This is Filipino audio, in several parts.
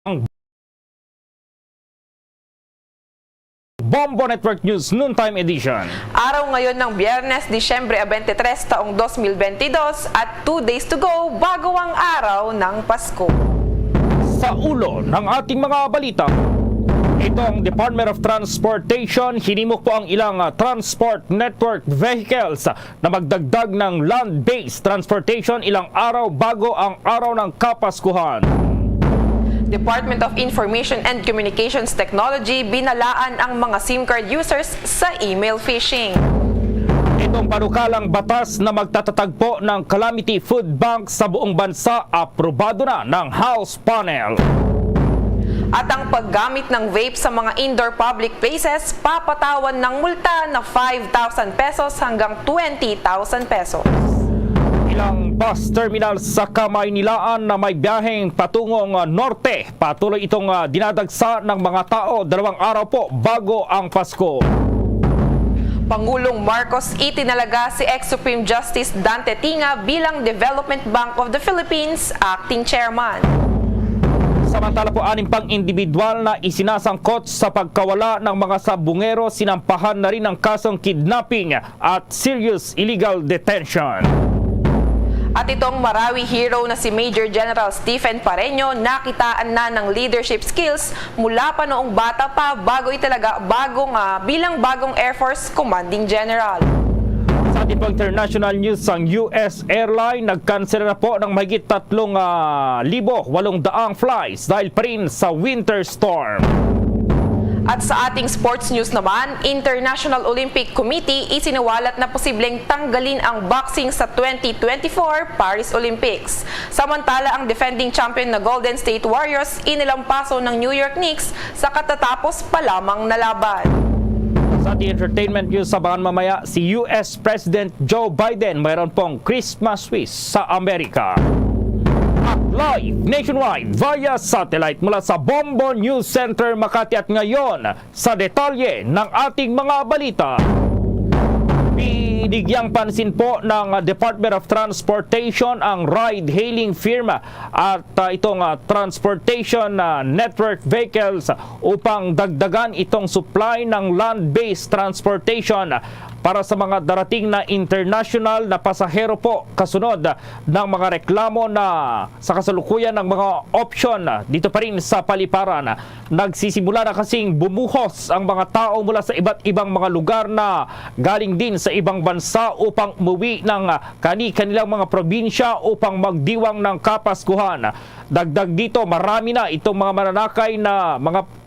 Ang Bombo Network News Noontime Edition. Araw ngayon ng Biyernes, Disyembre 23, taong 2022 at 2 days to go bago ang araw ng Pasko. Sa ulo ng ating mga balita, itong Department of Transportation hinimok po ang ilang transport network vehicles na magdagdag ng land-based transportation ilang araw bago ang araw ng Kapaskuhan. Department of Information and Communications Technology binalaan ang mga SIM card users sa email phishing. Itong panukalang batas na magtatatagpo ng Calamity Food Bank sa buong bansa aprobado na ng House Panel. At ang paggamit ng vape sa mga indoor public places, papatawan ng multa na 5,000 pesos hanggang 20,000 pesos. Ilang bus terminal sa Kamaynilaan na may biyaheng patungong norte. Patuloy itong dinadagsa ng mga tao 2 araw po bago ang Pasko. Pangulong Marcos itinalaga si ex-Supreme Justice Dante Tinga bilang Development Bank of the Philippines Acting Chairman. Samantala po 6 pang individual na isinasangkot sa pagkawala ng mga sabungero, sinampahan na rin ang kasong kidnapping at serious illegal detention. At itong Marawi hero na si Major General Stephen Pareño nakitaan na ng leadership skills mula pa noong bata pa bago italaga bilang bagong Air Force Commanding General. Sa ating po international news, ang US airline nag-cancel na po ng mahigit 3,800 flights dahil pa rin sa winter storm. At sa ating sports news naman, International Olympic Committee isiniwalat na posibleng tanggalin ang boxing sa 2024 Paris Olympics. Samantala, ang defending champion na Golden State Warriors inilampaso ng New York Knicks sa katatapos pa lamang na laban. Sa ating entertainment news, sabangan mamaya si US President Joe Biden mayroon pong Christmas wish sa Amerika. Live nationwide via satellite mula sa Bombo News Center Makati. At ngayon sa detalye ng ating mga balita. Binigyang pansin po ng Department of Transportation ang ride-hailing firma at itong transportation network vehicles upang dagdagan itong supply ng land-based transportation para sa mga darating na international na pasahero po, kasunod ng mga reklamo na sa kasalukuyan ng mga option dito pa rin sa paliparan. Nagsisimula na kasing bumuhos ang mga tao mula sa iba't ibang mga lugar na galing din sa ibang bansa upang umuwi ng kanilang mga probinsya upang magdiwang ng Kapaskuhan. Dagdag dito, marami na itong mga mananakay na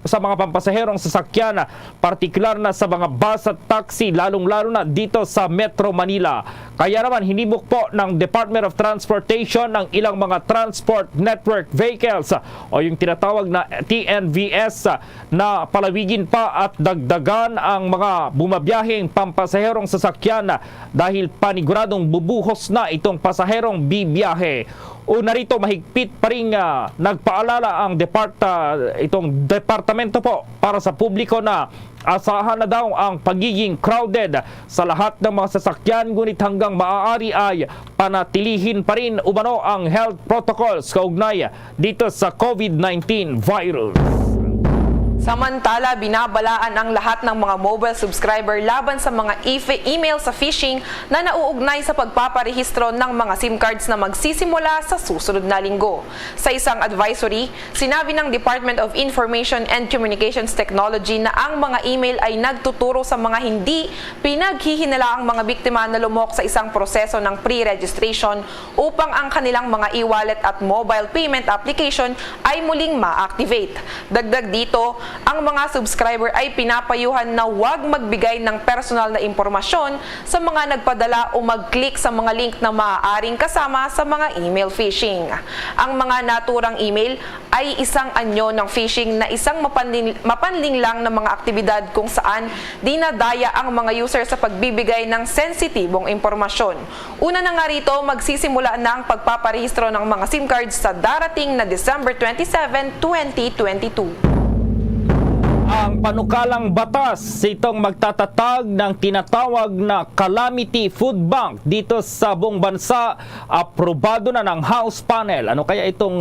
sa mga pampasaherong sasakyan, partikular na sa mga bus at taxi, lalong-lalo na dito sa Metro Manila. Kaya naman hinimok po ng Department of Transportation ang ilang mga transport network vehicles o yung tinatawag na TNVS na palawigin pa at dagdagan ang mga bumabiyaheng pampasaherong sasakyan dahil paniguradong bubuhos na itong pasaherong bibiyahe. Una rito, mahigpit pa rin nagpaalala ang itong departamento po para sa publiko na asahan na daw ang pagiging crowded sa lahat ng mga sasakyan, ngunit hanggang maaari ay panatilihin pa rin umano ang health protocols kaugnay dito sa COVID-19 virus. Samantala, binabalaan ang lahat ng mga mobile subscriber laban sa mga email sa phishing na nauugnay sa pagpaparehistro ng mga SIM cards na magsisimula sa susunod na linggo. Sa isang advisory, sinabi ng Department of Information and Communications Technology na ang mga email ay nagtuturo sa mga hindi pinaghihinalaang mga biktima na lumok sa isang proseso ng pre-registration upang ang kanilang mga e-wallet at mobile payment application ay muling ma-activate. Dagdag dito, ang mga subscriber ay pinapayuhan na huwag magbigay ng personal na impormasyon sa mga nagpadala o mag-click sa mga link na maaaring kasama sa mga email phishing. Ang mga naturang email ay isang anyo ng phishing na isang mapanling lang ng mga aktibidad kung saan dinadaya ang mga user sa pagbibigay ng sensitibong impormasyon. Una na nga rito, magsisimula na ang pagpaparehistro ng mga SIM cards sa darating na December 27, 2022. ang panukalang batas itong magtatatag ng tinatawag na Calamity Food Bank dito sa buong bansa. Aprobado na ng House panel. Ano kaya itong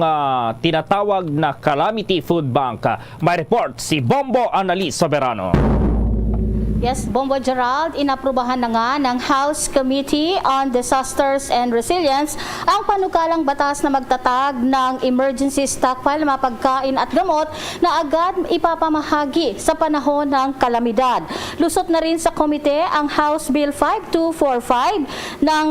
tinatawag na Calamity Food Bank? May report si Bombo Annalise Soberano. Yes, Bombo Gerald, inaprubahan na nga ng House Committee on Disasters and Resilience ang panukalang batas na magtatag ng emergency stockpile ng mga pagkain at gamot na agad ipapamahagi sa panahon ng kalamidad. Lusot na rin sa komite ang House Bill 5245 ng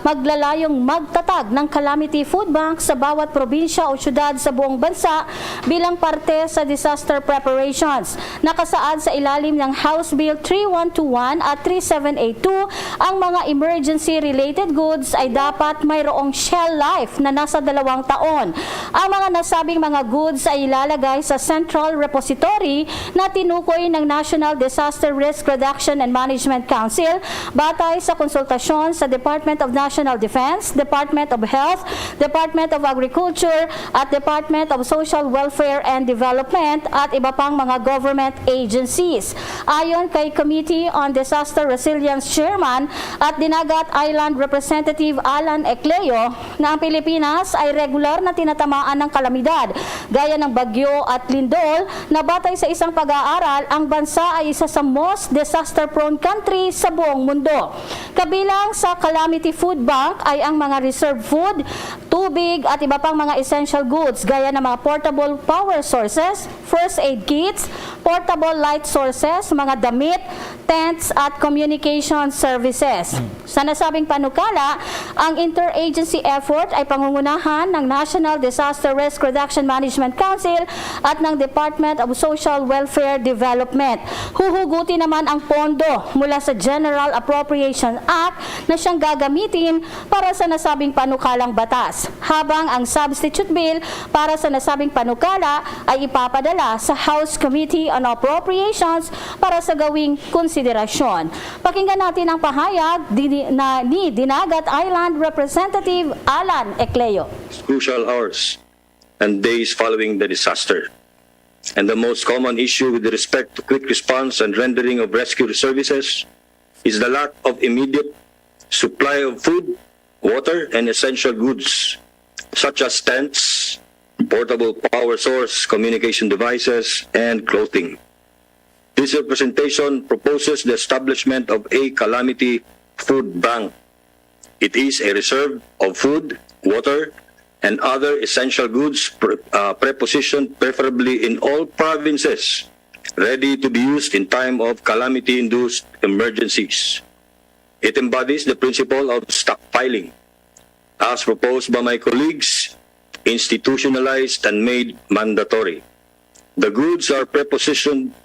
maglalayong magtatag ng Calamity Food Bank sa bawat probinsya o syudad sa buong bansa bilang parte sa disaster preparations. Nakasaad sa ilalim ng House Bill 3121 at 3782, ang mga emergency-related goods ay dapat mayroong shelf life na nasa 2 taon. Ang mga nasabing mga goods ay ilalagay sa Central Repository na tinukoy ng National Disaster Risk Reduction and Management Council batay sa konsultasyon sa Department of National Defense, Department of Health, Department of Agriculture at Department of Social Welfare and Development at iba pang mga government agencies. Ayon kay Committee on Disaster Resilience Chairman at Dinagat Island Representative Alan Ecleo, na ang Pilipinas ay regular na tinatamaan ng kalamidad gaya ng bagyo at lindol, na batay sa isang pag-aaral, ang bansa ay isa sa most disaster-prone country sa buong mundo. Kabilang sa Calamity Food Bank ay ang mga reserve food, tubig at iba pang mga essential goods gaya ng mga portable power sources, first aid kits, portable light sources, mga damit, tents at communication services. Sa nasabing panukala, ang interagency effort ay pangungunahan ng National Disaster Risk Reduction Management Council at ng Department of Social Welfare Development. Huhugutin naman ang pondo mula sa General Appropriation Act na siyang gagamitin para sa nasabing panukalang batas, habang ang substitute bill para sa nasabing panukala ay ipapadala sa House Committee on Appropriations para sa gawing konsiderasyon. Pakinggan natin ang pahayag ni Dinagat Island Representative Alan Ecleo. Crucial hours and days following the disaster. And the most common issue with respect to quick response and rendering of rescue services is the lack of immediate supply of food, water, and essential goods such as tents, portable power source, communication devices, and clothing. This representation proposes the establishment of a Calamity Food Bank. It is a reserve of food, water, and other essential goods prepositioned preferably in all provinces, ready to be used in time of calamity-induced emergencies. It embodies the principle of stockpiling, as proposed by my colleagues, institutionalized and made mandatory. The goods are prepositioned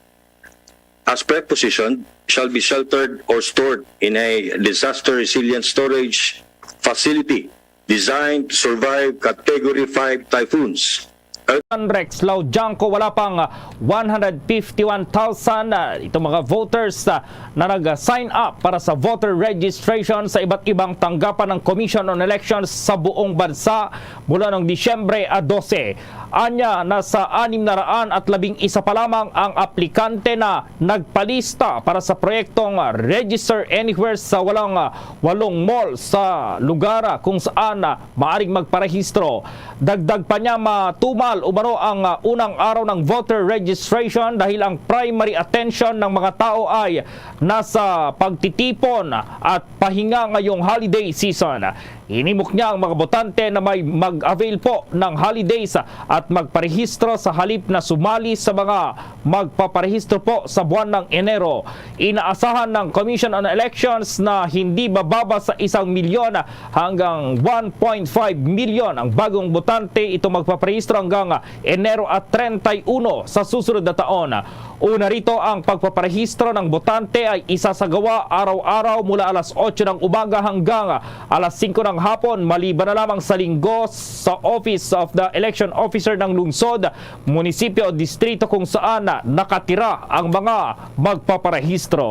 shall be sheltered or stored in a disaster resilient storage facility designed to survive Category 5 typhoons. Rex Laudianco, wala pang 151,000 itong mga voters na nag-sign up para sa voter registration sa iba't ibang tanggapan ng Commission on Elections sa buong bansa mula noong Disyembre 12. Anya, nasa 611 pa lamang ang aplikante na nagpalista para sa proyektong Register Anywhere sa walong mall sa lugar kung saan maaring magparehistro. Dagdag pa niya, matumal umano ang unang araw ng voter registration dahil ang primary attention ng mga tao ay nasa pagtitipon at pahinga ngayong holiday season. Inimok niya ang mga botante na may mag-avail po ng holidays at magparehistro sa halip na sumali sa mga magpaparehistro po sa buwan ng Enero. Inaasahan ng Commission on Elections na hindi bababa sa 1 milyon hanggang 1.5 milyon ang bagong botante ito magpaparehistro hanggang Enero at 31 sa susunod na taon. Una rito, ang pagpaparehistro ng botante ay isasagawa araw-araw mula alas 8 ng umaga hanggang alas 5 ng hapon, maliban na lamang sa linggo sa Office of the Election Officer ng lungsod, munisipyo o distrito kung saan nakatira ang mga magpaparehistro.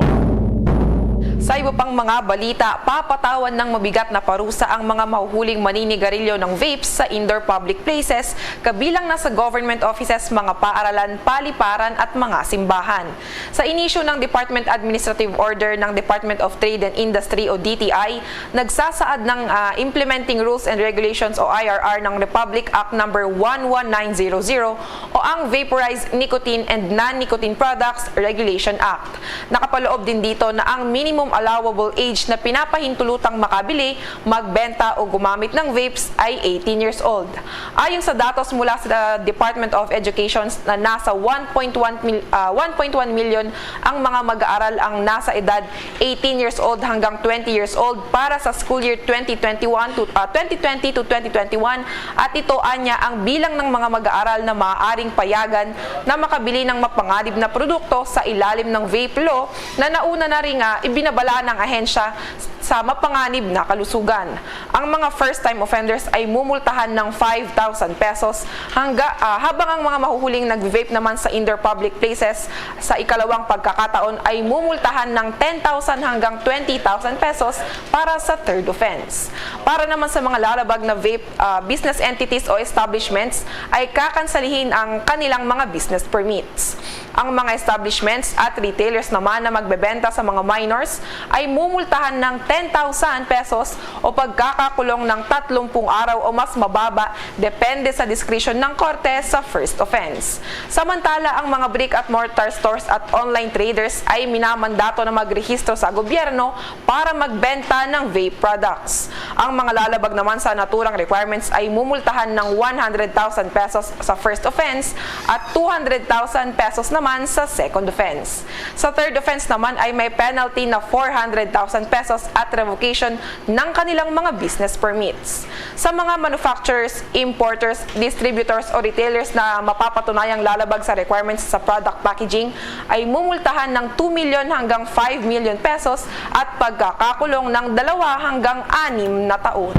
Sa iba pang mga balita, papatawan ng mabigat na parusa ang mga mahuhuling maninigarilyo ng vapes sa indoor public places, kabilang na sa government offices, mga paaralan, paliparan at mga simbahan. Sa inisyu ng Department Administrative Order ng Department of Trade and Industry o DTI, nagsasaad ng Implementing Rules and Regulations o IRR ng Republic Act No. 11900 o ang Vaporized Nicotine and Non-Nicotine Products Regulation Act. Nakapaloob din dito na ang minimum allowable age na pinapahintulutang makabili, magbenta o gumamit ng vapes ay 18 years old. Ayon sa datos mula sa Department of Education na nasa 1.1 million ang mga mag-aaral ang nasa edad 18 years old hanggang 20 years old para sa school year 2020 to 2021 at ito anya ang bilang ng mga mag-aaral na maaaring payagan na makabili ng mapanganib na produkto sa ilalim ng vape law na nauna na rin ibinabala ng ahensya sa mapanganib na kalusugan. Ang mga first-time offenders ay mumultahan ng 5,000 pesos habang ang mga mahuhuling nag-vape naman sa indoor public places sa ikalawang pagkakataon ay mumultahan ng 10,000 hanggang 20,000 pesos para sa third offense. Para naman sa mga lalabag na vape business entities o establishments ay kakansalihin ang kanilang mga business permits. Ang mga establishments at retailers naman na magbebenta sa mga minors ay mumultahan ng 10,000 pesos o pagkakakulong ng 30 araw o mas mababa depende sa diskresyon ng korte sa first offense. Samantala, ang mga brick at mortar stores at online traders ay minamandato na magrehistro sa gobyerno para magbenta ng vape products. Ang mga lalabag naman sa naturang requirements ay mumultahan ng 100,000 pesos sa first offense at 200,000 pesos naman sa second offense. Sa third offense naman ay may penalty na 400,000 pesos at revocation ng kanilang mga business permits. Sa mga manufacturers, importers, distributors o retailers na mapapatunayang lalabag sa requirements sa product packaging ay mumultahan ng 2 million hanggang 5 million pesos at pagkakakulong ng 2 hanggang 6 na taon.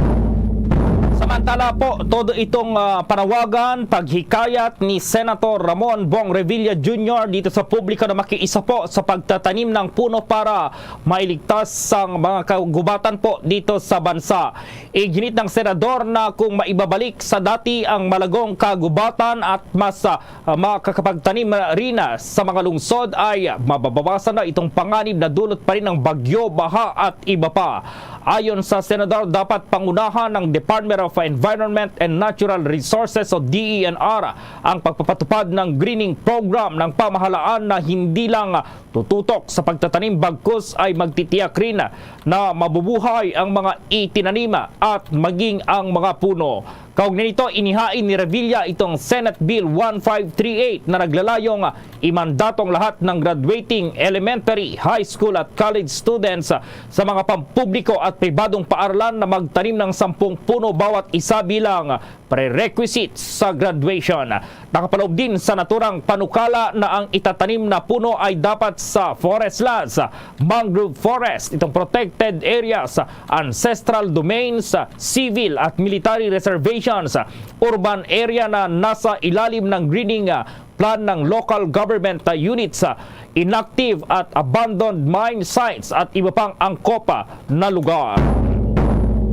Samantala po, todo itong panawagan, paghikayat ni Senator Ramon Bong Revilla Jr. dito sa publiko na makiisa po sa pagtatanim ng puno para mailigtas ang mga kagubatan po dito sa bansa. Iginit ng senador na kung maibabalik sa dati ang malagong kagubatan at mas makakapagtanim rin sa mga lungsod ay mababawasan na itong panganib na dulot pa rin ng bagyo, baha at iba pa. Ayon sa senador, dapat pangunahan ng Department of Environment and Natural Resources o DENR ang pagpapatupad ng greening program ng pamahalaan na hindi lang tututok sa pagtatanim bagkus ay magtitiyak rin na mabubuhay ang mga itinanima at maging ang mga puno. Kaugnay nito, inihain ni Revilla itong Senate Bill 1538 na naglalayong imandatong lahat ng graduating elementary, high school at college students sa mga pampubliko at pribadong paaralan na magtanim ng 10 puno bawat isa bilang prerequisites sa graduation. Nakapaloob din sa naturang panukala na ang itatanim na puno ay dapat sa forest lands, mangrove forest, itong protected areas, ancestral domains, civil at military reservations, urban area na nasa ilalim ng greening plan ng local government units, inactive at abandoned mine sites at iba pang angkop na lugar.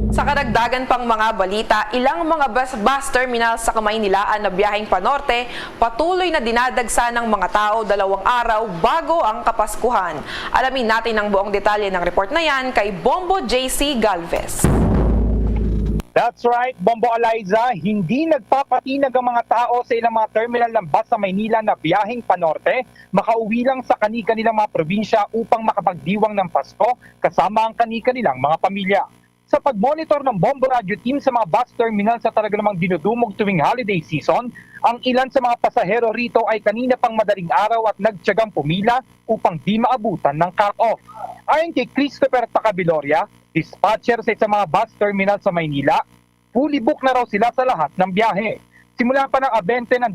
Sa kadagdagan pang mga balita, ilang mga bus terminal sa Kamaynilaan na biyaheng panorte patuloy na dinadagsa ng mga tao 2 araw bago ang Kapaskuhan. Alamin natin ang buong detalye ng report na yan kay Bombo JC Galvez. That's right, Bombo Eliza, hindi nagpapatinag ang mga tao sa ilang mga terminal ng bus sa Maynila na biyaheng panorte, makauwi lang sa kani-kanilang mga probinsya upang makapagdiwang ng Pasko kasama ang kani-kanilang mga pamilya. Sa pag-monitor ng Bombo Radio Team sa mga bus terminal sa talaga namang dinudumog tuwing holiday season, ang ilan sa mga pasahero rito ay kanina pang madaling araw at nagtiyagang pumila upang di maabutan ng cut-off. Ayon kay Christopher Tacabiloria, dispatcher sa isang mga bus terminal sa Maynila, fully book na raw sila sa lahat ng biyahe. Simula pa ng 20 ng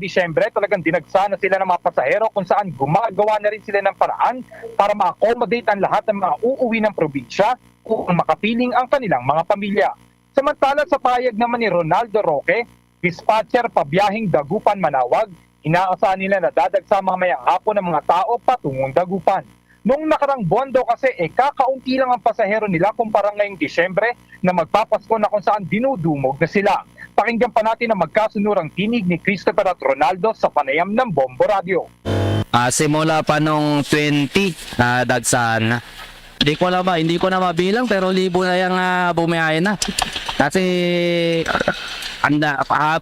Disyembre, talagang dinagsa na sila ng mga pasahero kung saan gumagawa na rin sila ng paraan para ma-accommodate ang lahat ng mga uuwi ng probinsya upang makapiling ang kanilang mga pamilya. Samantala sa payag naman ni Ronaldo Roque, dispatcher pabiyahing Dagupan Manawag, inaasahan nila na dadagsa mamayang hapon ng mga tao patungong Dagupan. Noong nakarang buwan daw kasi kakaunti lang ang pasahero nila kumpara ngayong Disyembre na magpapasko na kung saan dinudumog na sila. Pakinggan pa natin ang magkasunurang tinig ni Christopher at Ronaldo sa panayam ng Bombo Radio. Simula pa nung 20 dagsan. Hindi ko na mabilang pero libo na yung bumiyahe na. Kasi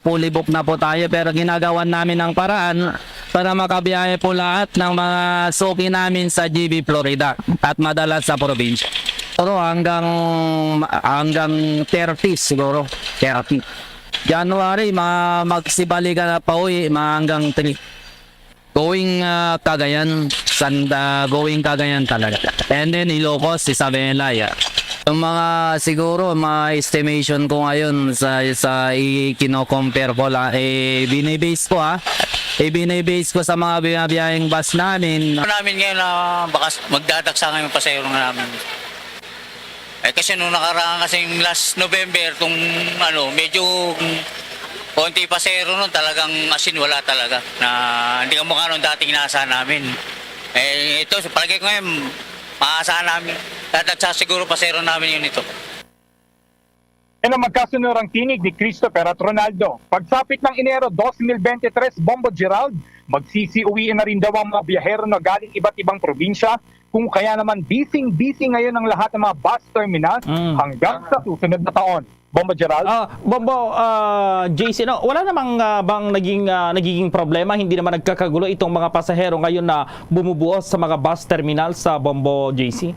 fully book na po tayo pero ginagawan namin ng paraan para makabiyahe po lahat ng mga suki namin sa GB Florida at madalas sa probinsya. Pero hanggang 30 siguro, 30. January, magsibalikan na pa uwi, hanggang 3. Going Cagayan talaga. And then Ilocos, Isabela. Yung mga siguro, mga estimation ko ngayon sa kino-compare ko lang, binibase ko sa mga binabiyahing bus namin. Namin ngayon na baka magdadagsa ngayon pasahero namin. Kasi nung nakaraan kasing last November, medyo konti pasahero nun, talagang asin wala talaga. Na hindi ka mukha nung dating nasa namin. Ito, sa palagay ko ngayon, maasahan namin. Dadagsa siguro pasahero namin yun ito. Yan ang magkasunurang tinig ni Christopher at Ronaldo. Pagsapit ng Enero 2023, Bombo Gerald, magsisiuwiin na rin daw ang mga biyahero na galing iba't ibang probinsya, kung kaya naman busy ngayon ang lahat ng mga bus terminal hanggang sa susunod na taon. Bombo Gerald? Bombo, JC, wala namang bang nagiging problema, hindi naman nagkakagulo itong mga pasahero ngayon na bumubuos sa mga bus terminal sa Bombo, JC?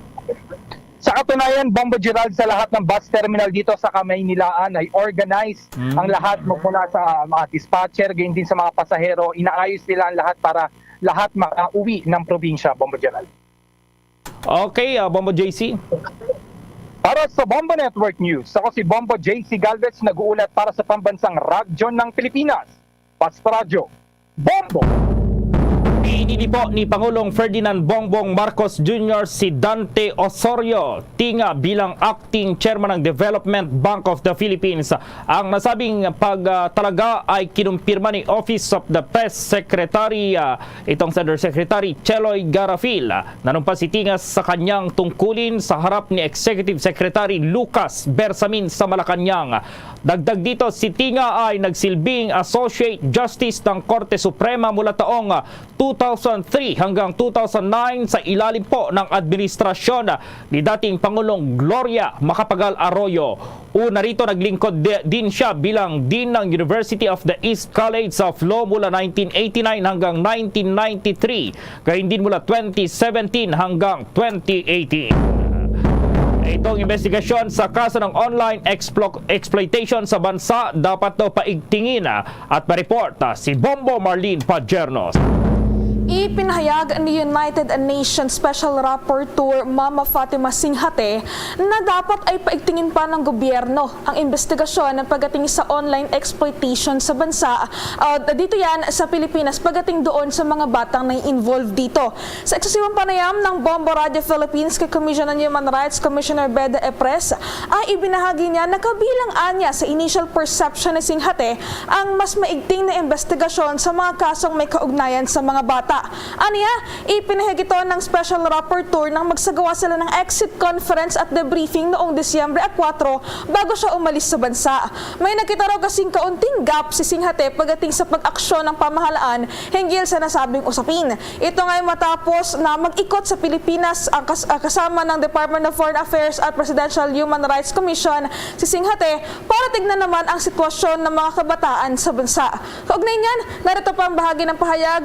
Sa katunayan, Bombo Gerald, sa lahat ng bus terminal dito sa Kamaynilaan ay organized ang lahat mula sa mga dispatcher, gayon din sa mga pasahero. Inaayos nila ang lahat para lahat makauwi ng probinsya, Bombo Gerald. Okay, Bombo JC. Para sa Bombo Network News, ako si Bombo JC Galvez, nag-uulat para sa pambansang radyo ng Pilipinas. Basta Radyo, Bombo! Pinili po ni Pangulong Ferdinand Bongbong Marcos Jr. si Dante Osorio Tinga bilang acting chairman ng Development Bank of the Philippines. Ang nasabing pagtalaga ay kinumpirma ni Office of the Press Secretary, itong Undersecretary Cheloy Garafil. Nanumpa si Tinga sa kanyang tungkulin sa harap ni Executive Secretary Lucas Bersamin sa Malacanang. Dagdag dito, si Tinga ay nagsilbing Associate Justice ng Korte Suprema mula taong 2003 hanggang 2009 sa ilalim po ng administrasyon ni dating Pangulong Gloria Macapagal Arroyo. Una rito, naglingkod din siya bilang Dean ng University of the East College of Law mula 1989 hanggang 1993, gayon din mula 2017 hanggang 2018. Itong investigasyon sa kaso ng online exploitation sa bansa dapat daw paigtingin at ma-report si Bombo Marlene Pajernos. Ipinahayag ni United Nations Special Rapporteur Mama Fatima Singhate na dapat ay paigtingin pa ng gobyerno ang investigasyon ng pagdating sa online exploitation sa bansa. Dito yan sa Pilipinas, pagdating doon sa mga batang na involved dito. Sa eksklusibong panayam ng Bombo Radio Philippines kay Commission on Human Rights Commissioner Beda Epres, ay ibinahagi niya na kabilang anya sa initial perception ni Singhate ang mas maigting na investigasyon sa mga kasong may kaugnayan sa mga bata. Aniya, ipinahig ito ng Special Rapporteur nang magsagawa sila ng exit conference at debriefing noong Disyembre 4 bago siya umalis sa bansa. May nakita raw kasing kaunting gap si Singhate pagdating sa pag-aksyon ng pamahalaan hinggil sa nasabing usapin. Ito nga'y matapos na mag-ikot sa Pilipinas ang kasama ng Department of Foreign Affairs at Presidential Human Rights Commission si Singhate para tignan naman ang sitwasyon ng mga kabataan sa bansa. Kaugnay niyan, narito pa ang bahagi ng pahayag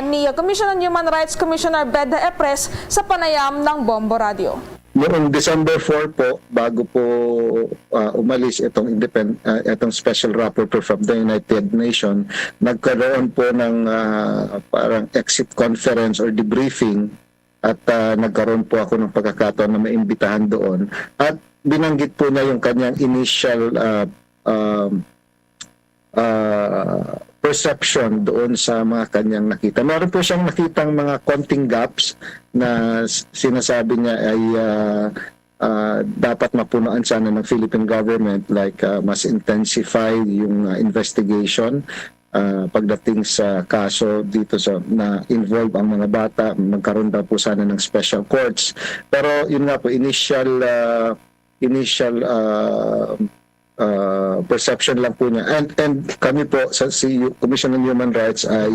ni Commission on Human Rights Commissioner Beda Epres sa panayam ng Bombo Radio. Noong December 4 po, bago po umalis itong Special Rapporteur from the United Nations, nagkaroon po ng parang exit conference or debriefing at nagkaroon po ako ng pagkakataon na maimbitahan doon. At binanggit po na yung kanyang initial perception doon sa mga kanyang nakita. Meron po siyang nakitang mga konting gaps na sinasabi niya ay dapat mapunuan sana ng Philippine government, like mas intensify yung investigation pagdating sa kaso dito sa na involve ang mga bata. Magkaroon daw po sana ng special courts, pero yun nga po, initial perception lang po niya, and kami po sa Commission on Human Rights ay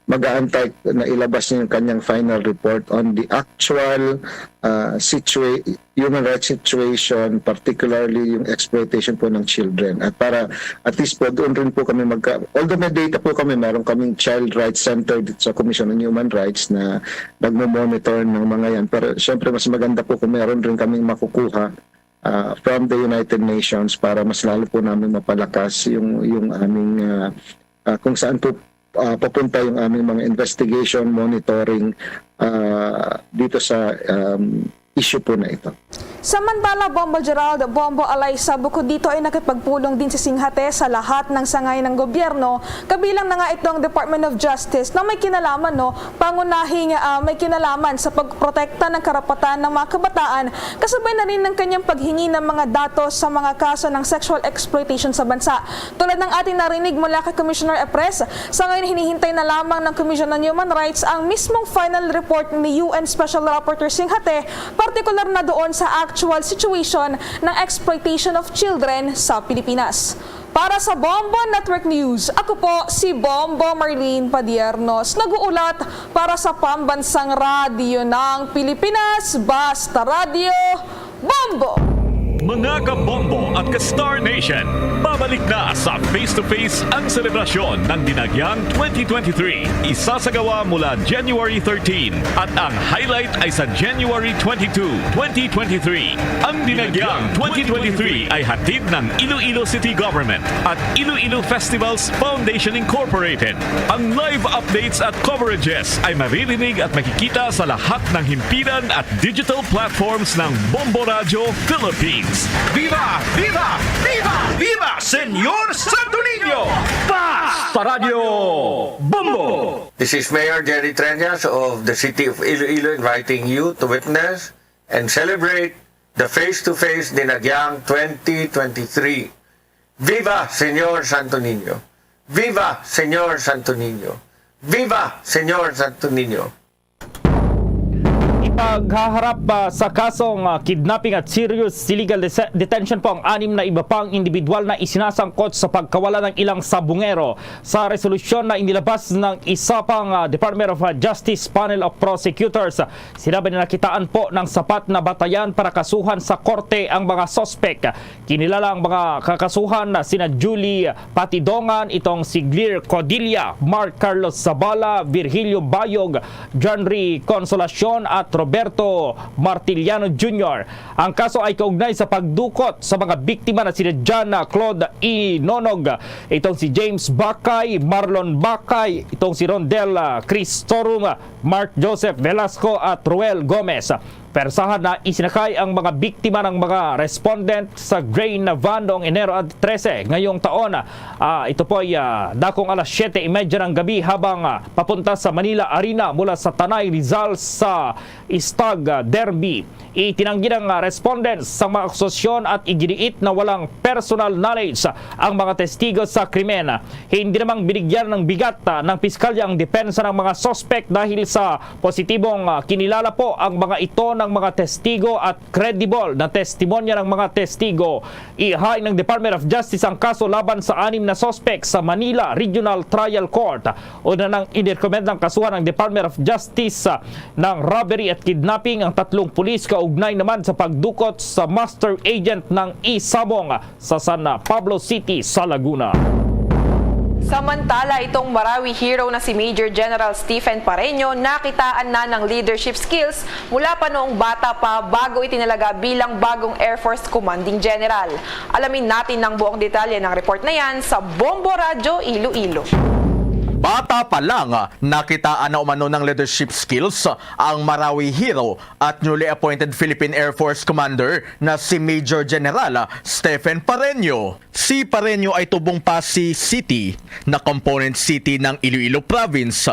mag-aantay na ilabas niya yung kanyang final report on the actual human rights situation, particularly yung exploitation po ng children. At para at least po doon rin po kami although may data po kami, meron kaming Child Rights Center dito sa Commission on Human Rights na nagmo-monitor ng mga yan, pero syempre mas maganda po kung meron rin kaming makukuha from the United Nations para mas lalo po namin mapalakas yung aming kung saan po papunta yung aming mga investigation, monitoring dito sa issue po na ito. Samantala, Bombo Gerald, Bombo Alaysa, bukod dito ay nakipagpulong din si Singhate sa lahat ng sangay ng gobyerno, kabilang na nga itong Department of Justice na may kinalaman, pangunahing may kinalaman sa pagprotekta ng karapatan ng mga kabataan, kasabay na rin ng kanyang paghingi ng mga datos sa mga kaso ng sexual exploitation sa bansa. Tulad ng ating narinig mula kay Commissioner Epres, sa ngayon hinihintay na lamang ng Commission on Human Rights ang mismong final report ni UN Special Rapporteur Singhate, partikular na doon sa actual situation ng exploitation of children sa Pilipinas. Para sa Bombo Network News, ako po si Bombo Marlene Padiernos, nag-uulat para sa Pambansang Radyo ng Pilipinas, Basta Radio, Bombo! Mga kabombo at ka-Star Nation, babalik na sa face-to-face ang selebrasyon ng Dinagyang 2023. Isasagawa mula January 13 at ang highlight ay sa January 22, 2023. Ang Dinagyang 2023 ay hatid ng Iloilo City Government at Iloilo Festivals Foundation Incorporated. Ang live updates at coverages ay maririnig at makikita sa lahat ng himpilan at digital platforms ng Bombo Radio Philippines. Viva! Viva! Viva! Viva! Senyor Santo Niño! Basta Radio Bombo! This is Mayor Jerry Treñas of the City of Iloilo inviting you to witness and celebrate the face-to-face Dinagyang 2023. Viva Senyor Santo Niño! Viva Senyor Santo Niño! Viva Senyor Santo Niño! Ipaghaharap sa kasong kidnapping at serious illegal detention po ang 6 na iba pang individual na isinasangkot sa pagkawala ng ilang sabungero sa resolusyon na inilabas ng isa pang Department of Justice Panel of Prosecutors. Sinabi na nakitaan po ng sapat na batayan para kasuhan sa korte ang mga sospek. Kinilala ang mga kakasuhan na sina Julie Patidongan, itong si Glir Codilla, Mark Carlos Zabala, Virgilio Bayog, Johnry Consolacion at Roberto Martiliano Jr. Ang kaso ay kaugnay sa pagdukot sa mga biktima na sina John Claude Inonog, itong si James Bakay, Marlon Bakay, itong si Rondel Cristorum, Mark Joseph Velasco at Ruel Gomez. Persahan na isinakay ang mga biktima ng mga respondent sa grain na van noong Enero 13 ngayong taon. Ito po ay dakong alas 7:30 ng gabi habang papunta sa Manila Arena mula sa Tanay Rizal sa Istag Derby. Itinanggi ng respondents sa mga akusasyon at iginiit na walang personal knowledge ang mga testigo sa krimen. Hindi namang binigyan ng bigat ng piskalya ang depensa ng mga suspect dahil sa positibong kinilala po ang mga ito ng mga testigo at credible na testimonya ng mga testigo. Ihain ng Department of Justice ang kaso laban sa 6 na suspect sa Manila Regional Trial Court. Una nang inirekomend ng kasuhan ng Department of Justice ng robbery at kidnapping ang 3 pulis kaugnay naman sa pagdukot sa master agent ng Isabong sa San Pablo City sa Laguna. Samantala, itong Marawi hero na si Major General Stephen Pareño nakitaan na ng leadership skills mula pa noong bata pa bago itinalaga bilang bagong Air Force Commanding General. Alamin natin ng buong detalye ng report na yan sa Bombo Radio Iloilo. Bata pa lang, nakitaan na umano ng leadership skills ang Marawi hero at newly appointed Philippine Air Force Commander na si Major General Stephen Pareño. Si Pareño ay tubong Pasig City na component city ng Iloilo Province.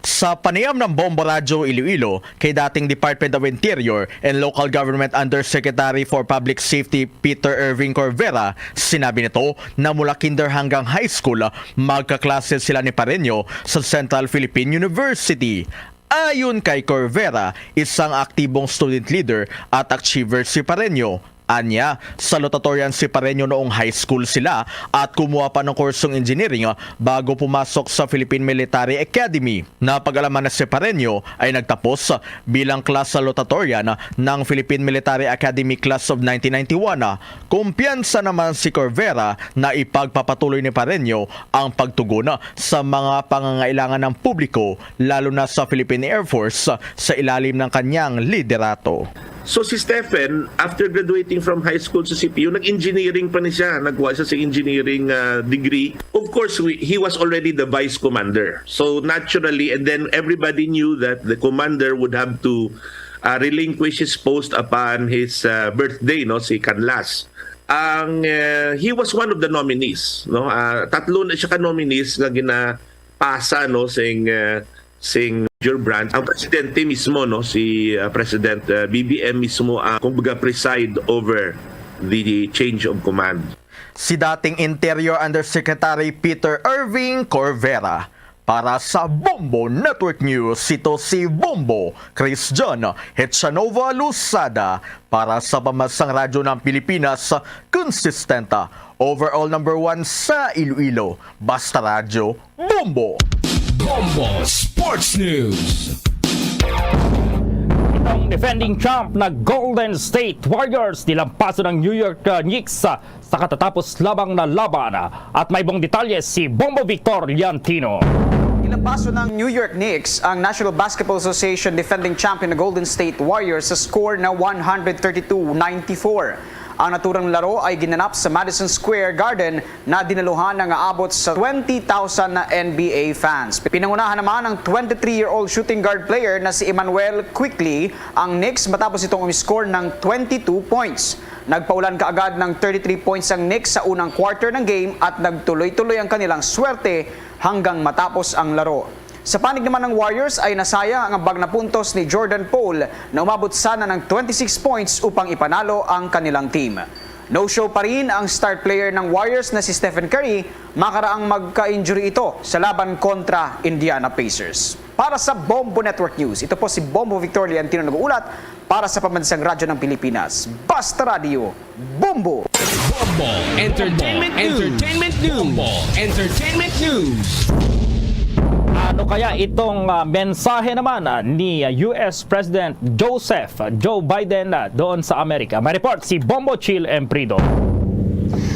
Sa panayam ng Bombo Radyo Iloilo kay dating Department of Interior and Local Government Undersecretary for Public Safety Peter Irving Corvera, sinabi nito na mula kinder hanggang high school magkaklase sila ni Pareño sa Central Philippine University. Ayon kay Corvera, isang aktibong student leader at achiever si Pareño. Anya, salutatorian si Pareño noong high school sila at kumuha pa ng kursong engineering bago pumasok sa Philippine Military Academy. Napag-alaman na si Pareño ay nagtapos bilang class salutatorian ng Philippine Military Academy Class of 1991. Kumpiyansa naman si Corvera na ipagpapatuloy ni Pareño ang pagtugon sa mga pangangailangan ng publiko lalo na sa Philippine Air Force sa ilalim ng kanyang liderato. So si Stephen, after graduating from high school sa CPU, nag-engineering pa niya. Nagkuha siya sa engineering degree. Of course, he was already the vice commander. So naturally, and then everybody knew that the commander would have to relinquish his post upon his birthday, no, si Canlas. He was one of the nominees. No? Tatlo na siya ka-nominees na ginapasa, no, sing Major Brand. Ang presidente mismo, no, si President BBM mismo, kumbaga preside over the change of command. Si dating Interior Undersecretary Peter Irving Corvera. Para sa Bombo Network News, ito si Bombo Christian Hetchanova Lusada para sa Pambansang Radyo ng Pilipinas, consistent, overall number 1 sa Iloilo. Basta Radyo, Bombo! Bombo Sports News. Itong defending champ na Golden State Warriors nilampaso ng New York Knicks sa katatapos labang na laban. At may buong detalye si Bombo Victor Liantino. Nilampaso ng New York Knicks ang National Basketball Association defending champion na Golden State Warriors sa score na 132-94. Ang naturang laro ay ginanap sa Madison Square Garden na dinaluhan ng aabot sa 20,000 na NBA fans. Pinangunahan naman ang 23-year-old shooting guard player na si Emmanuel Quickley ang Knicks matapos itong umiscore ng 22 points. Nagpaulan kaagad ng 33 points ang Knicks sa unang quarter ng game at nagtuloy-tuloy ang kanilang swerte hanggang matapos ang laro. Sa panig naman ng Warriors ay nasayang ang bag na puntos ni Jordan Poole na umabot sana ng 26 points upang ipanalo ang kanilang team. No-show pa rin ang star player ng Warriors na si Stephen Curry, makaraang magka-injury ito sa laban kontra Indiana Pacers. Para sa Bombo Network News, ito po si Bombo Victor Liantino nag-uulat para sa Pambansang Radyo ng Pilipinas. Basta Radio, Bombo! Bombo Entertainment News. Bombo Entertainment News. Ano kaya itong mensahe naman ni US President Joe Biden doon sa Amerika? May report si Bombo Chill Emprido.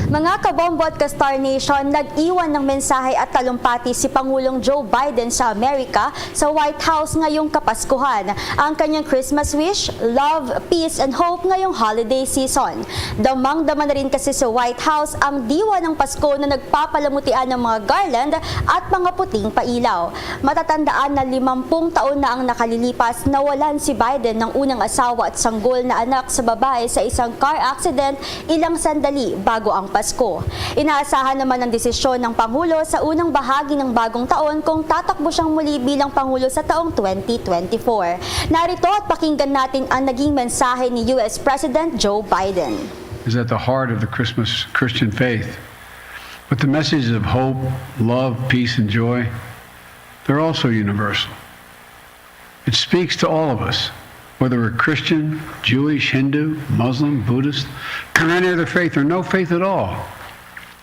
Mga kabombo at ka-Star Nation, nag-iwan ng mensahe at talumpati si Pangulong Joe Biden sa Amerika sa White House ngayong Kapaskuhan. Ang kanyang Christmas wish, love, peace, and hope ngayong holiday season. Damang-dama na rin kasi sa White House ang diwa ng Pasko na nagpapalamutian ng mga garland at mga puting pailaw. Matatandaan na 50 taon na ang nakalilipas nawalan si Biden ng unang asawa at sanggol na anak sa babae sa isang car accident ilang sandali bago ang Pasko. Inaasahan naman ang desisyon ng Pangulo sa unang bahagi ng bagong taon kung tatakbo siyang muli bilang Pangulo sa taong 2024. Narito at pakinggan natin ang naging mensahe ni US President Joe Biden. Is at the heart of the Christmas Christian faith. But the messages of hope, love, peace, and joy, they're also universal. It speaks to all of us, whether we're Christian, Jewish, Hindu, Muslim, Buddhist, or any other faith, or no faith at all.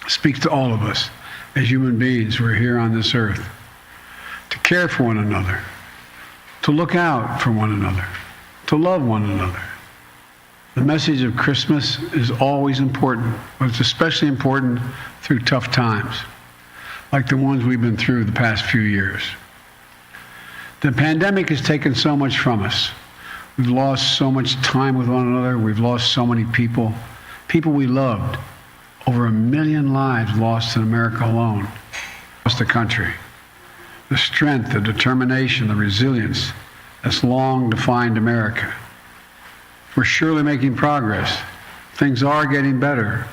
It speaks to all of us as human beings who are here on this earth to care for one another, to look out for one another, to love one another. The message of Christmas is always important, but it's especially important through tough times, like the ones we've been through the past few years. The pandemic has taken so much from us. We've lost so much time with one another. We've lost so many people we loved. Over 1 million lives lost in America alone, across the country. The strength, the determination, the resilience that's long defined America. We're surely making progress. Things are getting better.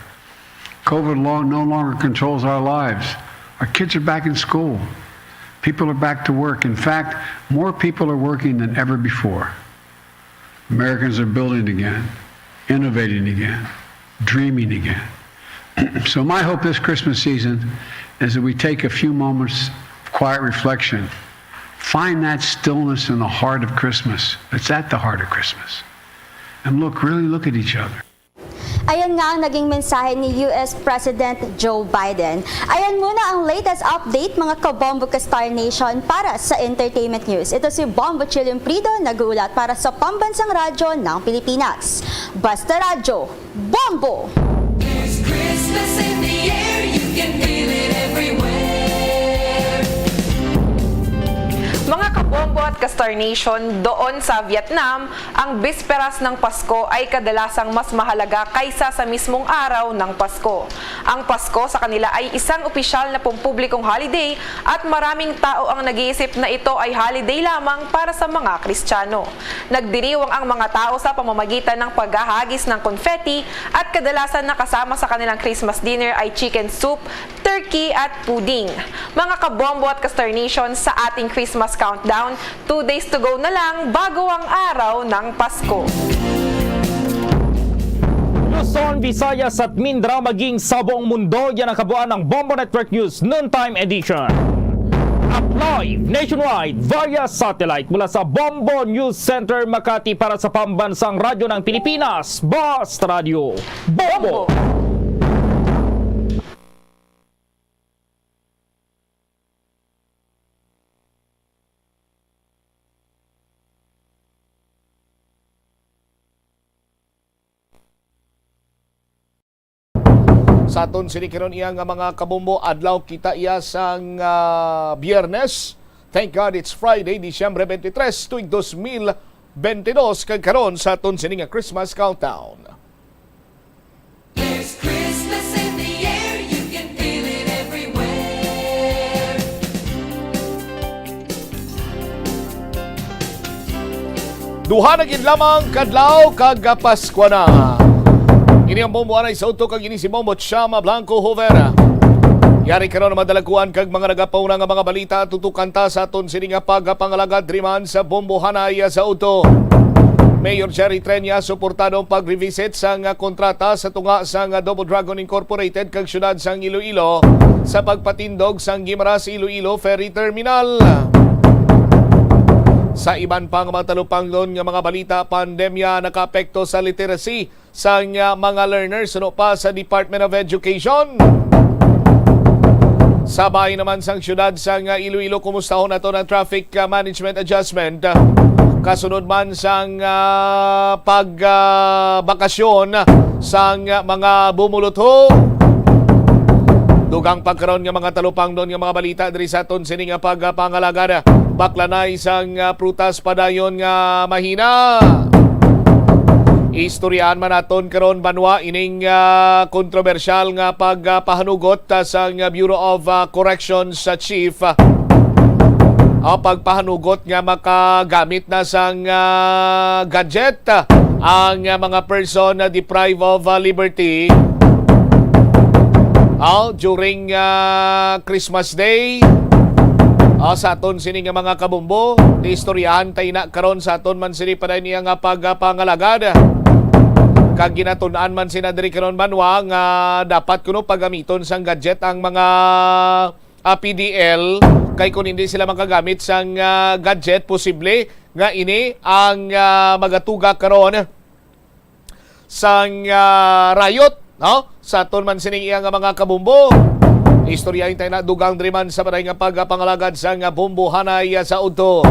COVID no longer controls our lives. Our kids are back in school. People are back to work. In fact, more people are working than ever before. Americans are building again, innovating again, dreaming again. So my hope this Christmas season is that we take a few moments of quiet reflection, find that stillness in the heart of Christmas. It's at the heart of Christmas. And really look at each other. Ayan nga ang naging mensahe ni US President Joe Biden. Ayan muna ang latest update mga kabombo ka Star Nation para sa entertainment news. Ito si Bombo Chillium Prido, nag-uulat para sa Pambansang Radyo ng Pilipinas. Basta Radyo, Bombo! There's Christmas in the air, you can feel it everywhere. Mga kabombo at ka-Star Nation, doon sa Vietnam, ang bisperas ng Pasko ay kadalasang mas mahalaga kaysa sa mismong araw ng Pasko. Ang Pasko sa kanila ay isang opisyal na pampublikong holiday at maraming tao ang nag-iisip na ito ay holiday lamang para sa mga Kristiyano. Nagdiriwang ang mga tao sa pamamagitan ng paghahagis ng confetti at kadalasan nakasama sa kanilang Christmas dinner ay chicken soup, turkey at pudding. Mga kabombo at ka-Star Nation, sa ating Christmas countdown, 2 days to go na lang bago ang araw ng Pasko. Luzon, Visayas at Mindanao maging sa buong mundo, yan ang kabuuan ng Bombo Network News Noontime Edition. Up live nationwide via satellite mula sa Bombo News Center Makati para sa Pambansang Radyo ng Pilipinas, Basta Radio, Bombo! Sa aton sinikiron iya nga mga kabombo, adlaw kita iya sang Biyernes. Thank God it's Friday, Disyembre 23, tuig 2022, kag karon sa aton sini nga Christmas countdown. There's Christmas in the air, you can feel it everywhere. Duha na gid lamang kadlaw kag Pasko na. Ini ang bombo anay sa utok kag ini si Bombo Chama Blanco Hovera. Yari karon na madalaguan kag mga nagapauna nga mga balita tutukan ta sa aton sini nga pagpangalagad driman sa Bombo Hanay sa uto. Mayor Jerry Trenya suportado ang pag-revisit sa nga kontrata sa tunga sa nga Double Dragon Incorporated kag syudad sang Iloilo sa pagpatindog sang Guimaras Iloilo Ferry Terminal. Sa iban pang matalupang doon nga mga balita, pandemya nakaapekto sa literacy sa mga learners suno pa sa Department of Education. Sabay naman sang syudad sa Iloilo, kumustahon nato ng traffic management adjustment. Kasunod man sang pagbakasyon sang mga bumulutho. Dugang pagkaroon nga mga talupang doon nga mga balita diri sa aton sini nga pagpangalagada. Baklanay sang prutas padayon nga mahina. Istoryahan man naton karon banwa ining kontrobersyal nga pagpahanugot sang Bureau of Corrections sa Chief. Pagpahanugot nga makagamit na sang gadget ang mga person na deprived of liberty during Christmas Day. Sa aton sini nga mga kabombo, di istoryahan tay na karon sa aton man sini paday niya nga pagpangalagad. Kag ginatun-an man sina diri karon banwa nga dapat kuno pagamiton sang gadget ang mga PDL kay kung hindi sila makagamit sang gadget posible nga ini ang magatuga karon sang riot, no? Sa aton man sini iya nga mga kabombo. Istoryahin tayo na dugang driman sa paday nga pagpangalagad sa nga Bombo Hanay sa Udto.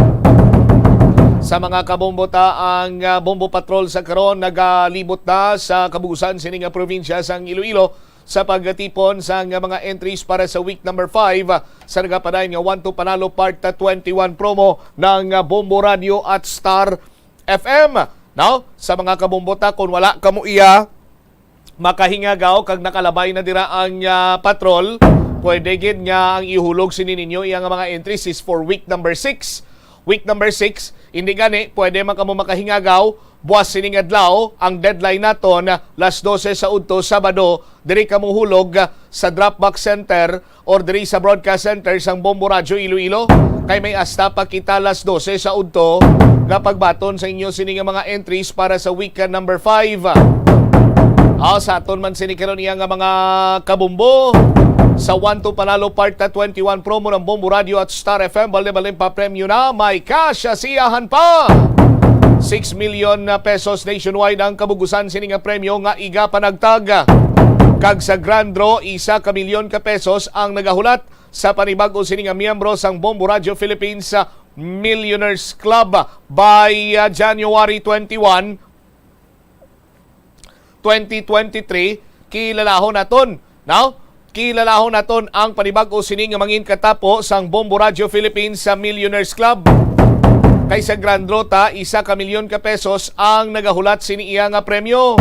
Sa mga kabombo ta, ang Bombo Patrol sa karon nagalibot na sa kabugusan sini nga probinsya sang Iloilo sa paggatipon sa nga mga entries para sa week number 5 sa nagapaday nga 1-2 Panalo Part 21 promo ng Bombo Radio at Star FM. Now, sa mga kabombo ta, kung wala kamo iya makahingagaw kag nakalabay na dira ang patrol, pwede gid nga ang ihulog sini ninyo iyang mga entries is for week number 6. Week number 6, hindi gani pwede man kamo makahingagaw buwas sining adlaw ang deadline naton las 12 sa udto Sabado diri ka mohulog sa Dropbox Center or diri sa Broadcast Center sang Bombo Radio Iloilo kay may asta pa kita las 12 sa udto nga pagbaton sa inyo sini nga mga entries para sa weekend number 5. Sa aton man sini karon iya nga mga kabumbo sa 1-2 Panalo Part 21 promo ng Bombo Radio at Star FM balde-balde pa premyo na may cash asiyahan pa. 6 million pesos nationwide ang kabugusan sini nga premyo nga iga panagtag. Kag sa Grand Draw, 1 ka milyon ka pesos ang nagahulat sa panibag-o sini nga miyembro sang Bombo Radio Philippines Millionaires Club by January 21, 2023. Kilalahon naton, now, kilalahon naton ang panibag-o sini nga mangin katapo sang Bombo Radio Philippines Millionaires Club. Kay sa Grand Draw ta, 1 ka milyon ka pesos ang nagahulat sini iya nga premyo.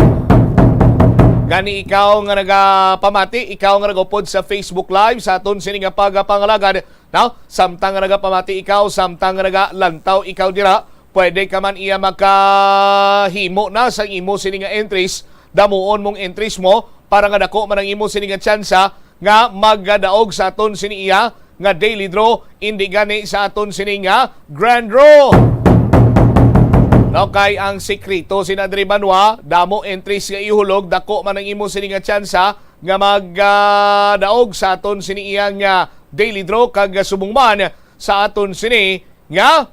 Gani ikaw nga nagapamati, ikaw nga nagupod sa Facebook Live sa aton sini nga pagapangalagad. Now, samtang nga nagapamati ikaw, samtang nga nagalantaw ikaw dira, pwede ka man iya makahimo na sa imo sini nga entries, damuon mong entries mo para nga dako man ang imo sini nga tsansa nga magadaog sa aton sini iya nga daily draw, hindi gani sa aton sini nga grand draw. No, kay ang sekreto sinadri banwa, damo entries nga ihulog, dako man ang imo sini nga tsansa nga magdaog sa aton sini iya nga daily draw kag subungman sa aton sini nga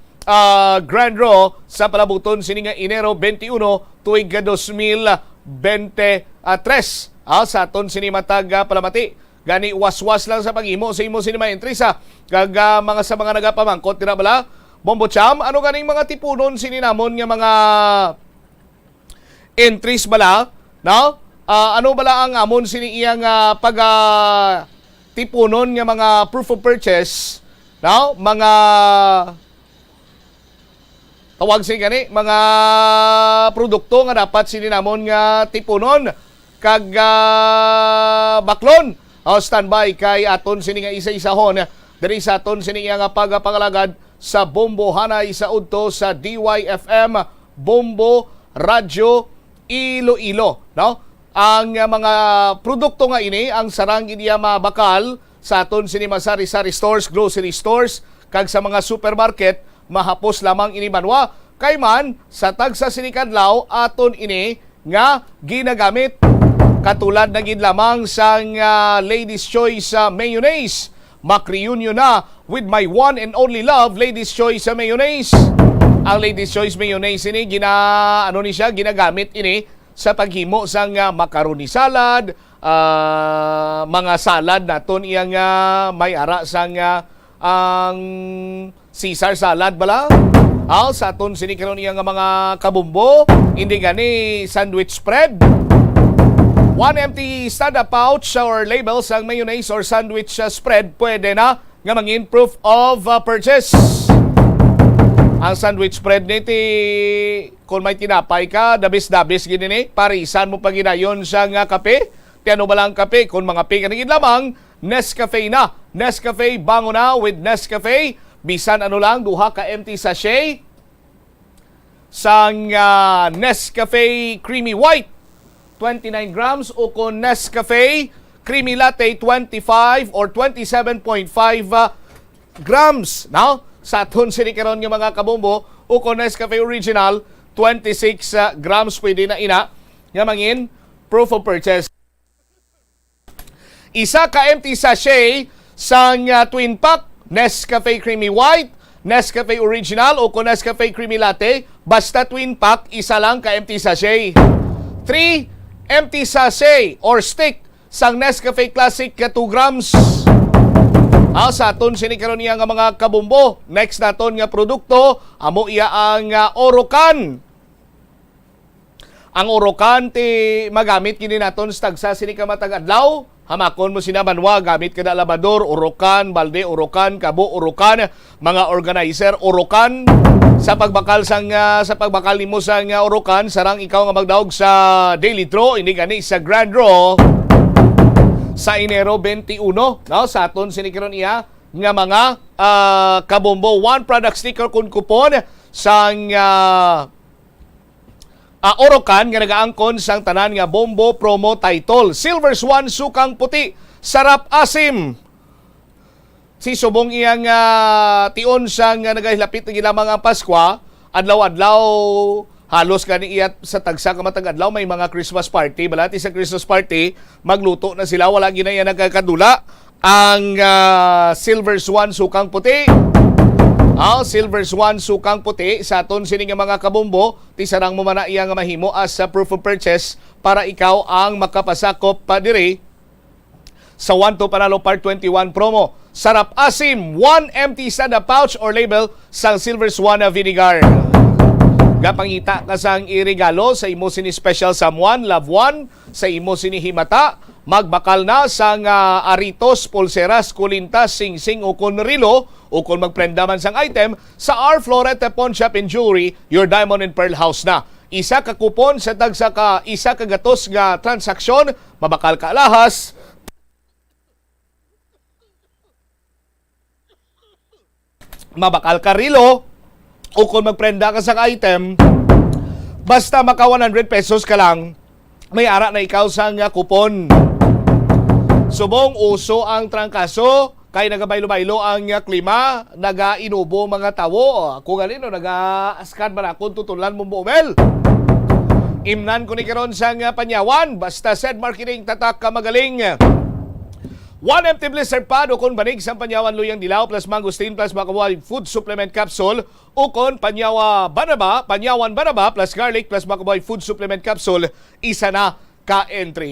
grand draw sa palabuton sini nga Enero 21 tuig 2023 sa aton sini matag palamati. Gani waswas lang sa pag-imo sa imo sini mga entries kag mga sa mga nagapamangkot tira bala Bombo Cham, ano ganing mga tipunon sininamon nga mga entries bala, no? Ano bala ang amon sini iyang pag tipunon nga mga proof of purchase, no? Mga tawag sini gani, mga produkto nga dapat sininamon nga tipunon kag baklon. Standby kay aton sini nga isa-isahon diri sa aton sini nga pagapangalagad sa Bombo Hanay sa udto sa DYFM Bombo Radio Iloilo, no? Ang mga produkto nga ini ang sarang iniya mabakal sa aton sini sari-sari stores, grocery stores kag sa mga supermarket mahapos lamang ini banwa kay man sa tagsa sini kadlaw aton ini nga ginagamit katulad na gid lamang sang Ladies Choice Mayonnaise. Mac-reunion na with my one and only love, Ladies Choice Mayonnaise. Ang Ladies Choice Mayonnaise ini ginagamit ini sa paghimo sang macaroni salad, mga salad naton iyang may ara sang ang Caesar salad bala. Sa aton sini karon iyang mga kabumbo, hindi gani sandwich spread. One empty stand-up pouch or label sang mayonnaise or sandwich spread pwede na nga mangin proof of purchase. Ang sandwich spread niti kung may tinapay ka, dabis-dabis gini ni, parisan mo paginayon sa nga kape. Tiano ba lang kape? Kung mga pe kanigid lamang, Nescafe na. Nescafe bango na with Nescafe. Bisan ano lang, duha ka empty sachet sang Nescafe Creamy White 29 grams o kung Nescafe Creamy Latte 25 or 27.5 grams. Now, sa aton sini karon nga mga kabombo o kung Nescafe Original 26 grams pwede na ina nga mangin proof of purchase. Isa ka empty sachet sang twin pack Nescafe Creamy White, Nescafe Original o kung Nescafe Creamy Latte, basta twin pack, isa lang ka empty sachet. 3 empty sachet or stick sang Nescafe Classic 2 grams. Sa aton sini karon niya nga mga kabumbo. Next naton nga produkto, amo iya ang Orocan. Ang Orocan ti magamit kini naton sa tagsa sini ka matag adlaw. Hamakon mo sinabanwa, gamit ka na labador, Orocan, balde, Orocan, kabo, Orocan, mga organizer, Orocan. Sa pagbakal nimo sang Orocan, sarang ikaw nga magdaog sa daily draw, hindi gani sa grand draw sa Enero 21, no? Sa aton sinikiron iya nga mga kabombo, one product sticker kun kupon sang Orocan nga nagaangkon sang tanan nga bombo promo title. Silver Swan Sukang Puti, Sarap Asim. Si subong iyang tion sang nagahilapit ng lamang ang Paskwa, adlaw-adlaw halos kani iyat sa tagsa ka matag adlaw may mga Christmas party. Balati sa Christmas party, magluto na sila, wala ginaya nagkakadula. Ang Silver Swan Sukang Puti. Silver Swan Sukang Puti sa aton sini nga mga kabombo, ti sarang mo man na iya nga mahimo as a proof of purchase para ikaw ang makapasakop pa diri sa 1 to Panalo Part 21 promo. Sarap Asim, 1 empty sada pouch or label sang Silver Swan na vinegar. Gapangita ka sang irigalo sa imo sini special someone, loved one, sa imo sini himata, magbakal na sang aritos, pulseras, kulintas, sing-sing o rilo o kung magprenda man sang item sa R. Florete Pawn Shop and Jewelry, your Diamond and Pearl House na. Isa ka kupon sa tagsa ka isa ka gatos nga transaksyon, mabakal ka alahas, mabakal ka rilo o kung magprenda ka sa item, basta maka 100 pesos ka lang, may ara na ikaw sang kupon. Subong uso ang trangkaso, kay nagabaylo-baylo ang klima, nagainubo mga tawo. Kung alino, naga-askan man akong tutulan mo bumel. Imnan ko ni karon sang panyawan, basta said marketing tatak ka magaling. 1 empty blizzard pad ukon banig sang panyawan luyang dilaw plus mangosteen plus makawali food supplement capsule ukon panyawan banaba plus garlic plus makawali food supplement capsule, isa na ka entry.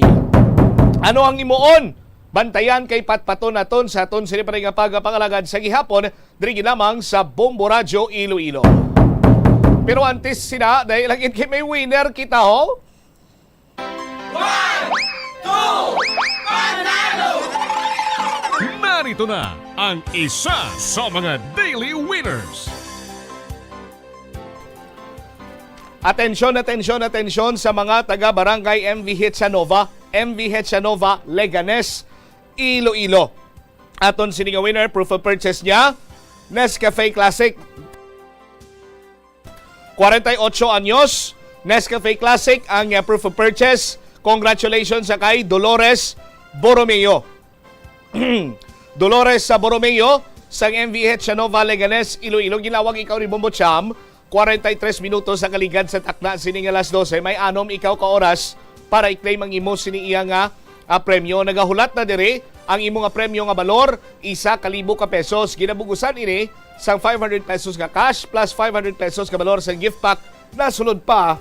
Ano ang imuon? Bantayan kay patpaton naton sa aton sini pa nga pagpangalagad sa gihapon diri lamang sa Bombo Radio Iloilo. Pero antes sina dahil lagit kay may winner kita ho. 1, 2, Panalo! Narito na ang isa sa mga daily winners. Atensyon sa mga taga-barangay MV Hetsanova, Leganes, Iloilo. Aton sini nga winner, proof of purchase niya, Nescafe Classic. 48 anyos, Nescafe Classic ang proof of purchase. Congratulations sa kay Dolores Borromeo. Dolores sa Borromeo sang MVH Sanova Leganes, Iloilo. Ginawag ikaw ni Bombo Cham, 43 minutos sa kaligad sa takna sini nga alas 12. May anom ikaw ka oras para i-claim ang imo sini iya nga premyo. Nagahulat na diri ang imo nga premyo nga balor, 1,000 ka pesos. Ginabugusan ini sang 500 pesos nga cash plus 500 pesos ka balor sa gift pack na sulod pa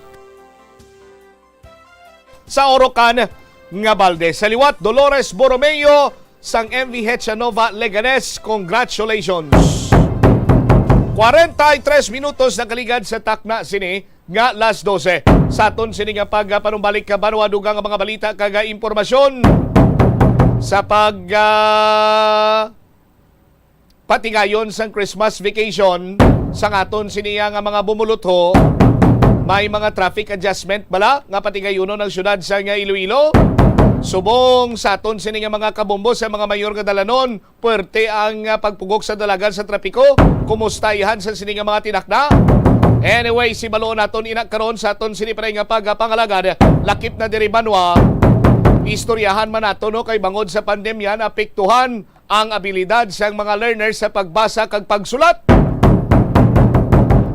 sa Orocan nga balde. Sa liwat, Dolores Borromeo sang MVH Sanova Leganes, congratulations. 43 minutos na kaligad sa takna sini nga alas 12. Sa aton sini nga pagpanumbalik ka banwa dugang nga mga balita kaga impormasyon sa patigayon sang Christmas vacation sa aton sini nga mga bumulutho. May mga traffic adjustment bala nga patigayonon ng syudad sa nga Iloilo. Subong sa aton sini nga mga kabombo sa mga mayor nga dalanon, puwerte ang pagpugok sa dalagan sa trapiko. Kumusta ihan sa sini nga mga tinakda? Anyway, si baloon naton inak karon sa aton sini pa nga pagpangalagad, lakip na diri banwa. Istoryahan man nato no kay bangod sa pandemya naapektuhan ang abilidad sa mga learners sa pagbasa kag pagsulat.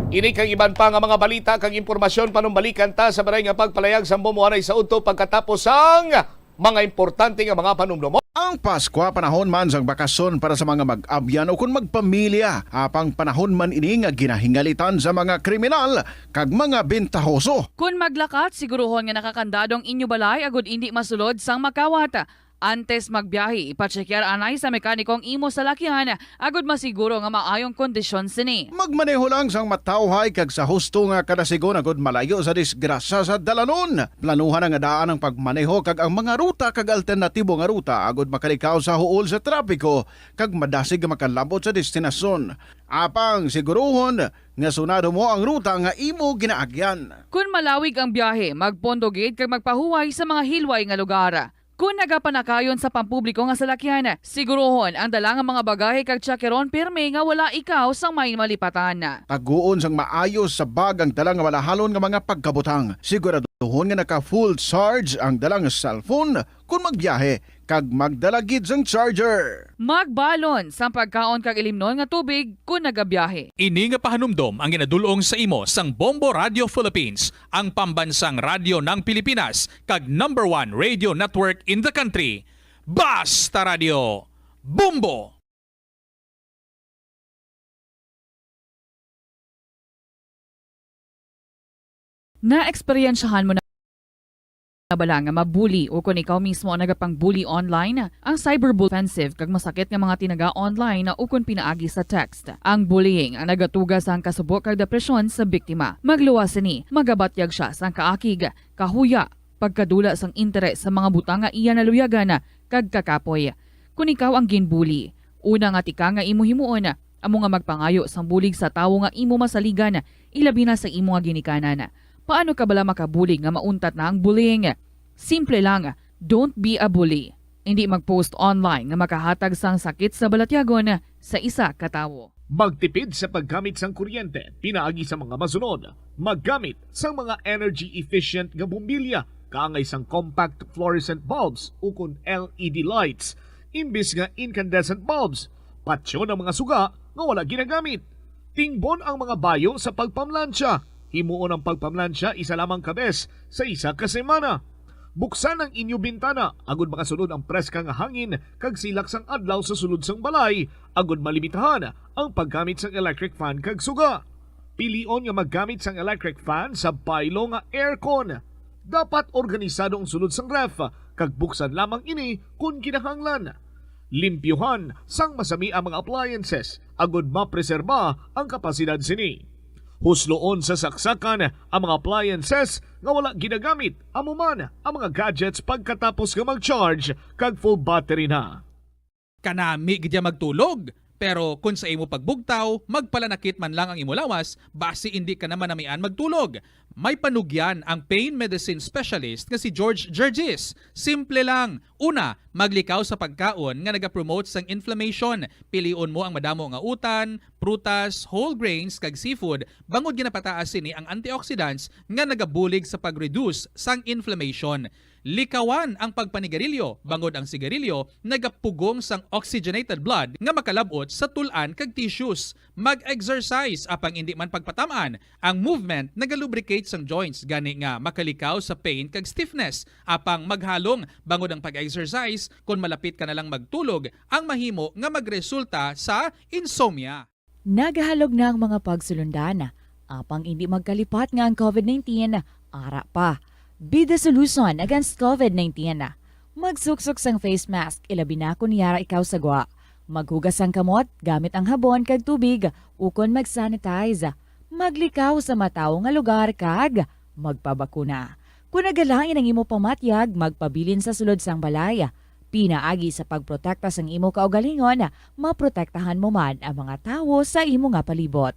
Ini kang iban pa nga mga balita kag impormasyon panumbalikan ta sa baray nga pagpalayag sa bumuanay sa udto pagkatapos ang mga importante nga mga panumdumon. Ang Pasko, panahon man sang bakasyon para sa mga mag-abyan o kung magpamilya. Apang panahon man ini nga ginahingalitan sa mga kriminal kag mga bentahoso. Kung maglakat, siguruhon nga nakakandadong inyo balay agud hindi masulod sang makawata. Antes magbiyahe, ipatsekyar anay sa mekanikong imo sa lakihan agud masiguro nga maayong kondisyon sini. Magmaneho lang sang matawhay kag sa husto nga kadasigon agud malayo sa disgrasya sa dalanon. Planuhan nga daan ang pagmaneho kag ang mga ruta kag alternatibo nga ruta agud makalikaw sa huol sa trapiko kag madasig nga makalabot sa destinasyon. Apang siguruhon nga sunado mo ang ruta nga imo ginaagyan. Kung malawig ang biyahe, magpondogid kag magpahuway sa mga hilway nga lugar. Kung nagapanakayon sa pampubliko nga salakyan, sigurohon ang dala nga mga bagahe kag tsakeron pirme nga wala ikaw sang may malipatan. Taguon sang maayos sa bagang dalang nga malahalon nga mga pagkabutang. Siguraduhon nga naka full charge ang dalang cellphone kung magbiyahe kag magdalagid sang charger. Magbalon sa pagkaon kag ilimnon nga tubig kung nagabiyahe. Ini nga pahanumdom ang ginadulong sa imo sang Bombo Radio Philippines, ang pambansang radyo ng Pilipinas kag #1 radio network in the country. Basta Radio Bombo! Na-eksperyensyahan mo na bala nga mabuli o kung ikaw mismo ang nagapang-bully online, ang cyberbullying offensive kag masakit nga mga tinaga online na ukon pinaagi sa text. Ang bullying ang nagatuga sa kasubok kag depresyon sa biktima. Magluwas ni, magabatyag siya sa kaakig, kahuya, pagkadula sang interes sa mga butang nga iya naluyagan kag kakapoy. Kung ikaw ang ginbully, una nga tika nga imo himuon, amo nga magpangayo sang bulig sa tawo nga imo masaligan, ilabi na sa imo nga ginikanan. Paano ka bala makabulig nga mauntat na ang bullying? Simple lang, don't be a bully. Hindi mag-post online nga makahatag sang sakit sa balatyagon sa isa ka tawo. Magtipid sa paggamit sang kuryente, pinaagi sa mga masunod. Maggamit sa mga energy-efficient nga bumbilya, kaangay sang compact fluorescent bulbs ukon LED lights, imbis nga incandescent bulbs. Patsyo ng mga suga nga wala ginagamit. Tingbon ang mga bayo sa pagpamlansya. Himuon ang pagpamlansya isa lamang kabes sa isa ka semana. Buksan ang inyo bintana agud makasulod ang preska nga hangin kag silak sang adlaw sa sulod sang balay agud malimitahan ang paggamit sang electric fan kag suga. Pilion nga maggamit sang electric fan sa baylo nga aircon. Dapat organisado ang sulod sang ref kag buksan lamang ini kung kinahanglan. Limpyuhan sang masami ang mga appliances agud mapreserba ang kapasidad sini. Husloon sa saksakan ang mga appliances nga wala ginagamit amuman ang mga gadgets pagkatapos nga mag-charge kag full battery na. Kanami gidya magtulog, pero kung sa imo pagbugtaw, magpalanakit man lang ang imo lawas, basi hindi ka naman namian magtulog. May panugyan ang pain medicine specialist nga si George Gergis. Simple lang. Una, maglikaw sa pagkaon nga nagapromote sang inflammation. Pilion mo ang madamo nga utan, prutas, whole grains kag seafood. Bangod ginapataas sini ang antioxidants nga nagabulig sa pag-reduce sang inflammation. Likawan ang pagpanigarilyo, bangod ang sigarilyo, nagapugong sang oxygenated blood nga makalabot sa tulan kag tissues. Mag-exercise apang hindi man pagpatamaan. Ang movement nagalubricate sang joints gani nga makalikaw sa pain kag stiffness. Apang maghalong bangod ang pag-exercise kung malapit ka na lang magtulog, ang mahimo nga magresulta sa insomnia. Nagahalog na ang mga pagsulundan. Apang hindi magkalipat nga ang COVID-19, ara pa. Be the solution against COVID-19. Magsuksok sang face mask, ilabi na kung niyara ikaw sagwa. Maghugas ang kamot, gamit ang habon kag tubig, ukon mag-sanitize. Maglikaw sa mataw nga lugar kag magpabakuna. Kung nagalain ang imo pamatyag, magpabilin sa sulod sang balay. Pinaagi sa pagprotekta sang imo kaugalingon, maprotektahan mo man ang mga tawo sa imo nga palibot.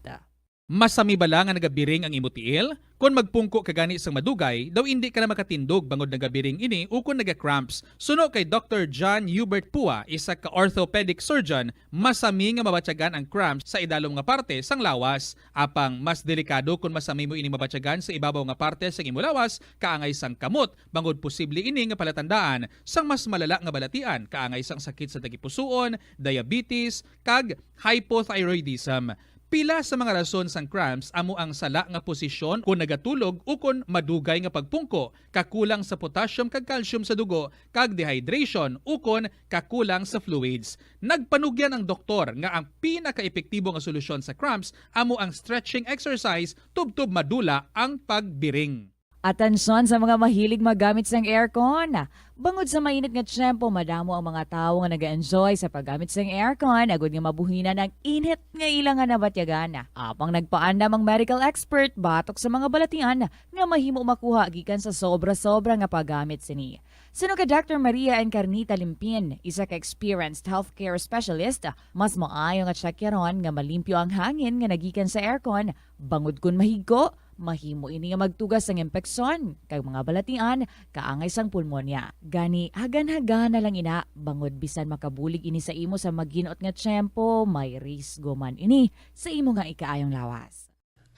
Masami bala nga nagabiring ang imo tiil? Kung magpungko ka gani sang madugay, daw hindi ka na makatindog bangod nagabiring ini o kung naga-cramps. Suno kay Dr. John Hubert Pua, isa ka orthopedic surgeon, masami nga mabatyagan ang cramps sa idalom nga parte sang lawas. Apang mas delikado kung masami mo ini mabatyagan sa ibabaw nga parte sang imo lawas, kaangay sang kamot, bangod posible ini nga palatandaan sang mas malala nga balatian, kaangay sang sakit sa tagipusoon, diabetes, kag hypothyroidism. Pila sa mga rason sang cramps amo ang sala nga posisyon kung nagatulog o kung madugay nga pagpungko, kakulang sa potassium kag calcium sa dugo, kag dehydration o kung kakulang sa fluids. Nagpanugyan ang doktor nga ang pinaka-epektibo nga solusyon sa cramps amo ang stretching exercise tubtob madula ang pagbiring. Atensyon sa mga mahilig magamit sang aircon. Bangod sa mainit nga tiyempo, madamo ang mga tao nga nag-enjoy sa paggamit sang aircon, agud nga mabuhinan ang init nga ilangan na batyagan. Apang nagpaandam ang medical expert batok sa mga balatian nga mahimo makuha gikan sa sobra-sobra nga paggamit sini. Suno ka Dr. Maria Encarnita Limpin, isa ka experienced healthcare specialist, mas maayo nga tsakyaron nga malimpyo ang hangin nga nagikan sa aircon, bangod kun mahigo, mahimo ini nga magtugas ng impeksyon, kag mga balatian, kaangay sang pulmonya. Gani, hagan-hagan na lang ina, bangod bisan makabulig ini sa imo sa maginot nga tiyempo, may risgo man ini sa imo nga ikaayong lawas.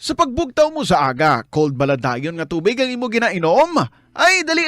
Sa pagbugtaw mo sa aga, cold baladayon nga tubig ang imo ginainom? Ay, dali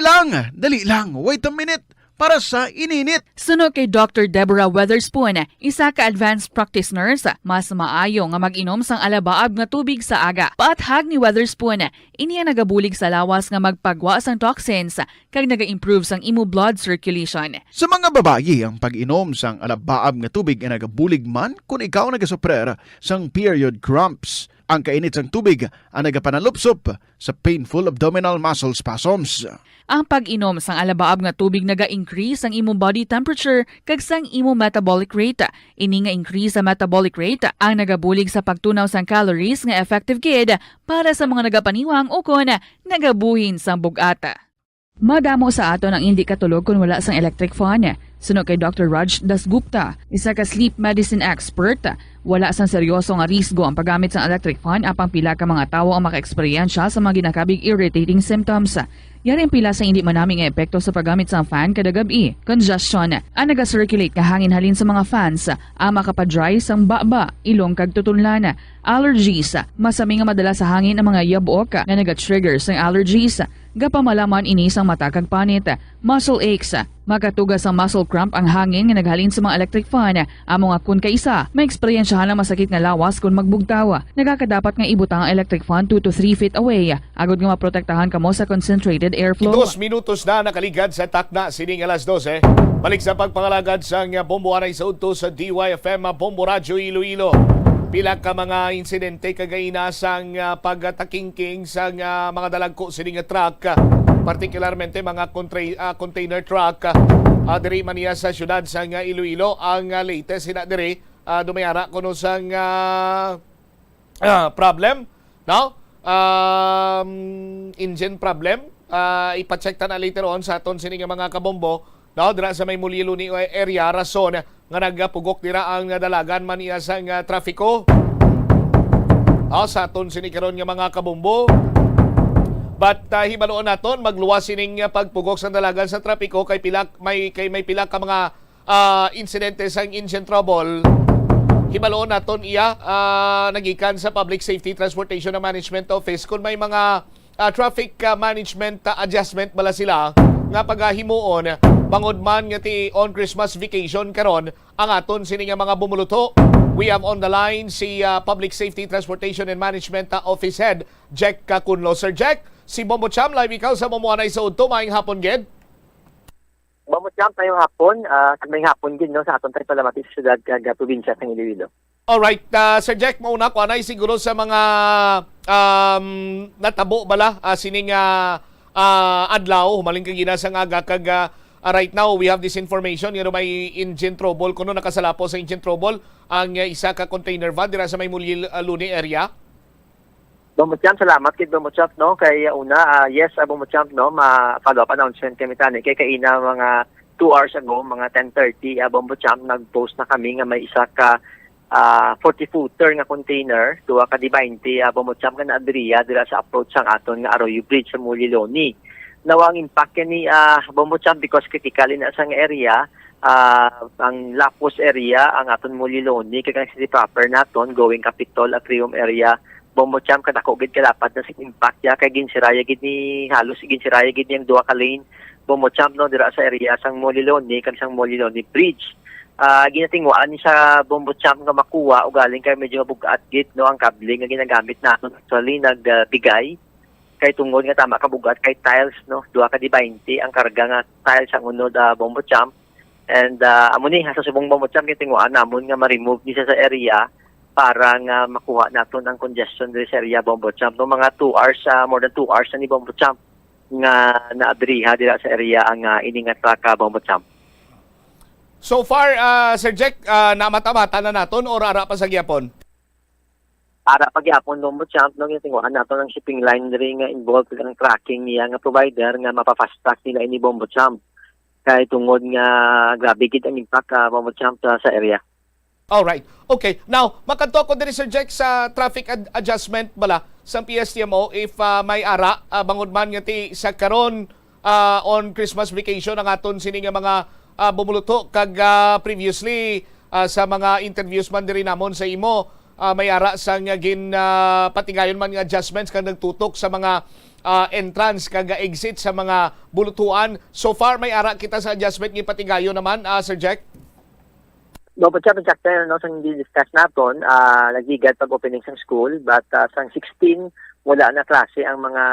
lang, wait a minute, para sa ininit. Suno kay Dr. Deborah Weatherspoon, isa ka advanced practice nurse, mas maayo nga mag-inom sang alabaab nga tubig sa aga. Paathag ni Weatherspoon, iniya nagabulig sa lawas nga magpagwa sang toxins kag naga-improve sang imo blood circulation. Sa mga babayi, ang pag-inom sang alabaab nga tubig ay nagabulig man kung ikaw nagasuprer sang period cramps. Ang kainit sang tubig ang nagapanalupsop sa painful abdominal muscle spasms. Ang pag-inom sang alabaab nga tubig naga-increase ang imong body temperature kag sang imong metabolic rate. Ini nga increase sa metabolic rate ang nagabulig sa pagtunaw sang calories nga effective gid para sa mga nagapaniwang o kon nagabuhin sang bugata. Madamo sa aton ang hindi katulog kung wala sang electric fan. Suno kay Dr. Raj Dasgupta, isa ka sleep medicine expert, wala sang seryoso nga risgo ang paggamit sa electric fan apang pila ka mga tawo ang maka-eksperyensya sa mga ginakabig irritating symptoms. Yari ang pila sa hindi manaming epekto sa paggamit sa fan kada gabi. Congestion, ang naga-circulate nga hangin halin sa mga fans, ang makapadry sang baba, ilong kag tutunlan. Allergies, masami nga madala sa hangin ang mga yabok nga naga-trigger sang allergies. Gapamalaman ini sang mata kag panit. Muscle aches, makatugas ang muscle cramp ang hangin nga naghalin sa mga electric fan. Amo nga kun kaisa, may eksperyensyahan ang masakit nga lawas kung magbugtaw. Nagakadapat nga ibutang ang electric fan 2 to 3 feet away. Agod nga maprotektahan kamo sa concentrated airflow. 2 minutos na nakaligad sa takna sining alas 12. Balik sa pagpangalagad sang Bombo Anay sa udto sa DYFM Bombo Radyo Iloilo. Pila ka mga insidente kagaina sang pagtakingking sang mga dalagko sining truck, partikularmente mga container truck diri maniya sa syudad sang Iloilo. Ang latest sina diri dumayara kuno sang problem, no? Engine problem. Ipacheck ta na later on sa aton sining mga kabombo, no? Dira sa may Mulilo ni area rason nga nagapugok dira ang dalagan maniya sang trafiko. Sa aton sini karon nga mga kabombo. But hibaloon naton magluwas sining pagpugok sa dalagan sa trapiko kay may pila ka mga insidente sang engine trouble. Hibaloon naton iya nagikan sa Public Safety Transportation and Management Office kung may mga traffic management adjustment bala sila nga pagahimuon bangod man nga ti on Christmas vacation karon ang aton sini nga mga bumuluto. We have on the line si Public Safety Transportation and Management Office Head Jack Kunlo. Sir Jack, si Bombo Cham live ikaw sa Mamuanay sa udto. Maayong hapon gid. Bombo Cham tayong hapon, may hapon gid no sa aton tayo palamati sa syudad kag probinsya sa Iloilo. Alright, Sir Jack, mauna ko anay siguro sa mga natabo bala sining adlaw humaling kag gina sang aga kag right now we have this information nga may engine trouble kuno nakasalapo sa engine trouble ang isa ka container van dira sa may Muliluni area. Bombo Cham, salamat kid Bombo Cham no kay una yes Bombo Cham no ma-follow up announcement kami tani kay kaina mga 2 hours ago mga 10:30 Bombo Cham nag-post na kami nga may isa ka 40-footer nga container duha ka di 20 Bombo Cham nga naadriya dira sa approach sang aton nga Arroyo Bridge sa Muliloni. Nawang impact ni Bombo Cham because critical na sang area ang Lapus area ang aton Muliloni kay ang city proper naton going Capitol Atrium area Bombo Cham kadako gid kalapat na sa impact ya kay ginsiraya gid ni halos ginsiraya gid yang duha ka lane Bombo Cham no dira sa area sang Muliloni kag sang Muliloni Bridge. Ginatingwaan ni sa Bombo Cham nga makuha o galing kay medyo bugat gid no ang kable nga ginagamit naton actually nagbigay kay tungod nga tama kabugat kay tiles no duha ka di 20 ang karga nga tiles ang unod Bombo Cham and amo ni sa subong Bombo Cham gitingwaan namon nga ma-remove ni sa area para nga makuha naton ang congestion diri sa area Bombo Cham no mga 2 hours more than 2 hours na ni Bombo Cham nga naadriha dira sa area ang iningat ka Bombo Cham. So far Sir Jack namata-mata na naton or ara pa sa gyapon? Para pagyapon Bombo Cham no gitingwaan naton ang shipping line diri nga involved ang tracking niya nga provider nga mapa-fast track nila ini Bombo Cham. kay tungod nga grabe gid ang impact Bombo Champ sa area. Alright. Okay. Now, makanto ko diri Sir Jack sa traffic adjustment bala sa PSTMO if may ara bangod man nga ti sa karon on Christmas vacation ang aton sini nga mga bumuluto kag previously sa mga interviews man diri namon sa imo may ara sang gin patigayon man nga adjustments kag nagtutok sa mga entrance kag exit sa mga bulutuan. So far may ara kita sa adjustment ni patigayon naman Sir Jack. Bombo Champ exactly no sang discuss naton nagigad pag opening sang school but sang 16 wala na klase ang mga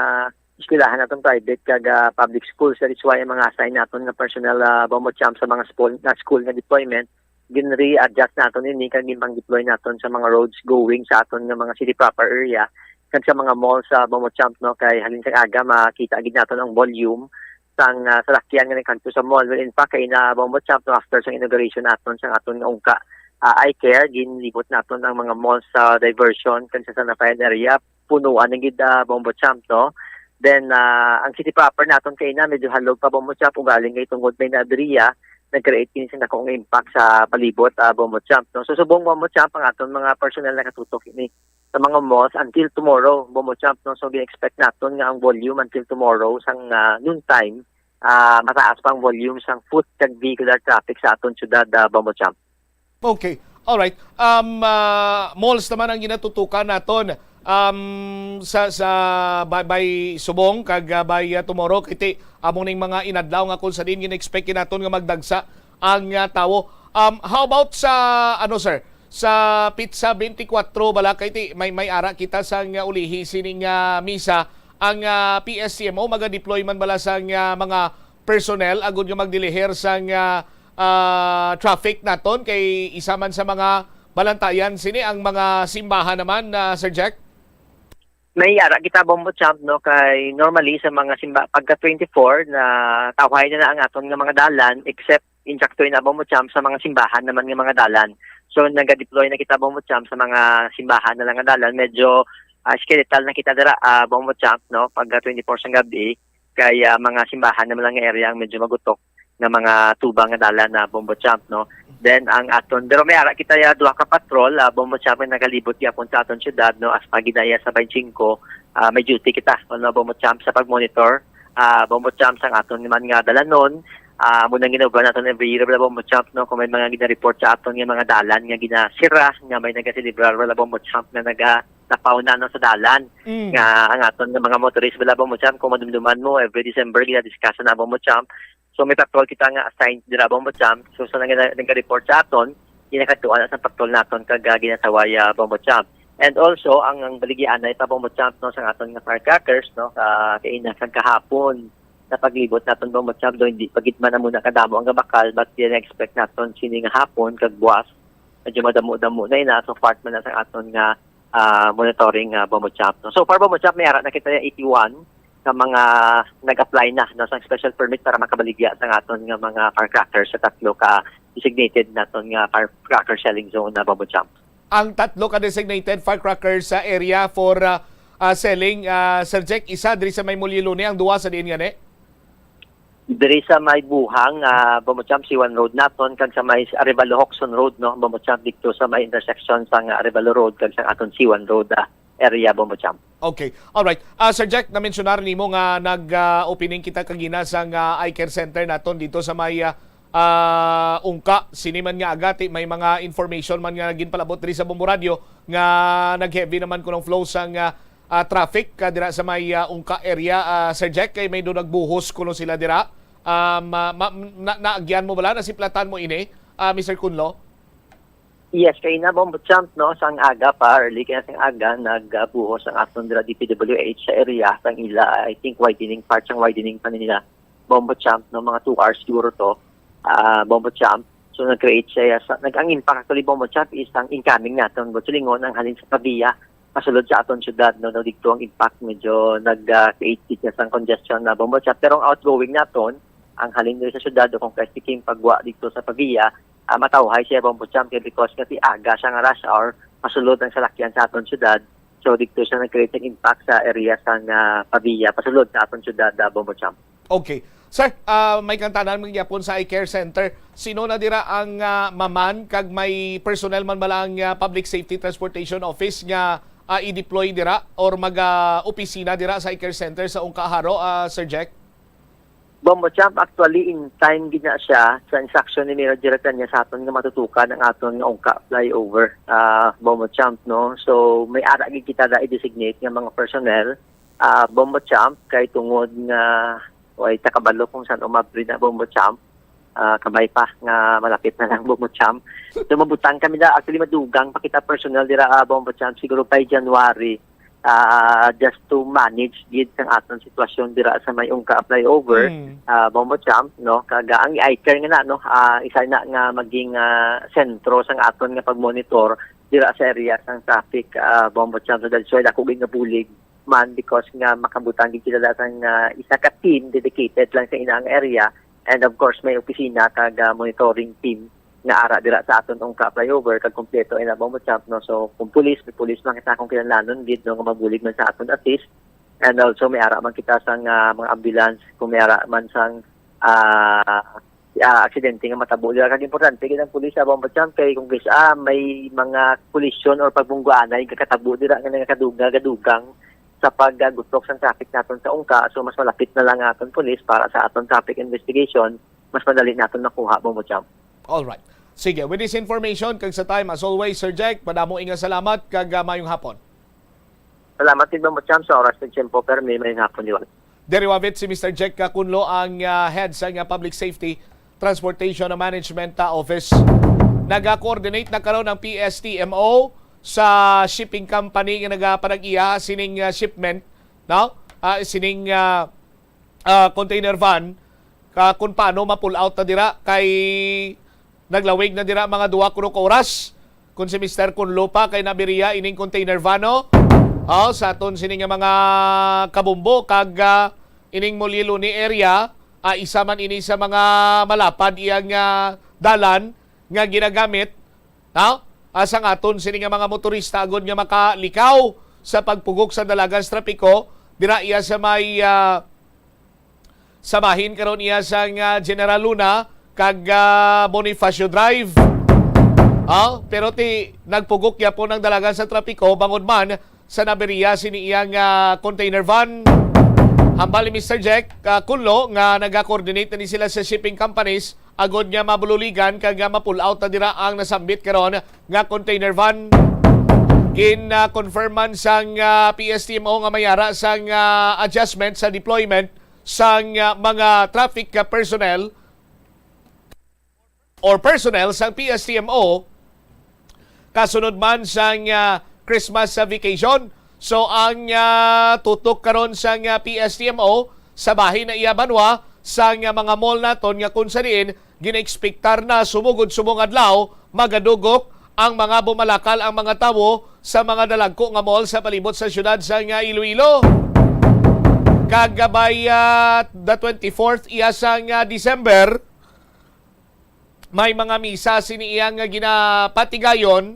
eskwelahan naton private kag public schools. That is why ang mga assign naton nga personnel Bombo Champ sa mga school nga deployment gin-re-adjust naton ini kag gipang-deploy naton sa mga roads going sa aton nga mga city proper area kag sa mga malls sa Bombo Champ no kay halin sa aga makita gid naton ang volume sang salakyan nga kanto sa mall. Well, in fact kay na Bombo Champ no after sa inauguration naton sa aton nga ungka iCare ginlibot naton ang mga malls sa diversion kan sa Sanafayan area punuan ng gid Bombo Champ no. Then ang city proper naton kay na medyo halog pa Bombo Champ ugaling kay tungod may naadriya nag-create kini sing dakong impact sa palibot Bombo Champ no. So subong Bombo Champ ang aton mga personnel na katutok ini sa mga malls until tomorrow Bombo Champ no. So gi-expect naton nga ang volume until tomorrow sang noon time mataas pang volume sang foot kag vehicular traffic sa aton syudad Bombo Champ. Okay. All right. Malls naman ang ginatutukan naton sa by subong kag by tomorrow kiti among ning mga inadlaw nga kung sa din gina-expect naton nga magdagsa ang tawo. How about sa sir? Sa Pizza 24 bala kay may ara kita sang ulihi sining misa ang PSTMO maga-deploy man bala sang mga personnel agud nga magdeliher sang traffic naton kay isa man sa mga balantayan sini ang mga simbahan naman Sir Jack. May ara kita Bombo Champ no kay normally sa mga simba pagka 24 na tawhay na ang aton nga mga dalan except injectoy na Bombo Champ sa mga simbahan naman nga mga dalan. So naga-deploy na kita Bombo Champ sa mga simbahan na lang nga dalan medyo skeletal na kita dira Bombo Champ no pagka 24 sa gabi kay mga simbahan naman lang nga area ang medyo magutok nga mga tubang nga dalan na Bombo Champ no. Then ang aton pero may ara kita duha ka patrol Bombo Champ nga nagalibot gyapon sa aton syudad no as paginaya sa 25 may duty kita no Bombo Champ sa pagmonitor Bombo Champ sang aton man nga dalanon muna ginagawa naton every year wala Bombo Champ no kung may mga gina-report sa aton nga mga dalan nga ginasira nga may nagaselebrar wala Bombo Champ na napauna no sa dalan nga ang aton nga mga motorist wala Bombo Champ kung madumduman mo every December gina-discuss na Bombo Champ. So may patrol kita nga assigned dira Bombo Champ. So sa nag-report sa aton, ginakatuan sa patrol naton kag ginasaway Bombo Champ. And also ang baligyan ay pa Bombo Champ no sa aton nga firecrackers no kay inasang kahapon na paglibot naton Bombo Champ do hindi pagitman na muna kadamo ang gabakal but expect naton sini nga hapon kag buwas medyo madamo-damo na ina so part man na sa aton nga monitoring Bombo Champ. No? So far Bombo Champ may ara na kita 81 sa mga nag-apply na no, sa special permit para makabaligya sa aton nga mga firecrackers sa tatlo ka designated naton nga firecracker selling zone na Bombo Champ. Ang tatlo ka designated firecrackers sa area for selling Sir Jack isa diri sa may Mulilone ang duwa sa diin gani. Diri sa may buhang Bombo Champ C1 Road naton kag sa may Arevalo Hoxton Road no Bombo Champ dito sa may intersection sa Arevalo Road kag sa aton C1 Road area Bombo Champ. Okay. All right. Sir Jack, na-mentionar nimo nga nag-opening kita kagina sa iCare Center naton dito sa may ungka sini man nga agati may mga information man nga ginpalabot diri sa Bombo Radio nga nag-heavy naman kunong flow sang traffic dira sa may ungka area Sir Jack kay may do nagbuhos kuno sila dira. Naagyan mo bala nasiplatan mo ini Mr. Kunlo? Yes, kay na Bombo Champ no sang aga pa early kaya sang aga nagbuhos ang aton dira DPWH sa area sang ila I think widening part sang widening pa nila Bombo Champ no mga 2 hours siguro to Bombo Champ. So nag-create siya ang impact actually Bombo Champ is ang incoming naton Butlingon ang halin sa Pavia pasulod sa aton syudad no dito ang impact medyo nag-create siya sang congestion na Bombo Champ pero ang outgoing naton ang halin diri sa syudad kung kasi king pagwa dito sa Pavia matawhay siya Bombo Champ because kasi aga siya nga rush hour pasulod ang salakyan sa aton syudad so dito siya nag-create ng impact sa area sa Pavia pasulod sa aton syudad Bombo Champ. Okay. Sir, may kantanan magyapon sa iCare Center. Sino na dira ang maman kag may personnel man bala ang Public Safety Transportation Office nga i-deploy dira or mag-opisina dira sa iCare Center sa Ungkaharo, Sir Jack? Bombo Champ, actually in time gina siya sa instruction ni Mayor Director niya sa aton nga matutukan ang aton nga ungka flyover, Bombo Champ, no? So may ara gid kita da i-designate nga mga personnel, Bombo Champ, kay tungod nga way takabalo kung saan umabri na Bombo Champ, kabay pa nga malapit na lang Bombo Champ. So mabutang kami da, actually madugang pa kita personnel dira Bombo Champ siguro by January. Just to manage gid ang aton sitwasyon dira sa may ungka flyover, Bombo Champ, no? Kaga ang iCare nga na, no? Isa na nga maging sentro sa aton nga pagmonitor dira sa area sang traffic, Bombo Champ. So dahil so ako nga bulig man because nga makabutang gid sila sang isa ka team dedicated lang sa inaang area, and of course may opisina kag monitoring team nga ara dira sa aton ungka flyover kag kompleto ina Bombo Champ, no? So kung pulis man kita kung kinahanglan gid no nga mabulig man sa aton assist, and also may ara man kita sang mga ambulance kung may ara man sang aksidente nga matabo dira. Kag importante gid ang pulis sa Bombo Champ kay kung may mga collision or pagbungguanay kakatabo dira nga nagadugang sa paggutok sa traffic naton sa ungka, so mas malapit na lang aton pulis para sa aton traffic investigation, mas madali naton makuha Bombo Champ. All right. Sige, with this information, kag sa time, as always, Sir Jack, padamo inga salamat, kag mayong hapon. Salamat din Bombo Champ sa oras ng tiyempo, pero may hapon niwan. Deriwavit si Mr. Jack Kakunlo, ang head sa Public Safety Transportation Management Office. Nag-coordinate na karon ng PSTMO sa shipping company nga nagapanag-iya sining shipment, no? Sining container van, kung paano ma-pull out na dira kay naglawig na dira mga 2 oras kung si Mr. Kunlo pa kay nabiriya ining container vano sa aton sining mga kabumbo kag ining Molilo ni area, isa man ini sa mga malapad iyang dalan nga ginagamit asang aton sining mga motorista agod nga makalikaw sa pagpugok sa dalagan sa trapiko dira iya sa may samahin karon iya sa General Luna kag Bonifacio Drive. Pero nagpugok ya po ng dalagan sa trapiko bangod man sa naberiya sini iyang container van. Hambal ni Mr. Jack Kunlo nga naga-coordinate na ni sila sa shipping companies agod nga mabululigan kag ma-pull out na dira ang nasambit karon nga container van. Confirman sang PSTMO nga mayara sang adjustment sa deployment sang mga traffic personnel or personnel sang PSTMO kasunod man sang Christmas vacation. So ang tutok karon sang PSTMO sa bahin na Iyabanwa sang mga mall naton nga kung saan gina-expectar na sumugod-sumong adlaw magadugok ang mga bumalakal ang mga tawo sa mga dalagko nga mall sa palibot sa syudad sang Iloilo. Kagabay the 24th iya sang December, may mga misa siniyang ginapatigayon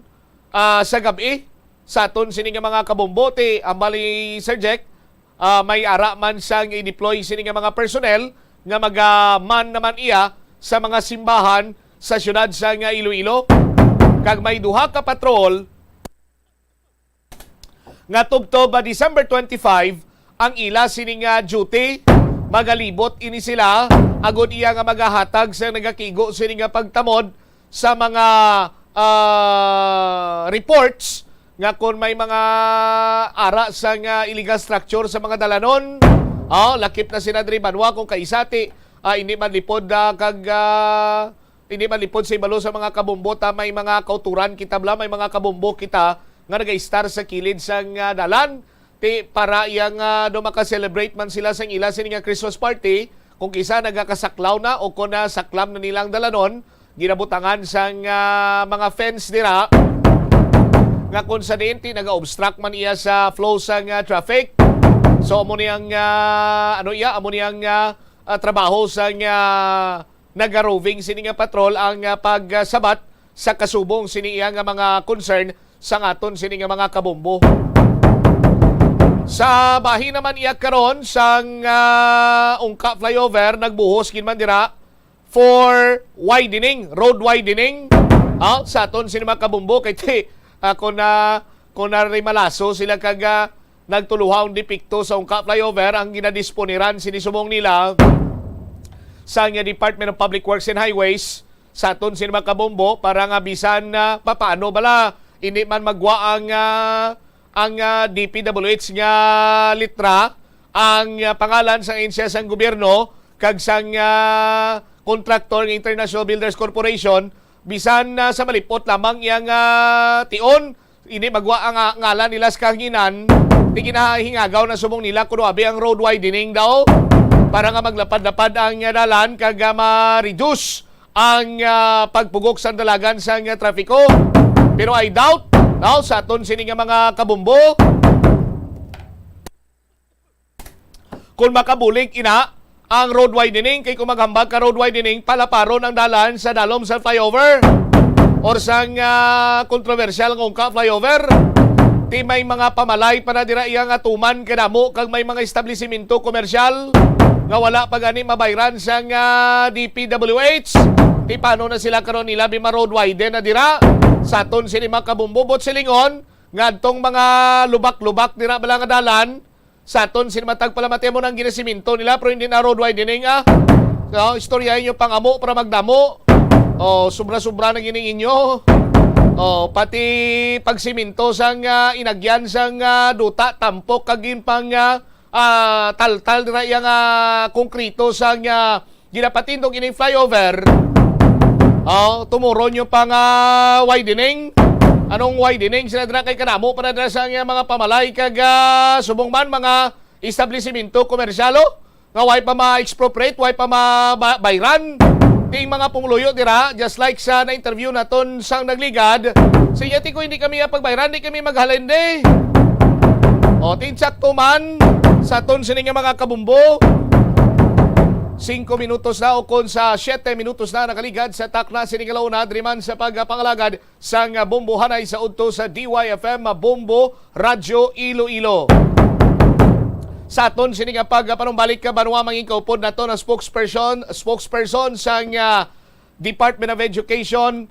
sa gabi sa aton sini nga mga kabombote. Ambali Sir Jack, may ara man sang i-deploy sini nga mga personnel nga magaman naman iya sa mga simbahan sa syudad sa Iloilo. Kag may 2 ka patrol nga tubtob December 25 ang ila sini nga duty. Magalibot ini sila agod iya nga magahatag sa nagakigo sini nga pagtamod sa mga reports nga kung may mga ara sa nga illegal structure sa mga dalanon. Lakip na sila diri banwa kung kaisati hindi man lipod hindi man lipod sa ibalo sa mga kabumbota. May mga kauturan kita bla, may mga kabumbo kita nga nag-star sa kilid sa dalan para iyang maka-celebrate man sila sa ila sini nga Christmas party. Kung kisa nagakasaklaw na o kung nasaklam na nilang dalanon, ginabutangan sa mga fence nila nga kung sa diin naga-obstruct man iya sa flow sa traffic. So amo niyang amo niyang trabaho sa naga-roving sini nga patrol ang pagsabat sa kasubong sini iya nga mga concern sa aton sini nga mga kabumbo. Sa bahin naman iyak karon sang Ungka flyover nagbuhos kin man dira for widening, road widening. Sa aton sinima kabumbo kay kung na rin malaso sila kaga nagtuluhaw dipikto sa Ungka flyover ang ginadisponiran sinisubong nila sa Department of Public Works and Highways sa aton sinima kabumbo para nga bisan na papaano bala hindi man magwa ang DPWH nga litra ang pangalan sa insya sang gobyerno kag sang kontraktor ng International Builders Corporation bisan sa malipot lamang yang tion ini magwa ang ngalan nila sa kanginan di kinahingagaw na sumong nila kuno abi ang road widening daw para nga maglapad-lapad ang dalan kag ma-reduce ang pagpugok sa dalagan sa trafiko. Pero I doubt sa aton sini nga mga kabumbo kung makabulig ina ang road widening kay kung maghambag ka road widening palaparon ang dalan sa dalom sa flyover or sang kontrobersyal ng Ungka flyover ti may mga pamalay para dira iyang atuman kadamo kag may mga establishmento komersyal nga wala pa gani mabayran sang DPWH ti paano na sila karon nila bima road widen na dira sa aton sini mga kabumbubot silingon ngadtong mga lubak-lubak dira bala nga dalan sa aton sini matag palamate mo ng ginasiminto nila pero hindi na road widening so, istoryahin nyo pangamo para magdamo sobra-sobra na gining inyo pati pagsiminto sang inagyan sang duta tampok kagin pang tal-tal dira yang konkrito sang ginapatindog ining flyover tumuron nyo pang widening. Anong widening? Sila dira kay kanamo para dira sa mga pamalay kag subong man mga establishmento komersyalo nga way pa ma-expropriate, way pa mabayran. Ting mga pumuluyo dira just like sa na-interview naton sang nagligad. Sige ko hindi kami pagbayran, hindi kami maghalende. Tinsakto man sa ton sini nga mga kabumbo. 5 minutos na o kon sa 7 minutos na nakaligad sa takna siningalaw na driman sa pagpangalagad sang bombohanay sa udto sa DYFM Bombo Radyo Iloilo. Sa aton sining pagpanumbalik ka banwa manging kaupod nato na spokesperson sang Department of Education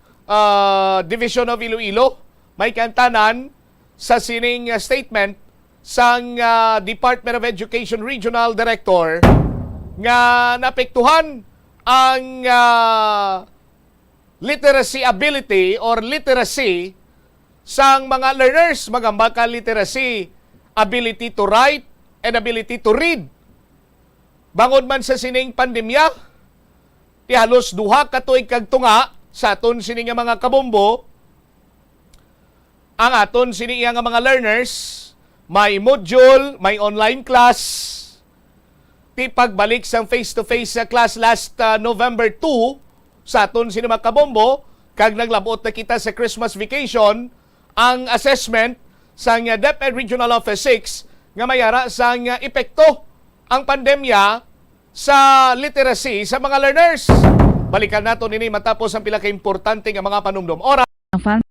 Division of Iloilo may kantanan sa sining statement sang Department of Education Regional Director nga napektuhan ang literacy ability or literacy sang mga learners, magambag ka literacy, ability to write and ability to read. Bangod man sa sining pandemya, ti halos duha ka tuig kag tunga sa aton sining mga kabombo, ang aton sining nga mga learners, may module, may online class, ti pagbalik sa face-to-face sa class last November 2 sa aton sinima kabombo kag naglabot na kita sa Christmas vacation ang assessment sa DepEd Regional Office 6 nga mayara sa epekto ang pandemya sa literacy sa mga learners. Balikan nato nini matapos ang pila ka importante nga mga panumdum. Ora Fan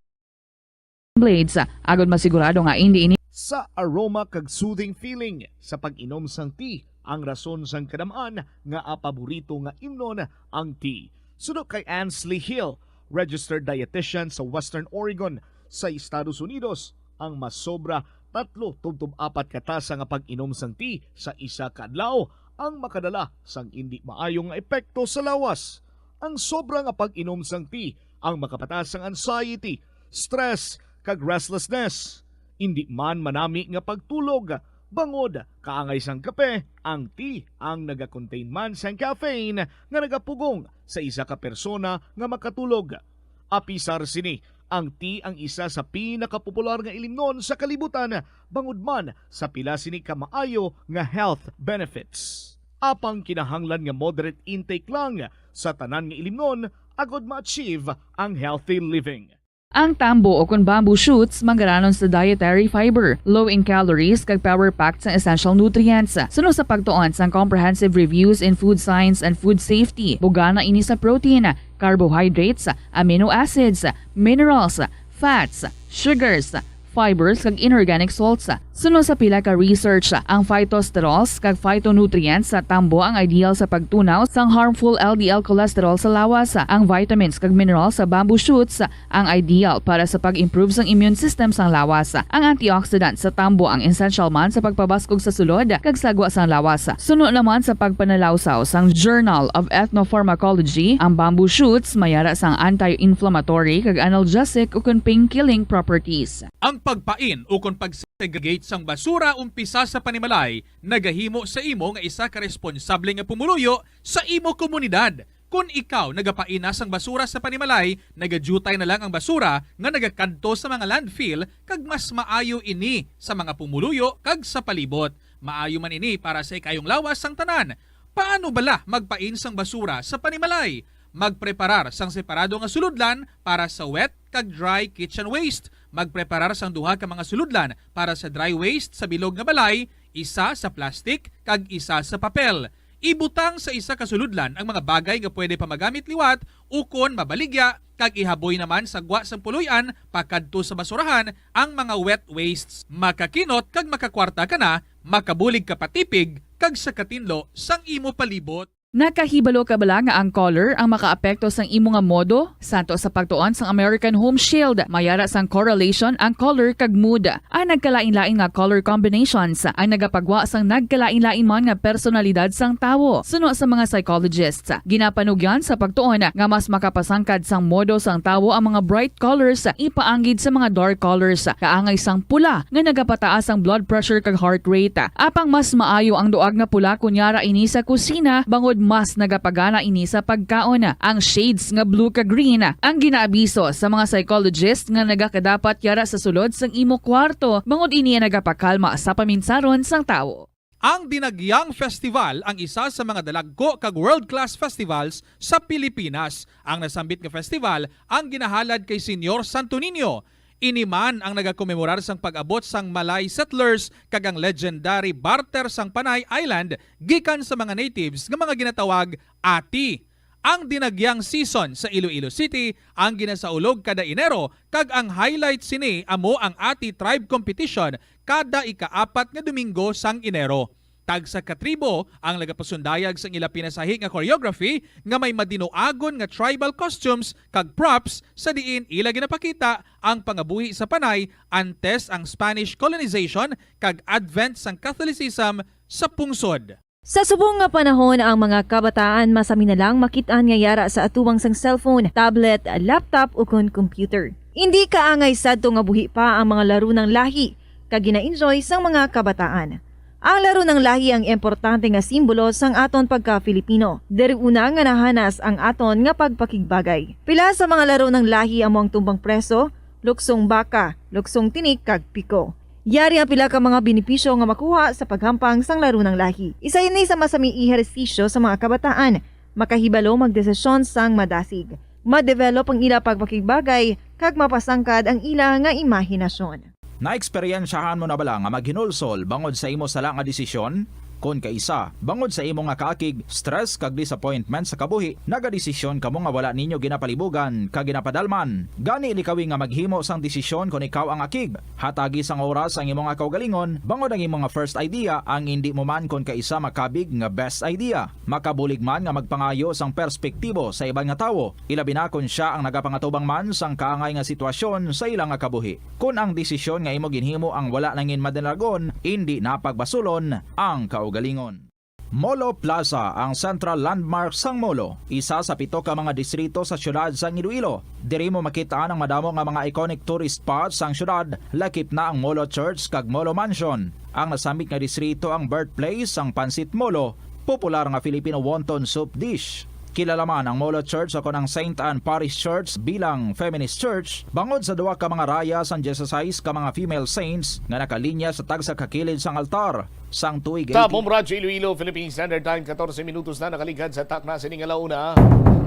Blades agud masigurado nga hindi ini sa aroma kag soothing feeling sa pag-inom sang tea ang rason sang kadamaan nga paborito nga imnon ang tea. Suno kay Ansley Hill, registered dietitian sa Western Oregon sa Estados Unidos, ang masobra 3-4 katasa nga pag-inom sang tea sa isa ka adlaw ang makadala sang hindi maayong epekto sa lawas. Ang sobra nga pag-inom sang tea ang makapatas sang anxiety, stress kag restlessness. Hindi man manami nga pagtulog, bangod kaangay sang kape, ang tea ang naga-contain man sang caffeine nga nagapugong sa isa ka persona nga makatulog. Apisar sini, ang tea ang isa sa pinakapopular nga ilimnon sa kalibutan, bangod man sa pila sini ka maayo nga health benefits. Apang kinahanglan nga moderate intake lang sa tanan nga ilimnon agod ma-achieve ang healthy living. Ang tambo o kung bamboo shoots manggaranon sa dietary fiber, low in calories kag power-packed sa essential nutrients. Suno sa pagtuon sa comprehensive reviews in food science and food safety, bugana ini sa protein, carbohydrates, amino acids, minerals, fats, sugars, fibers kag inorganic salts. Suno sa pila ka research, ang phytosterols kag phytonutrients sa tambo ang ideal sa pagtunaw sang harmful LDL cholesterol sa lawas. Ang vitamins kag minerals sa bamboo shoots ang ideal para sa pag-improve sang immune system sang lawas. Ang antioxidants sa tambo ang essential man sa pagpabaskog sa sulod kag sagwa sang lawas. Suno naman sa pagpanalawsaw sang Journal of Ethnopharmacology, ang bamboo shoots mayara sang anti-inflammatory kag analgesic ug pain-killing properties. Ang pagpain o kung pag-segregate sang basura umpisa sa panimalay, nagahimo sa imo nga isa ka responsable nga pumuluyo sa imo komunidad. Kung ikaw nagapaina sang basura sa panimalay, nagadutay na lang ang basura nga nagakanto sa mga landfill kag mas maayo ini sa mga pumuluyo kag sa palibot. Maayo man ini para sa ikayong lawas sang tanan. Paano bala magpain sang basura sa panimalay? Magpreparar sang separado nga suludlan para sa wet kag dry kitchen waste. Magpreparar sang duha ka mga suludlan para sa dry waste sa bilog nga balay, isa sa plastic kag isa sa papel. Ibutang sa isa ka suludlan ang mga bagay nga pwede pa magamit liwat ukon mabaligya kag ihaboy naman sa gwa sang puluyan pakadto sa basurahan ang mga wet wastes. Makakinot kag makakwarta ka na, makabulig ka patipig kag sa katinlo sang imo palibot. Nakahibalo ka bala nga ang color ang makaapekto sang imo nga modo? Santo sa pagtuon sang American Home Shield, mayara sang correlation ang color kag mood. Ang nagkalain-lain nga color combinations ang nagapagwa sang nagkalain-lain man nga personalidad sang tawo. Suno sa mga psychologists, ginapanugyan sa pagtuon nga mas makapasangkad sang modo sang tawo ang mga bright colors ipaanggid sa mga dark colors. Kaangay sang pula nga nagapataas ang blood pressure kag heart rate. Apang mas maayo ang duag nga pula kunyara ini sa kusina bangod mas nagapagana ini sa pagkaon. Ang shades nga blue ka green ang ginaabiso sa mga psychologist nga nagakadapat yara sa sulod sang imo kwarto bangod ini nagapakalma sa paminsaron sang tawo. Ang Dinagyang Festival ang isa sa mga dalagko kag world-class festivals sa Pilipinas. Ang nasambit nga festival ang ginahalad kay Senyor Santo Niño. Iniman ang nagakomemorar sang pag-abot sang Malay settlers kag ang legendary barter sang Panay Island gikan sa mga natives nga mga ginatawag Ati. Ang dinagyang season sa Iloilo City ang ginasaulog kada Enero kag ang highlight sini amo ang Ati Tribe Competition kada ika-4 nga Domingo sang Enero. Tag sa katribo ang nagapasundayag sang ila pinasahi nga choreography nga may madinoagon nga tribal costumes kag props sa diin ila ginapakita ang pangabuhi sa Panay antes ang Spanish colonization kag advent sang Catholicism sa pungsod. Sa subong nga panahon ang mga kabataan masami na lang makitaan nga yara sa atuwang sang cellphone, tablet, laptop o kon computer. Hindi kaangay sadto nga buhi pa ang mga laro ng lahi kag gina-enjoy sang mga kabataan. Ang laro ng lahi ang importante nga simbolo sang aton pagka-Filipino. Diri una nga nahanas ang aton nga pagpakigbagay. Pila sa mga laro ng lahi amo ang tumbang preso, luksong baka, luksong tinik kag piko. Yari ang pila ka mga benepisyo nga makuha sa paghampang sang laro ng lahi. Isa ini sa masami ehersisyo sa mga kabataan, makahibalo magdesisyon sang madasig, ma-develop ang ila pagpakigbagay kag mapasangkad ang ila nga imahinasyon. Naeksperyensyahan mo na bala nga maghinulsol bangod sa imo sala nga desisyon? Kon kaisa, bangod sa imo nga kaakig, stress kag disappointment sa kabuhi, nagadesisyon kamo nga wala ninyo ginapalibugan kag ginapadalman. Gani likawi nga maghimo sang desisyon kon ikaw ang akig. Hatagi sang oras ang imo nga kaugalingon, bangod ang imo nga first idea ang hindi mo man kon kaisa makabig nga best idea. Makabulig man nga magpangayo sang perspektibo sa ibang nga tawo, ilabi na kon siya ang nagapangatubang man sang kaangay nga sitwasyon sa ilang nga kabuhi. Kun ang desisyon nga imo ginhimo ang wala nangin madalagon, hindi napagbasulon ang kaugalingon. Molo Plaza ang central landmark sang Molo, isa sa 7 ka mga distrito sa syudad sang Iloilo. Diri mo makita ang madamo nga mga iconic tourist spots sang syudad, lakip na ang Molo Church kag Molo Mansion. Ang nasambit nga distrito ang birthplace sang Pansit Molo, popular nga Filipino wonton soup dish. Kilala man ang Molo Church ako ng St. Anne Parish Church bilang feminist church bangod sa duwa ka mga raya sang 16 ka mga female saints nga nakalinya sa tagsa kakilid sang altar sang tuig 18. Sa Bomradyo Iloilo, Philippine Standard Time, 14 minutos na nakaligad sa takna sining alauna.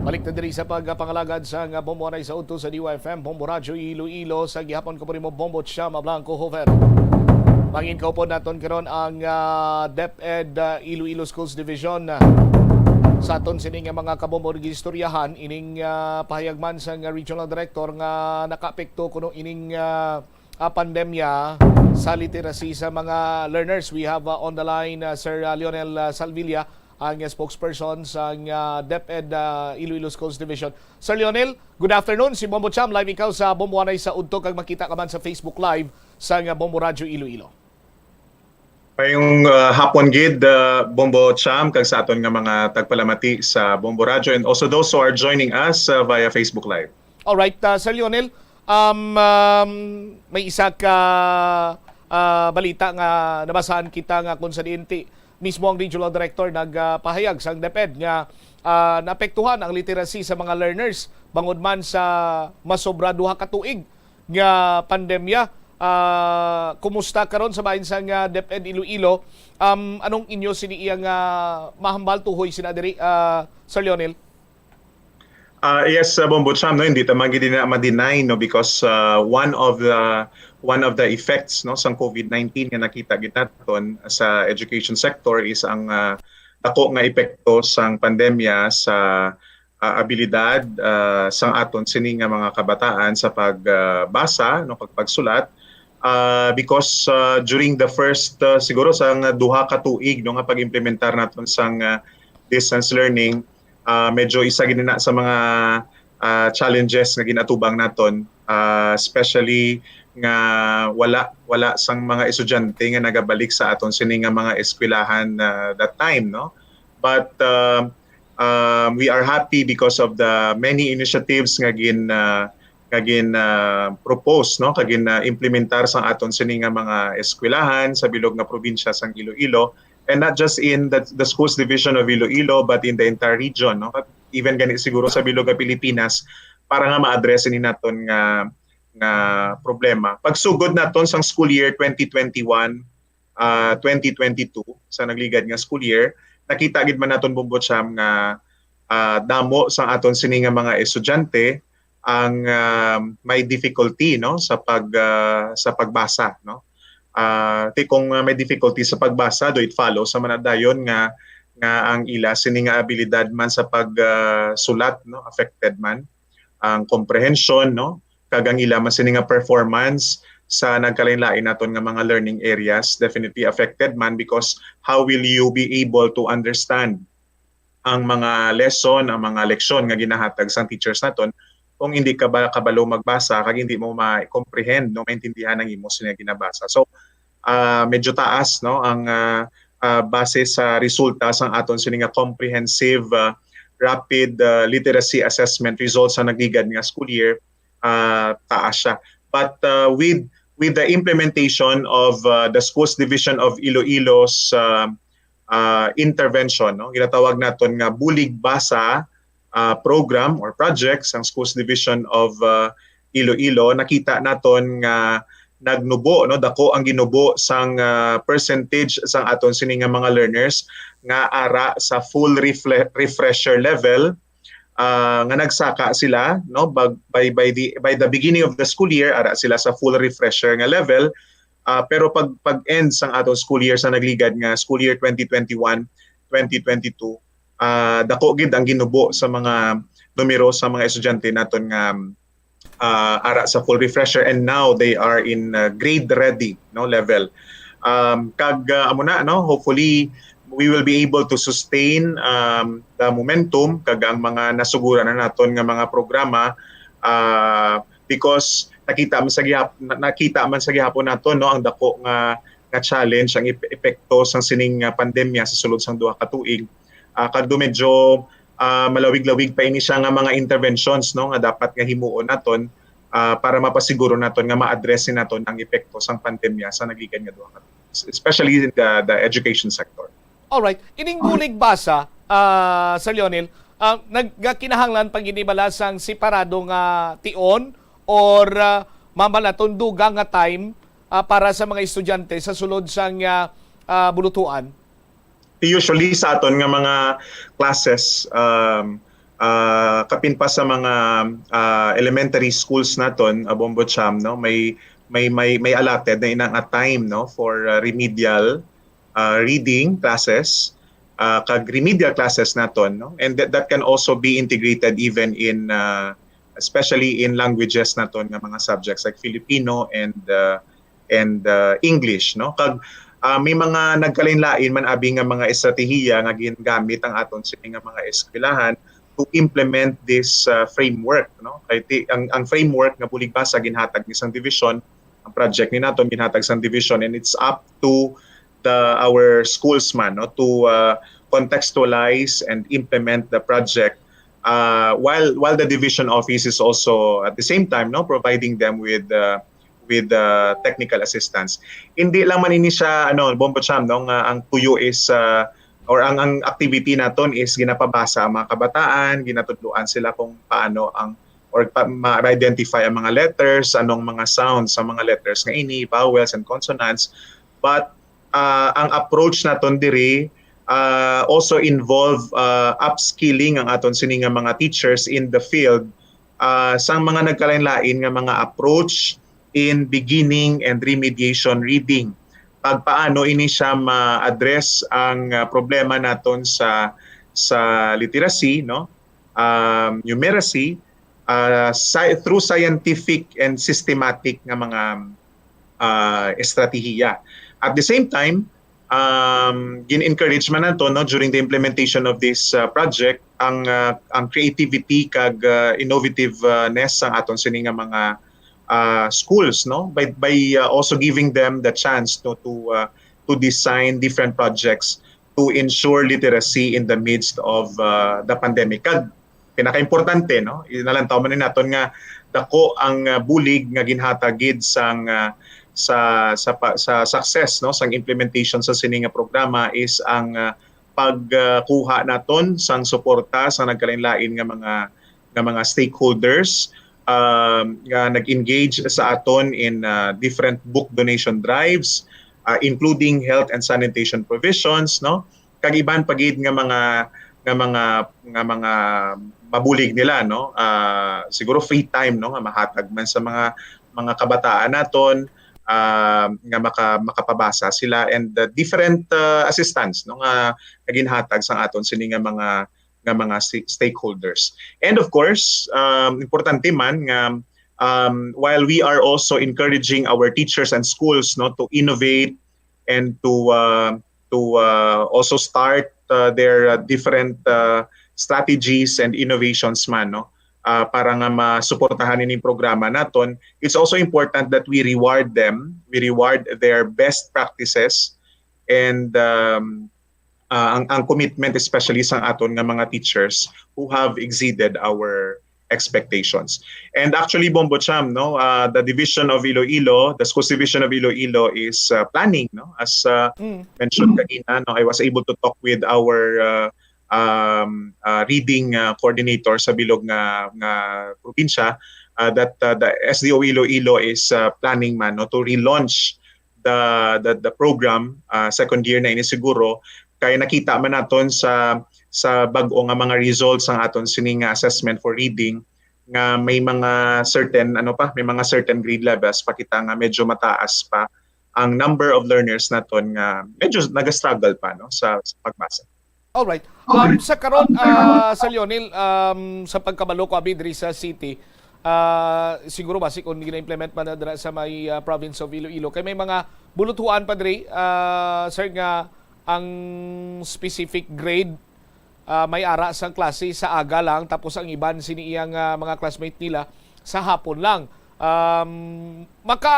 Balik na diri sa pagpangalagad sa Bombo Anay sa Uto sa DYFM, Bomradyo Iloilo, sa gihapon ko po rin mo Bombo Chama Blanco Hofer. Mangin ko po naton karon ang DepEd Iloilo Schools Division. Sa aton sining mga kabombo gistoryahan ining pahayagman sa regional director nga nakaapekto kuno ining pandemya sa literacy sa mga learners. We have on the line Sir Lionel Salvilla, ang spokesperson sa DepEd Iloilo Schools Division. Sir Lionel, good afternoon. Si Bombo Cham, live ikaw sa Bombo Anay sa Udto, kag makita ka man sa Facebook Live sa Bombo Radio Iloilo. Ngayong hapon gid, Bombo Cham, kag sa aton nga mga tagpalamati sa Bombo Radio, and also those who are joining us via Facebook Live. Alright, Sir Lionel, may isa ka balita nga nabasahan kita nga kung sa diinti mismo ang Regional Director nagpahayag sa DepEd nga naapektuhan ang literacy sa mga learners bangod man sa masobra duha ka tuig nga pandemya. Kumusta karon sa bahin sa DepEd Iloilo? Anong inyo siniiyang mahambal tuhoy sina diri, Sir Lionel? Yes, Bombo Cham, no, hindi ta ma-deny, no, because one of the effects, no, sa COVID-19 nga nakita gid naton sa education sector is ang dako nga epekto sang pandemya sa abilidad sang aton sini nga mga kabataan sa pagbasa, no, pagsulat. Because during the first siguro sang duha ka tuig, no, nga pag-implementar naton sang distance learning, medyo isa gid na sa mga challenges nga ginatubang naton, especially nga wala sang mga estudyante nga nagabalik sa aton sini nga mga eskwelahan that time, no. But we are happy because of the many initiatives nga propose, no, kagin implementar sa aton sini nga mga eskwelahan sa bilog nga probinsya sang Iloilo, and not just in the schools division of Iloilo but in the entire region, no, even gani siguro sa bilog nga Pilipinas, para nga ma-address ni naton nga problema. Pagsugod naton sang school year 2021-2022 sa nagligad nga school year, nakita gid man naton, Bombo Cham, nga damo sang aton sini nga mga estudyante ang may difficulty, no, sa pagbasa, no. Kung may difficulty sa pagbasa, do it follow sa manadayon nga ang ila sini nga abilidad man sa pagsulat, no, affected man, ang comprehension, no, kag ang ila man sini nga performance sa nagkalain-lain naton nga mga learning areas definitely affected man, because how will you be able to understand ang mga lesson, ang mga leksyon nga ginahatag sang teachers naton kung hindi ka ba kabalo magbasa, kag hindi mo ma-comprehend, no, maintindihan ang imo sina ginabasa. So medyo taas, no, ang base sa resulta sang aton sini nga comprehensive rapid literacy assessment results sa nagligad nga school year, taas siya. But with the implementation of the schools division of Iloilo's intervention, no, ginatawag naton nga Bulig Basa program or projects ang schools division of Iloilo, nakita naton nga nagnubo, no, dako ang ginubo sang percentage sang aton sini nga mga learners nga ara sa full refresher level, nga nagsaka sila, no, by the beginning of the school year ara sila sa full refresher nga level, pero pag end sang aton school year sa nagligad nga school year 2021-2022, dako gid ang ginubo sa mga numero sa mga estudyante naton nga ara sa full refresher, and now they are in grade ready, no, level. Kag amo na, no, hopefully we will be able to sustain the momentum kag ang mga nasugura na naton nga mga programa, because nakita man sa gihapon naton, no, ang dako nga challenge, ang epekto sang sining pandemya sa sulod sang duha ka tuig. Kadto medyo malawig-lawig pa ini siya nga mga interventions, no, nga dapat nga himuon naton para mapasiguro naton nga ma-address naton ang epekto sang pandemya sa nagligad nga duha ka tuig, especially in the education sector. Alright, ining Bulig Basa, Sir Lionel, nagkinahanglan pag inibala sang separado nga tion or mamalaton dugang nga time para sa mga estudyante sa sulod sang bulutuan? Usually sa aton nga mga classes, kapin pa sa mga elementary schools naton, Bombo Cham, no, may allotted na inang time, no, for remedial reading classes, kag remedial classes naton, no, and that can also be integrated even in especially in languages naton nga mga subjects like Filipino and English, no? Kag may mga nagkalain-lain man abi nga mga estratehiya nga ginagamit ang aton sini nga mga eskwelahan to implement this framework, no? Kay ang framework nga bulig basa ginhatag ni sang division, ang project ni naton ginhatag sang division, and it's up to our schools man, no, to contextualize and implement the project, while the division office is also at the same time, no, providing them with technical assistance. Hindi lang man ini siya Bombo Cham, no, ang tuyo is or ang activity naton is ginapabasa ang mga kabataan, ginatudluan sila kung paano ma-identify ang mga letters, anong mga sounds sa mga letters nga ini, vowels and consonants. But ang approach naton diri also involve upskilling ang aton sini nga mga teachers in the field sang mga nagkalain-lain nga mga approach in beginning and remediation reading. Paano ini siya ma-address ang problema naton sa literacy, no? Numeracy, through scientific and systematic nga mga estratehiya. At the same time, gin-encourage man nato, no, during the implementation of this project ang creativity kag innovativeness ang aton sini nga mga schools, no, by also giving them the chance to design different projects to ensure literacy in the midst of the pandemic. Kag pinaka-importante, no, inalantaw man ni naton nga dako ang bulig nga ginhatagid sang sa success, no, sang implementation sa sini nga programa is ang pagkuha naton sang suporta sa nagkalain-lain nga mga stakeholders nga nag-engage sa aton in different book donation drives, including health and sanitation provisions, no, kag iban pagid nga mga mabulig nila, no, siguro free time, no, nga mahatag man sa mga kabataan naton, nga makapabasa sila, and different assistance, no, nga ginhatag sa aton sini nga mga stakeholders. And of course, importante man nga while we are also encouraging our teachers and schools, no, to innovate and to also start their different strategies and innovations man, no, para nga masuportahan ini programa naton, it's also important that we reward them, we reward their best practices, and ang commitment especially sa aton nga mga teachers who have exceeded our expectations. And actually, Bombo Cham, no, the division of Iloilo, the Schools Division of Iloilo is planning, no, as mentioned kanina, no, I was able to talk with our reading coordinator sa bilog nga probinsya, that the SDO Iloilo is planning man, no, to relaunch the program, second year na ini siguro, kay nakita man naton sa bag-o nga mga results ang aton sini nga assessment for reading nga may mga certain grade levels pakita nga medyo mataas pa ang number of learners naton nga medyo naga-struggle pa, no, sa pagbasa. All right. Sa karon sa Lionel, sa pagkabalo ko abi diri sa city, siguro basi kung gina-implement man na sa may province of Iloilo, kay may mga bulutuan pa diri, sir, nga ang specific grade may ara sa klase sa aga lang, tapos ang iban sini iyang mga classmate nila sa hapon lang. Maka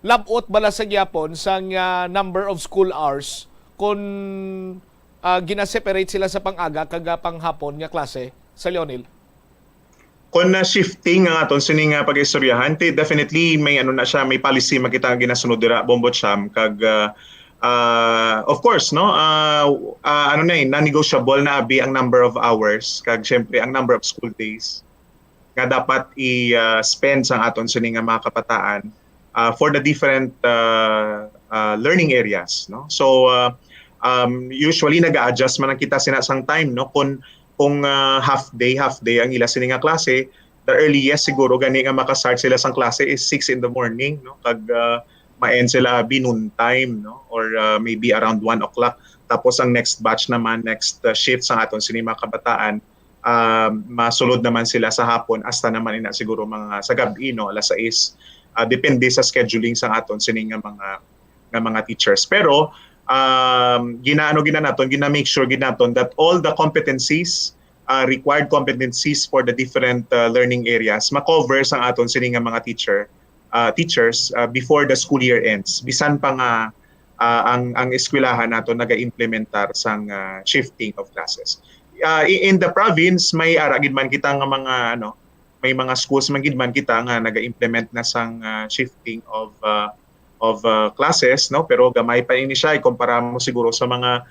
labot bala sa gyapon sang number of school hours kung gina-separate sila sa pang-aga kag pang-hapon nga klase sa Lionel? Kung na shifting ang aton sini nga pag-istoryahan, definitely may may policy makita ginasunod dira, Bombo Cham, kag of course, no, non-negotiable na abi ang number of hours kag syempre ang number of school days nga dapat i-spend sa aton sini nga mga kabataan for the different learning areas, no. So usually nag-a-adjust man ang kita sinasang time, no, kung half day ang ila sini nga klase, the earliest siguro gani nga makastart sila sang klase is 6 in the morning, no, kag ma-end sila noon time, no, or maybe around 1 o'clock. Tapos ang next batch naman, next shift sa aton sini mga kabataan, masulod naman sila sa hapon hasta naman ina siguro mga sa gabi, no, alas 6 depende sa scheduling sa aton sining nga mga teachers. Pero gina-make sure ginaton that all the competencies, required competencies for the different learning areas makover sa aton sining nga mga teachers before the school year ends. Bisan pa nga ang eskwelahan nato naga-implementar sang shifting of classes. In the province may ara gid man kita nga mga may mga schools man gid man kita nga naga-implement na sang shifting of classes, no, pero gamay pa ini siya ikumpara mo siguro sa mga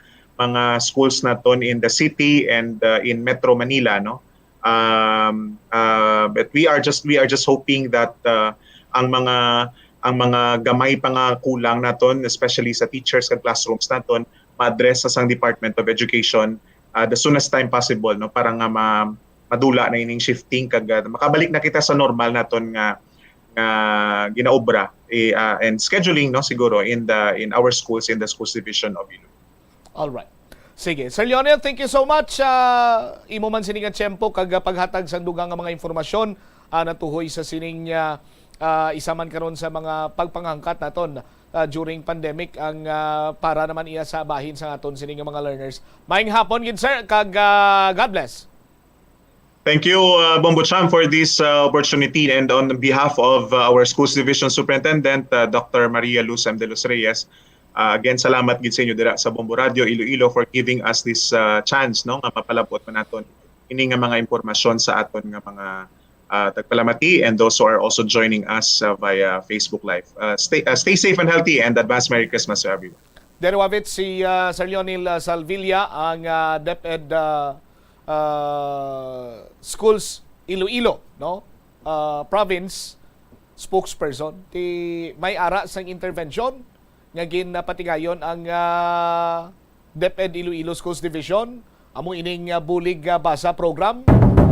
schools naton in the city and in Metro Manila, no. But we are just hoping that ang mga gamay pa nga kulang naton, especially sa teachers at classrooms naton, ma-address sa sang Department of Education the soonest time possible, no, para nga madula na ining shifting kag makabalik na kita sa normal naton nga ginaobra and scheduling, no, siguro in our schools, in the schools division of Iloilo. All right. Sige, Sir Lionel, thank you so much. Imo man sining nga tiyempo kag paghatag sa dugang nga mga informasyon natuhoy sa sining isa man karon sa mga pagpangangkat naton during pandemic ang para naman iya sa bahin sa aton sining nga mga learners. Maayong hapon gid sir kag God bless. Thank you, Bombo Cham, for this opportunity, and on behalf of our Schools Division Superintendent, Dr. Maria Luz M. de los Reyes, again, salamat gid sa inyo dira sa Bombo Radio Iloilo for giving us this chance, no, nga mapalabot man naton ini nga mga impormasyon sa aton nga mga tagpalamati, and those who are also joining us via Facebook Live. Stay safe and healthy, and advance Merry Christmas to everyone. Derwavit si Sir Lionel Salvilla, ang DepEd Schools Iloilo, no, province spokesperson. May ara sang intervention nga ginapatigayon ang DepEd Iloilo Schools Division amo ining bulig basa program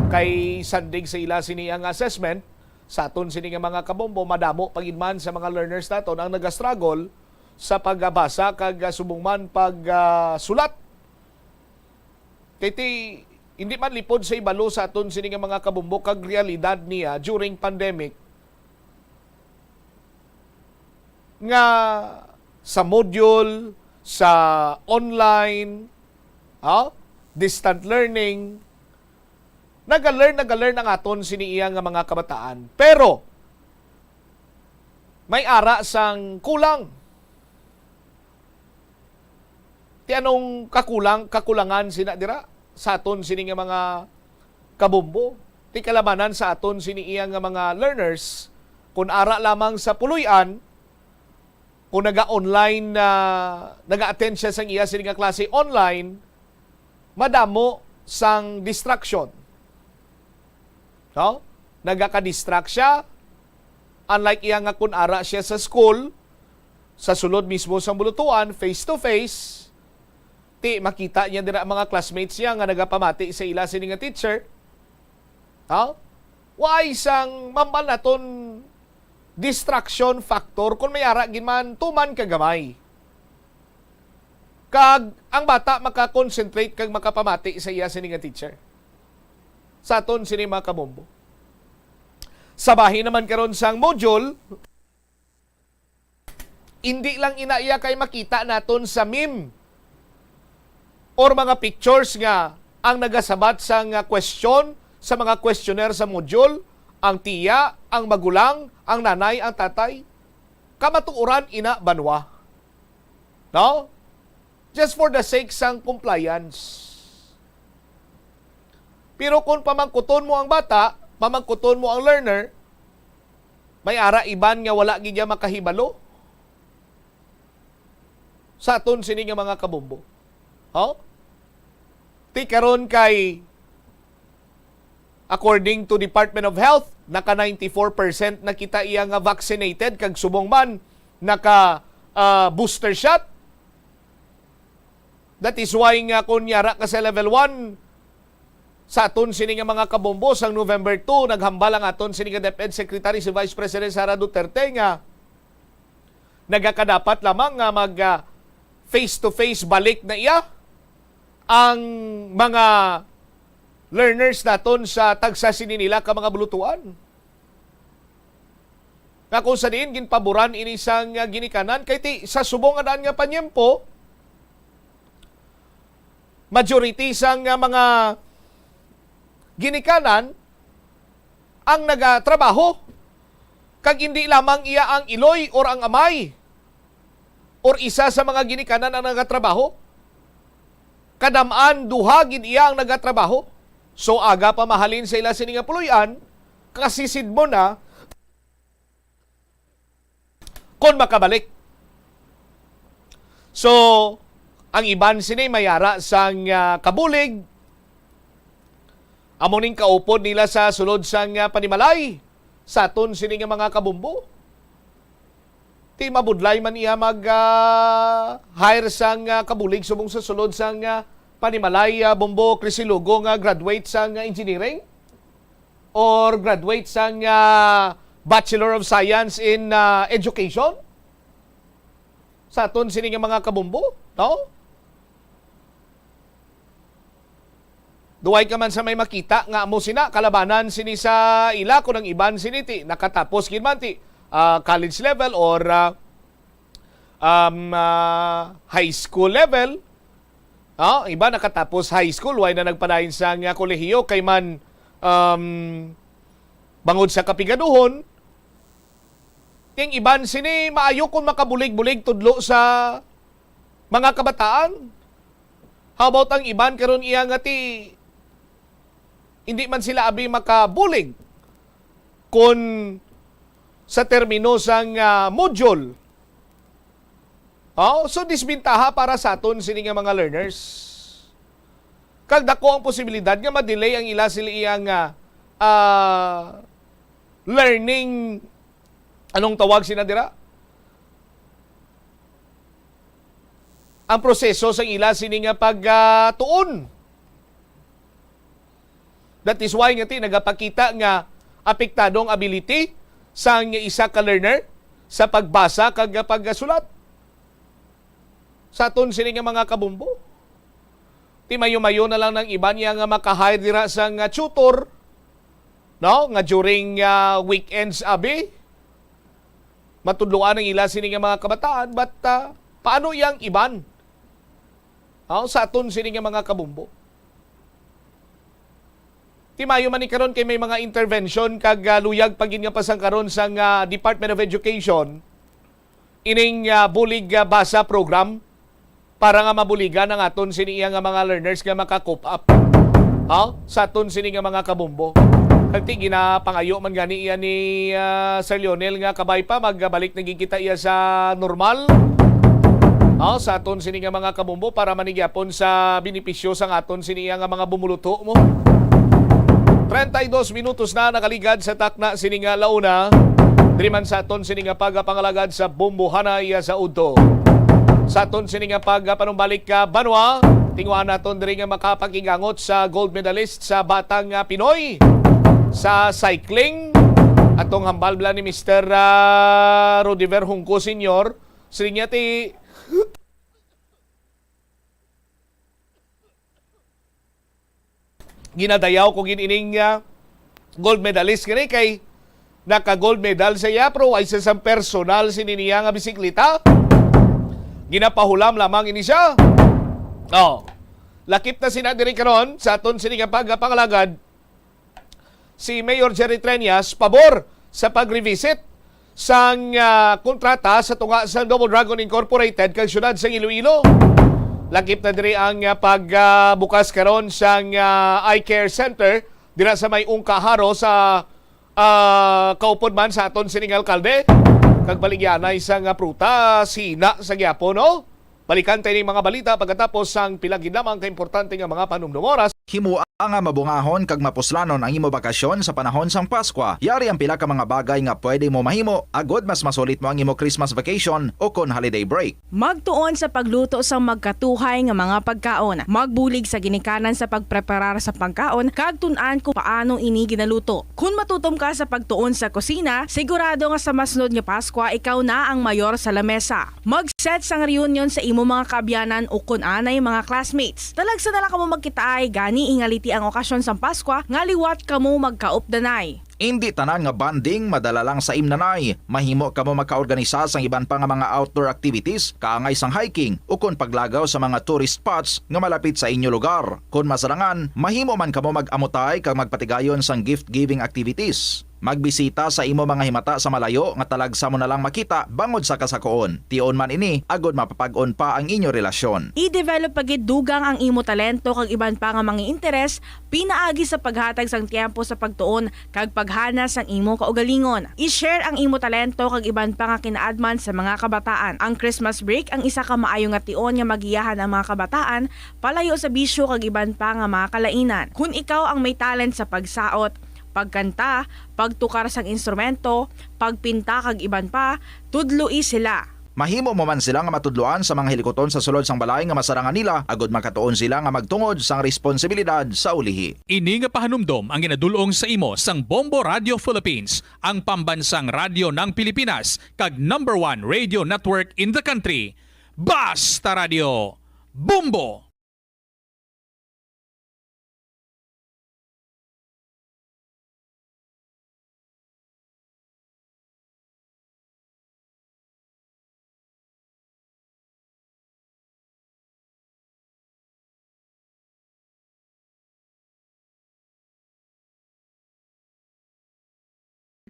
kay sandig sa ila sini ang assessment sa aton sini nga mga kabombo madamo pagidman sa mga learners naton ang nagastruggle sa pagbasa kag subong pagsulat. Kay hindi man lipod sa ibalo sa aton sini nga mga kabombo kag realidad niya during pandemic nga sa module, sa online, distant learning, nag-learn ang aton sini iya nga mga kabataan. Pero may ara sang kulang. Ti anong kakulangan sina dira sa aton sini nga mga kabombo? Ti kalabanan sa aton sini iya nga mga learners kung ara lamang sa puluyan, kung naga-online naga-attend siya sang iya sini nga klase online, madamo sang distraction. No? Nagaka-distract siya, unlike iya nga kung ara siya sa school, sa sulod mismo sa bulutuan, face-to-face, makita niya dira mga classmates niya nga nagapamati sa ila sini nga teacher. Why sang mambal naton distraction factor kung may ara ginman tuman kagamay. Kag ang bata makakonsentrate kag makapamati sa iya sini nga teacher. Sa aton sini mga kabombo. Sa bahin naman karon sang module, hindi lang inaiya kay makita naton sa meme or mga pictures nga ang nagasabat sa question sa mga questionnaire sa module, ang tiya, ang magulang, ang nanay, ang tatay, kamatuuran ina banwa. No? Just for the sake sang compliance. Pero kung pamangkuton mo ang bata, pamangkuton mo ang learner, may ara iban nga wala gid makahibalo sa aton sini nga mga kabombo. Ti karon kay according to Department of Health, naka 94% na kita iya nga vaccinated kag subong man naka booster shot. That is why nga kung yara ka sa level 1 sa aton sini nga mga kabombo sang November 2 naghambal ang aton sini nga DepEd Secretary si Vice President Sara Duterte nga nagakadapat lamang nga mag face-to-face balik na iya ang mga learners naton sa tagsasini nila ka mga bulutuan. nga kung sa diin ginpaboran ini sang ginikanan kay ti sa subong adaan nga panyempo majority sang mga ginikanan ang nagatrabaho kag hindi lamang iya ang iloy or ang amay or isa sa mga ginikanan ang nagatrabaho. Kadamaan duha gid iya ang nagatrabaho. So aga pa mahalin sa ila sini nga puloy-an kasisid mo na kon makabalik. So ang iban sini mayara sang kabulig amo ning kaupod nila sa sulod sang panimalay sa aton sini nga mga kabumbo. Ti mabudlay man iya mag hire sang kabulig subong sa sulod sang panimalay Bombo Crisilugo nga graduate sang engineering or graduate sang Bachelor of Science in Education sa aton sini nga mga kabumbo, no? Duway ka man sa may makita nga amo sina kalabanan sini sa ila kun ang iban sini ti nakatapos gid man ti college level or high school level. Iba nakatapos high school way na nagpadayon sa nga kolehiyo kay man bangod sa kapigaduhon. Ting iban sini maayo kung makabulig-bulig tudlo sa mga kabataan. How about ang iban karon iya nga ti hindi man sila abi makabulig kung sa termino sang module. So disbintaha para sa aton sini nga mga learners. Kag dako ang posibilidad nga ma-delay ang ila sila iyang learning, anong tawag sina dira? Ang proseso sa ila sini nga pagtuon. That is why nga ti nagapakita nga apektadong ability sa isa ka learner sa pagbasa kag pagsulat. Sa aton sini nga mga kabumbo. Ti mayo-mayo na lang ng iba niya nga maka-hire dira sa tutor, no? Nga during weekends abi matudloan ang ila sini nga mga kabataan, but paano yang iban? Sa aton sini nga mga kabumbo. Ti mayo man ni karon kay may mga intervention kag luyag pagin nga pasang karon sa Department of Education ining bulig basa program para nga mabuligan ang aton sini nga mga learners nga maka-cope up sa aton sini nga mga kabumbo. Kag ti ginapangayo man gani iya ni Sir Lionel nga kabay pa magbalik na gikita iya sa normal sa aton sini nga mga kabumbo para manigyapon sa benepisyo sang aton sini nga mga bumuluto mo. 32 minutos na nakaligad sa takna sini nga launa. Diri man sa aton sini nga pagapangalagad sa Bombohanay sa Udto. Sa aton sini nga pagpanumbalik ka Banwa, tinguhan naton diri nga makapakigangot sa gold medalist sa Batang Pinoy sa cycling. Atong hambalbla ni Mr. Rodiver Hungko Sr. Sini nga ti ginadayaw ko ginining gold medalist kini kay naka-gold medal sa iya pero ay sa personal sininiya nga bisikleta. Ginapahulam lamang ini siya. Lakip na sina diri karon sa aton sini nga pagpangalagad si Mayor Jerry Treñas pabor sa pag-revisit sang kontrata sa tunga sa Double Dragon Incorporated kag syudad sa Iloilo. Lakip na diri ang pagbukas karon sang eye care center dira sa may Ungkaharo sa kaupod man sa aton sining alkalde. Kag baligyanay sang prutas, hina sa gyapon, no? Balikan tayo mga balita pagkatapos sang pilagid lamang kaimportante nga mga panumdum oras. Himo nga mabungahon kag mapuslanon ang imo bakasyon sa panahon sang Paskwa. Yari ang pila ka mga bagay nga pwede mo mahimo agod mas masulit mo ang imo Christmas vacation o kon holiday break. Magtuon sa pagluto sa magkatuhay nga mga pagkaon. Magbulig sa ginikanan sa pagpreparar sa pagkaon kag tun-an kung paano ini ginaluto. Kung matutom ka sa pagtuon sa kusina, sigurado nga sa masunod nga Paskwa ikaw na ang mayor sa lamesa. Mag-set sang reunion sa imo mga kaabyanan o kun anay mga classmates. Talagsa na lang kamo magkitaay gani ingaliti ang okasyon sa Paskwa nga liwat kamo magkaupdanay. Hindi tanan nga banding madala lang sa imnanay. Mahimo kamo makaorganisa sang iban pa nga mga outdoor activities kaangay sang hiking o kon paglagaw sa mga tourist spots nga malapit sa inyo lugar. Kung masarangan, mahimo man kamo mag-amutay kag magpatigayon sang gift-giving activities. Magbisita sa imo mga himata sa malayo nga talagsa mo na lang makita bangod sa kasakoon. Tion man ini agod mapapag-on pa ang inyo relasyon. I-develop pagid dugang ang imo talento kag iban pa nga mga interes pinaagi sa paghatag sang tiempo sa pagtuon kag paghana sang imo kaugalingon. I-share ang imo talento kag iban pa nga kinaadman sa mga kabataan. Ang Christmas break ang isa ka maayo nga tion nga magiyahan ang mga kabataan palayo sa bisyo kag iban pa nga mga kalainan. Kung ikaw ang may talent sa pagsaot, pagkanta, pagtukar sang instrumento, pagpinta kag iban pa, tudloi sila. Mahimo mo man sila nga matudloan sa mga hilikoton sa sulod sang balay nga masarangan nila agod makatuon sila nga magtungod sang responsibilidad sa ulihi. Ini nga pahanumdom ang ginadulong sa imo sang Bombo Radio Philippines, ang pambansang radyo ng Pilipinas kag #1 radio network in the country. Basta Radio Bombo!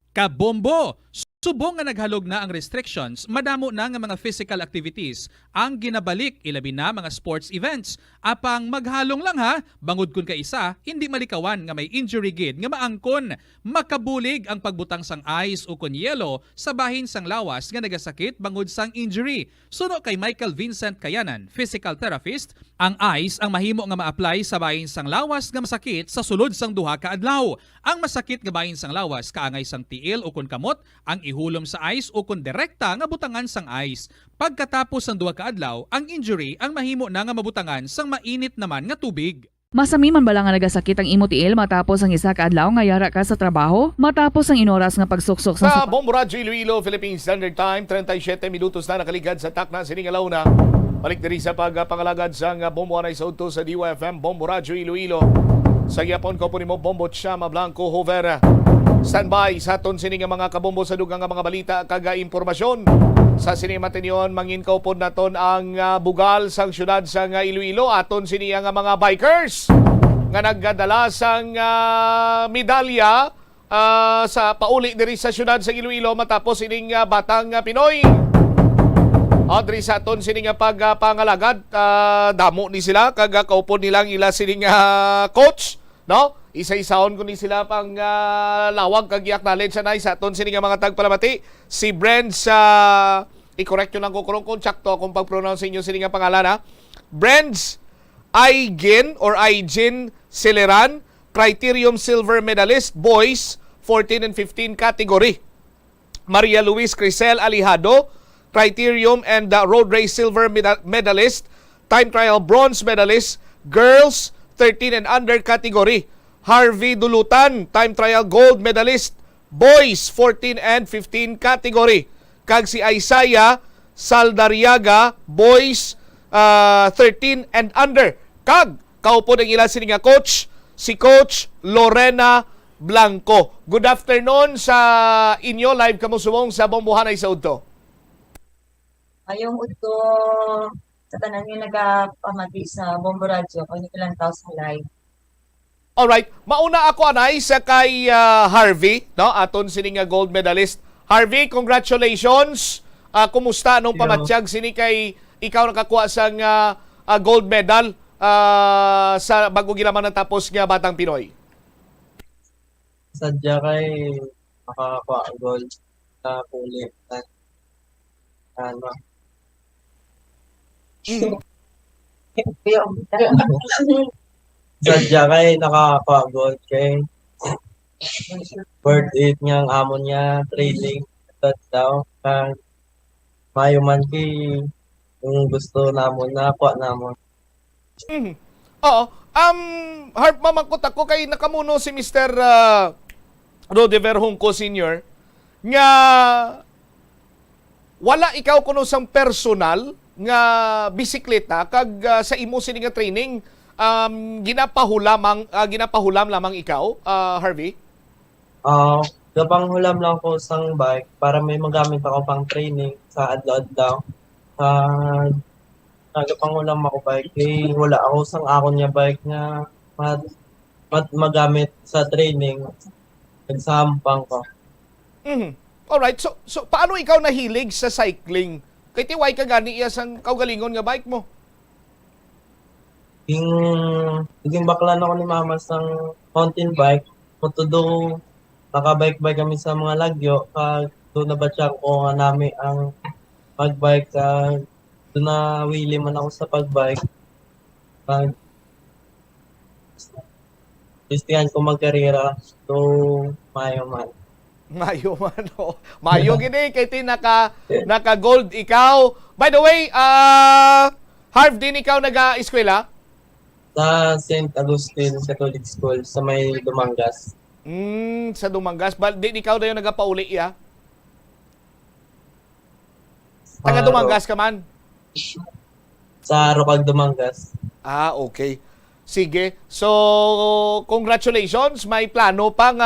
Kabombo! Subong nga naghalog na ang restrictions, madamo na nga mga physical activities ang ginabalik ilabi na mga sports events. Apang maghalong lang ha, bangod kun ka isa, hindi malikawan nga may injury gid nga maangkon. Makabulig ang pagbutang sang ice o kun yelo sa bahin sang lawas nga nagasakit bangod sang injury. Suno kay Michael Vincent Kayanan, physical therapist, ang ice ang mahimo nga ma-apply sa bahin sang lawas nga masakit sa sulod sang duha ka adlaw. Ang masakit nga bahin sang lawas kaangay sang tiil o kun kamot, ang ihulom sa ice o kun direkta nga butangan sang ice. Pagkatapos ng duha ka adlaw, ang injury ang mahimo na nga mabutangan sang mainit naman nga tubig. Masami man bala nga nagasakit ang imo tiil matapos ang isa ka adlaw nga yara ka sa trabaho? Matapos ang inoras nga pagsuksok Sa Bombo Radio Iloilo, Philippine Standard Time, 37 minutos na nakaligad sa takna sining alaw na. Balik diri sa pagpangalagad sa Bombo Anay Sauto sa DYFM Bombo Radio Iloilo. Sa gyapon ko po nimo Bombo Chama Blanco Hover. Standby sa aton sining mga kabombo sa dugang nga mga balita kag impormasyon. Sa sinima tinyon mangin kaupod naton ang bugal sang syudad sang Iloilo aton sini nga mga bikers nga nagdala sang medalya sa pauli diri sa syudad sa Iloilo matapos ining batang Pinoy. Audrey sa aton sini nga pagpangalagad damo ni sila kag kaupod nilang ila sini coach, no? Isa-isaon ko ni sila pang lawag kag i-acknowledge sa aton sini nga mga tagpalamati si Brent sa i-correct yun lang ko kung tsakto kung pag-pronounce inyo sini nga pangalan ha. Brent Aigin or Aigin Celeran, Criterium Silver Medalist Boys 14 and 15 category. Maria Luis Crisel Alihado, Criterium and Road Race Silver Medalist, Time Trial Bronze Medalist, Girls 13 and under category. Harvey Dulutan, Time Trial Gold Medalist, Boys 14 and 15 category. Kag si Isaiah Saldariaga, Boys 13 and under. Kag kaupo ng ila sini nga coach, si Coach Lorena Blanco. Good afternoon sa inyo, live kamo sumong sa Bombohanay sa Udto. Ayong Udto sa tanan yung nagapamati sa Bombo Radio, kung hindi ko lang tao sa live. Alright, mauna ako anay sa kay Harvey, no? Aton sini nga gold medalist. Harvey, congratulations. Kumusta nung pamatsyag sini kay ikaw nakakuha sang gold medal sa bago ginaman natapos nga Batang Pinoy? Sadya kay makakuha gold na puli. Ano? Sadya kay nakakuha gold kay bird it niyang amo niya trailing daw kang mayo man kay yung gusto namon na kuha namon. Oo. Harp mamangkot ako kay nakamuno si Mr. Rodever Junco Sr. nga wala ikaw kuno sang personal nga bisikleta kag sa imo sini nga training ginapahulam lamang ikaw, Harvey? Gapang hulam lang ko sang bike para may magamit ako pang training sa adlaw-adlaw. Gapang hulam ako bike, wala ako sang akon niya bike nga magamit sa training. Nagsampang ko. Alright, so paano ikaw nahilig sa cycling? Kay tiway ka gani iya sang kaugalingon nga bike mo? Naging baklan ako ni mama sang mountain bike. Matudo, nakabike-bike kami sa mga lagyo. Doon na batya ko nga nami ang pagbike. Doon na wili man ako sa pagbike. Gustihan ko magkarera. So, mayo man. Mayo man, oh. Mayo gini kay ti naka gold ikaw. By the way, Harv din ikaw naga-eskwela? Sa St. Agustin Catholic School sa may Dumangas. Sa Dumangas. Di ikaw dayon nagapauli ya? Taga Dumangas ka man? Sa Rocag Dumangas. Okay. Sige. So, congratulations. May plano pang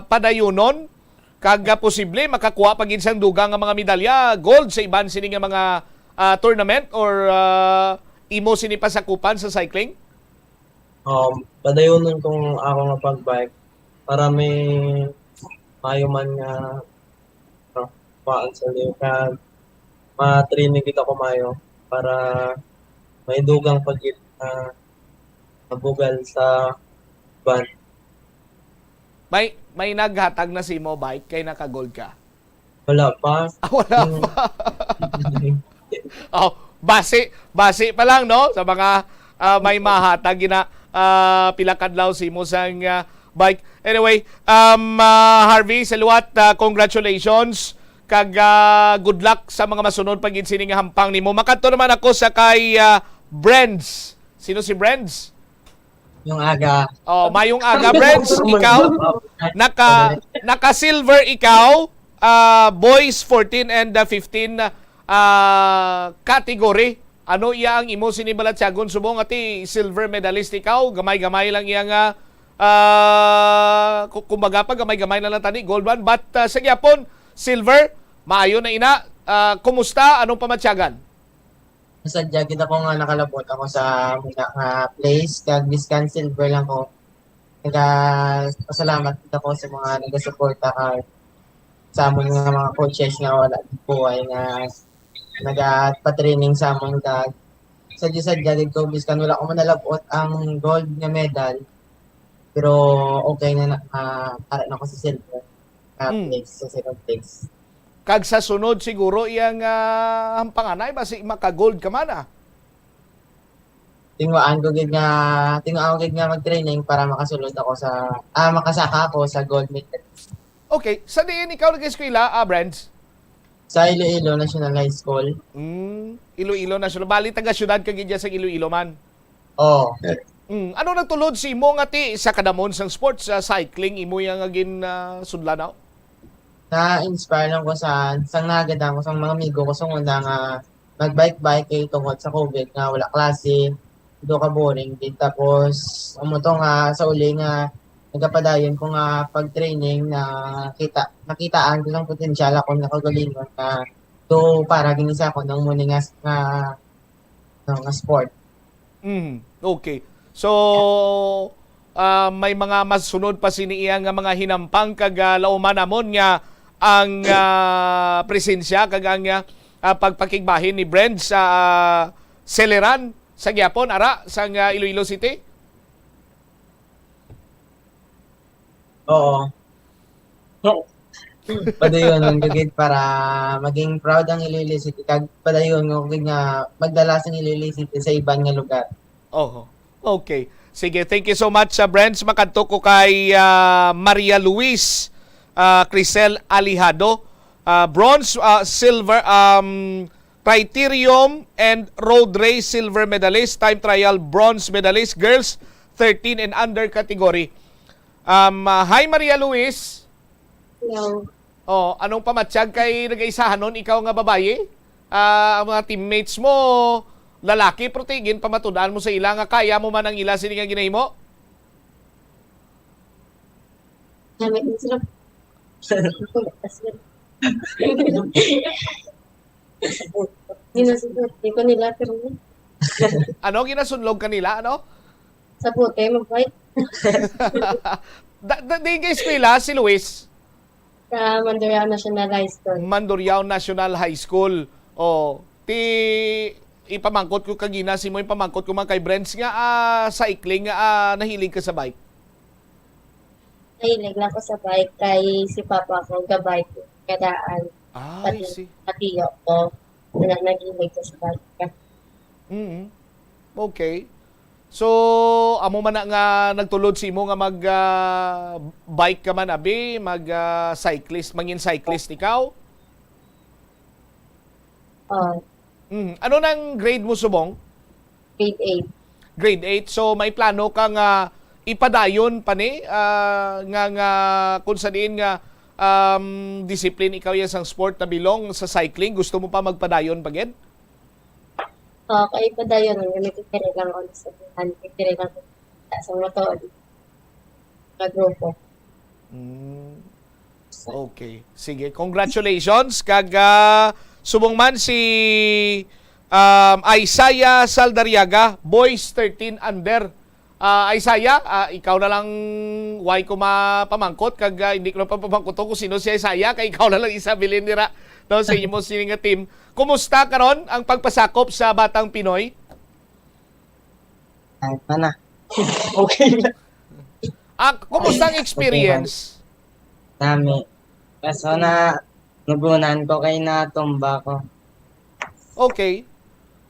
padayunon. Kag posible makakuha pag insang dugang nga mga medalya, gold sa iban sini nga mga tournament or imo sini pasakupan sa cycling? Padayonon kung ako nga pagbike para may mayo man nga paan sa liyo kag ma-training kita ko mayo para may dugang pagit mabugal sa ban. May naghatag na si mo bike kay naka-gold ka? Wala pa. Wala pa. Base pa lang no sa mga may mahatag gina pilakadlaw si mo sang bike. Anyway, Harvey, saluat, congratulations kag good luck sa mga masunod pag insining hampang nimo. Makadto naman ako sa kay Brends. Sino si Brends? Yung aga. Mayong aga, Brends. Ikaw, naka-silver ikaw, boys 14 and 15 category. Ano iya ang imo sinibalatsagon subong ati silver medalist ikaw? Gamay-gamay lang iya nga, kumbaga pa, gamay-gamay na lang tani, gold one. But sa gyapon, silver, maayo na ina. Kumusta? Anong pamatsyagan? Sadya kita ko nga nakalabot ako sa mga place kag discount silver lang ko. Pasalamat kita ko sa mga nagasuporta sa amon nga mga coaches nga wala buhay nga nagpa-training sa amon kag sadya din ko biskan wala ko manalabot ang gold nga medal. Pero okay na para na ko sa silver place, sa second place. Kag sa sunod siguro iyang ang panganay basi maka-gold ka man Tinguan ko gid nga mag-training para makasulod ako sa makasaka ako sa gold medal. Okay, sa diin ikaw nag-eskwela, Brands? Sa Iloilo National High School. Iloilo National. Bali taga syudad ka gid sa Iloilo man. Oo. Ano nagtulod si imo nga ti sa kadamon sang sports sa cycling imo yang agin sudlanaw? Na-inspire lang ko sa nagadan ko sa mga amigo ko sa una nga mag-bike kay tungkol sa COVID nga wala klase, do ka boring din tapos umuto nga sa uli nga nagapadayon ko nga pag-training na nakitaan ko ng potensyal ako na kagalingon na do para ginisa ko ng muni nga sport. Okay. So may mga masunod pa siniya nga mga hinampang kag lauman namon nga ang presensya kag ang pagpakigbahin ni Brent sa Celeran sa gyapon ara sa Iloilo City. Oo. Padayon gagid para maging proud ang Iloilo City kag padayon nga magdala sa Iloilo City sa ibang nga lugar. Okay. Sige, thank you so much Brent. Makadto ko kay Maria Luis Crisel Alihado, bronze, silver, criterium and road race silver medalist, time trial bronze medalist, girls 13 and under category. Hi Maria Luis. Hello. Anong pamatsyag kay nag-aisahan nun ikaw nga babae? Ang mga teammates mo lalaki protigin pamatudaan mo sa ila nga kaya mo man ang ila sini nga ginahimo? Namit sila Hindi ko nila pero Ano ginasunlog kanila, ano? sa puti, mag-fight Di kay eskwela si Luis. sa Mandurao National High School. Mandurao National High School. O, ipamangkot ko kagina, si mo ipamangkot ko man kay Brents nga cycling, nahilig ka sa bike. Nahilig lang ko sa bike kay si Papa ko, gabike ko, kadaan. I see. Pati ko, na nag-ilig ko sa bike. Okay. So, amo man na nga nagtulod si mo nga mag bike ka man abi, mag cyclist, mangin cyclist ikaw? Ano nang grade mo subong? Grade 8. Grade 8. So may plano kang ipadayon pa ni nga kung sa diin nga discipline ikaw yung sport na bilong sa cycling, gusto mo pa magpadayon pagid? Kay padayon ganito kaya lang on sa buhan, kaya lang sa motor. Sa grupo. Okay. Sige, congratulations kag subong man si Isaiah Saldariaga, boys 13 under. Isaiah, ikaw na lang why ko mapamangkot kag hindi ko na pamangkot kung sino si Isaiah kay ikaw na lang isa bilin nira no sa imo sining nga team. Kumusta karon ang pagpasakop sa Batang Pinoy? Mana. Okay na. Kumusta ang experience? Dami. Kaso na nabunan ko kay natumba ko. Okay.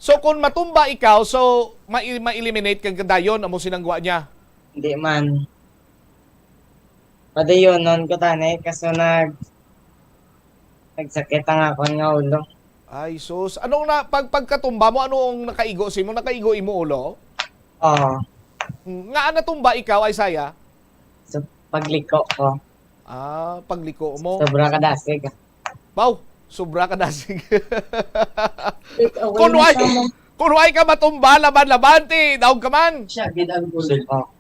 So kung matumba ikaw, so ma-eliminate kang dayon amo sinangwa niya. Hindi man. Padayonon ko tanay kaso nagsakit ang ako nga ulo. Ay sus, anong pagkatumba mo anong nakaigo si mo? Nakaigo imo ulo? Oo. Nga natumba ikaw Isaiah? So pagliko ko. Pagliko mo. Sobra kadasig. Wow, sobra kadasig. Kunway ka matumba, laban-laban, daog ka man. Siya, gidang gulit ko.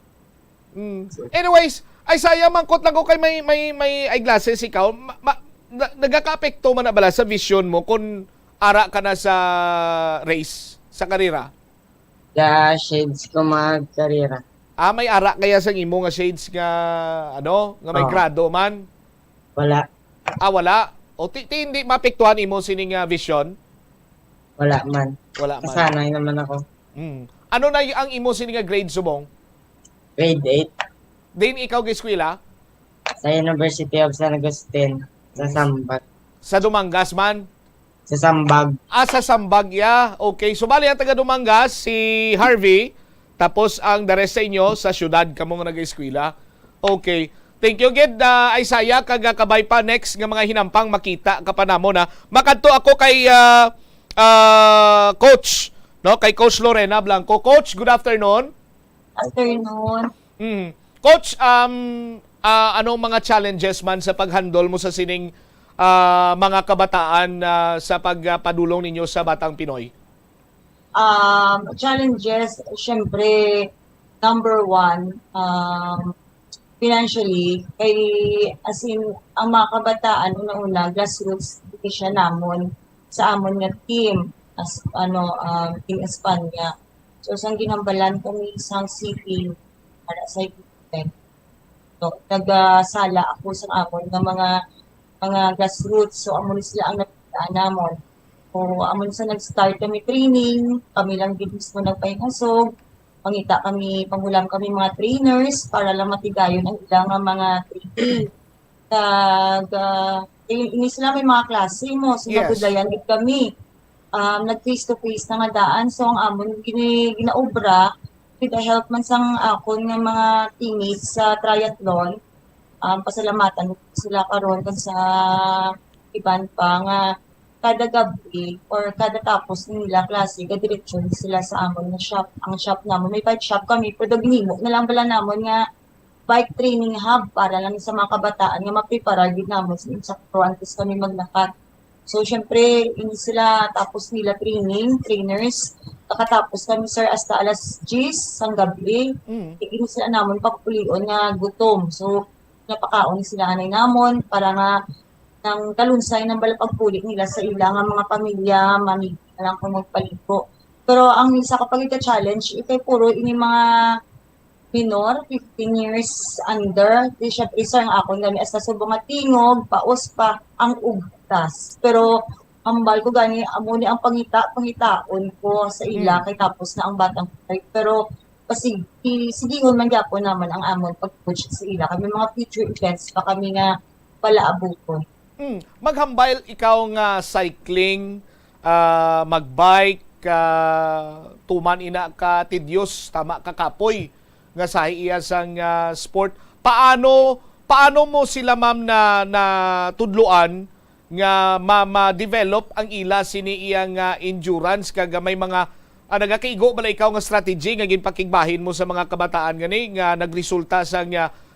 Anyways, Isaiah, mangkot lang ko kay may eyeglasses ikaw. Nagaka-apekto man na bala sa vision mo kung ara ka na sa race, sa karera? Shades ko mag-karera. May ara kaya sa imo nga shades nga nga may grado man? Wala. Wala. O hindi mapektuhan imo sining vision? Wala man. Wala man. Kasanay naman ako. Ano na ang imo sining grade subong? Grade 8. Din ikaw giskwela? Sa University of San Agustin. Sa Sambag. Sa Dumangas man? Sa Sambag. Sa Sambag, yeah. Okay. So, bali ang taga Dumangas, si Harvey. Tapos, ang the rest sa inyo, sa syudad ka mong nag-eskwela. Okay. Thank you, Gid. Isaiah, kagakabay pa next nga mga hinampang makita ka pa namo na. Makadto ako kay Coach. No? Kay Coach Lorena Blanco. Coach, good afternoon. Afternoon. Coach, anong mga challenges man sa paghandle mo sa sining mga kabataan sa pagpadulong ninyo sa Batang Pinoy? Challenges, syempre, number one, financially, as in, ang mga kabataan, una-una, grassroots education namon sa amon nga team, Team Espanya. So, sang ginambalan kami isang city para sa ipiteng. So, nagsala ako sa amon ng mga grassroots. So, amon sila ang napitaan namon. So, amon sa nag-start kami training, kami lang din mismo nagpahingasog, panghulam kami mga trainers para lang matigayon ang ilang mga training. Ini sila may mga klase mo, sinabudayan din kami. Nag-face-to-face na nga daan. So, ang amon ginaobra, with the help man sang akon ng mga teammates sa triathlon, pasalamatan sila karon sa iban pa nga kada gabi or kada tapos nila klase, gadiretson sila sa amon na shop. Ang shop namon, may bike shop kami, pero ginimo na lang bala namon nga bike training hub para lang sa mga kabataan nga maprepara gid namon sa antes kami maglakad. So, syempre, hindi sila tapos nila trainers. Kakatapos kami, sir, hasta alas 10 sang gabi. Hindi sila naman papulion nga gutom. So, napakaon sila anay namon para nga ng kalunsay ng balapagpulit nila sa ilang mga pamilya, mamig na lang kung magpaligo. Pero ang isa kapag ika-challenge, ikay puro ini mga minor, 15 years under, di siya isa ang akong gani as subong nga tingog, paos pa ang ugtas. Pero ambal ko gani amo ni ang pangitaon ko sa ila kay tapos na ang batang patay. Pero sigihon man gyapon naman ang amon pag-coach sa ila. Kami mga future events pa kami nga palaabuton. Maghambal ikaw nga cycling, magbike, tuman ina ka tidyos, tama ka kapoy nga sa iya sang sport. Paano mo sila ma'am na tudluan nga ma-develop ang ila sini iyang endurance kag may mga nagakaigo bala ikaw nga strategy nga ginpakigbahin mo sa mga kabataan gani nga nagresulta sa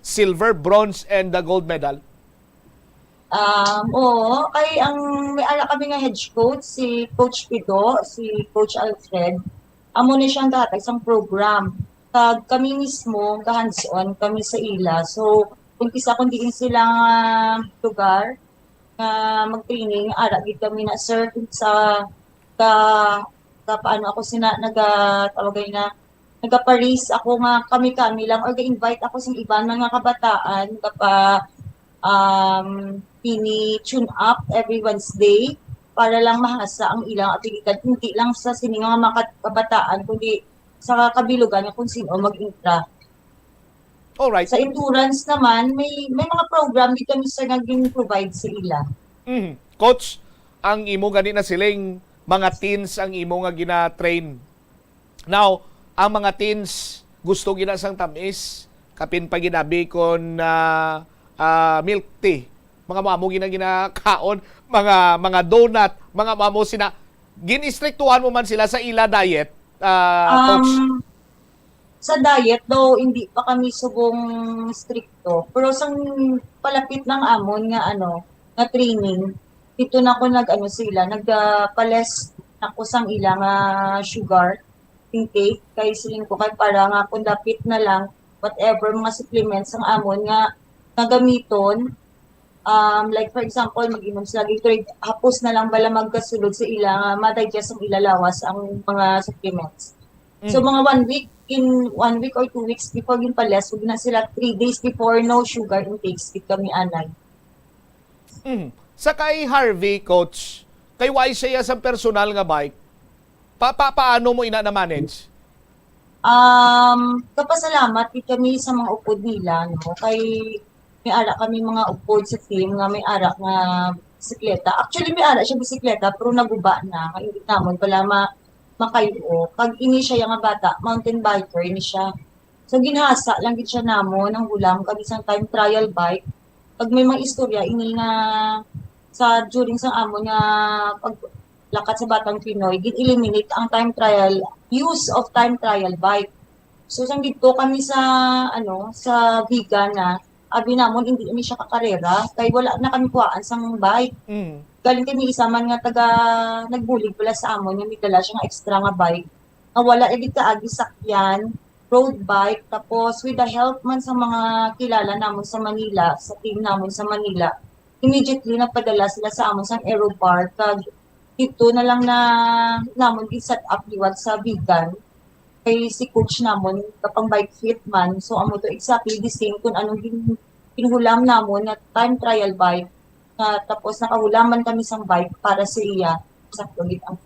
silver, bronze and the gold medal? Oo, kay ang may ala kami nga head coach, si Coach Pido, si Coach Alfred. Amo ni siyang dati isang program. Kag kami mismo, hands-on kami sa ila. So, umpisa kung diin silang lugar na mag-training, ara gid kami na sir sa paano ako nagatawagay na nagaparis ako nga kami lang or ga-invite ako sa ibang mga kabataan tune up every Wednesday para lang mahasa ang ilang abilidad hindi lang sa sininga mga kabataan kundi sa kabilugan kung sino mag-intra. Alright. Sa endurance naman, may mga program dito Mr. naging provide sa ila. Coach, ang imo gani na siling mga teens ang imo nga gina-train. Now, ang mga teens gusto gina sang tamis, kapin pa ginabi kon milk tea. Mga mamo ginakaon, mga donut, mga mamo sina ginistriktuhan mo man sila sa ila diet, coach. Sa diet though hindi pa kami subong stricto, pero sang palapit ng amon nga nga training dito na ako nagpales ako sang ilang sugar intake kay siling ko kay para nga kung dapit na lang whatever mga supplements ang amon nga gamiton. Like for example, mag-inom sila Gatorade, hapos na lang bala magkasulod sa ila, ma-digest ang ilalawas ang mga supplements. So mga 1 week, in 1 week or 2 weeks before yung pales, huwag na sila 3 days before no sugar intakes, di kami anay. Sa kay Harvey, coach, kay why siya sa personal nga bike, paano mo ina-manage? Kapasalamat kami sa mga upod nila, no? Kay may ara kami mga upod sa team nga may ara nga bisikleta. Actually may ara siya bisikleta pero naguba na. Kaya hindi namon pala makayo. Pag ini siya nga bata, mountain biker ini siya. So ginhasa lang gid siya namon ang hulam kami sa time trial bike. Pag may mga istorya ini nga sa during sa amon nga paglakat sa batang Pinoy, gid-eliminate ang time trial, use of time trial bike. So sang dito kami sa sa vegan na abi namon hindi kami siya kakarera kay wala na kami kuhaan sang bike. Galing kami isa man nga nagbulig pala sa amon nga may dala siya nga extra nga bike. Nga wala edit kaagi sakyan, road bike tapos with the help man sa mga kilala namon sa Manila, sa team namon sa Manila. Immediately napadala sila sa amon sang aero park kag dito na lang na namon gi-set up liwat sa vegan. Kay si coach namon kapang bike fit man so amo to exactly the same kung anong pinuhulam namon na time trial bike tapos nakahulaman kami sang bike para sa iya sa kulit ang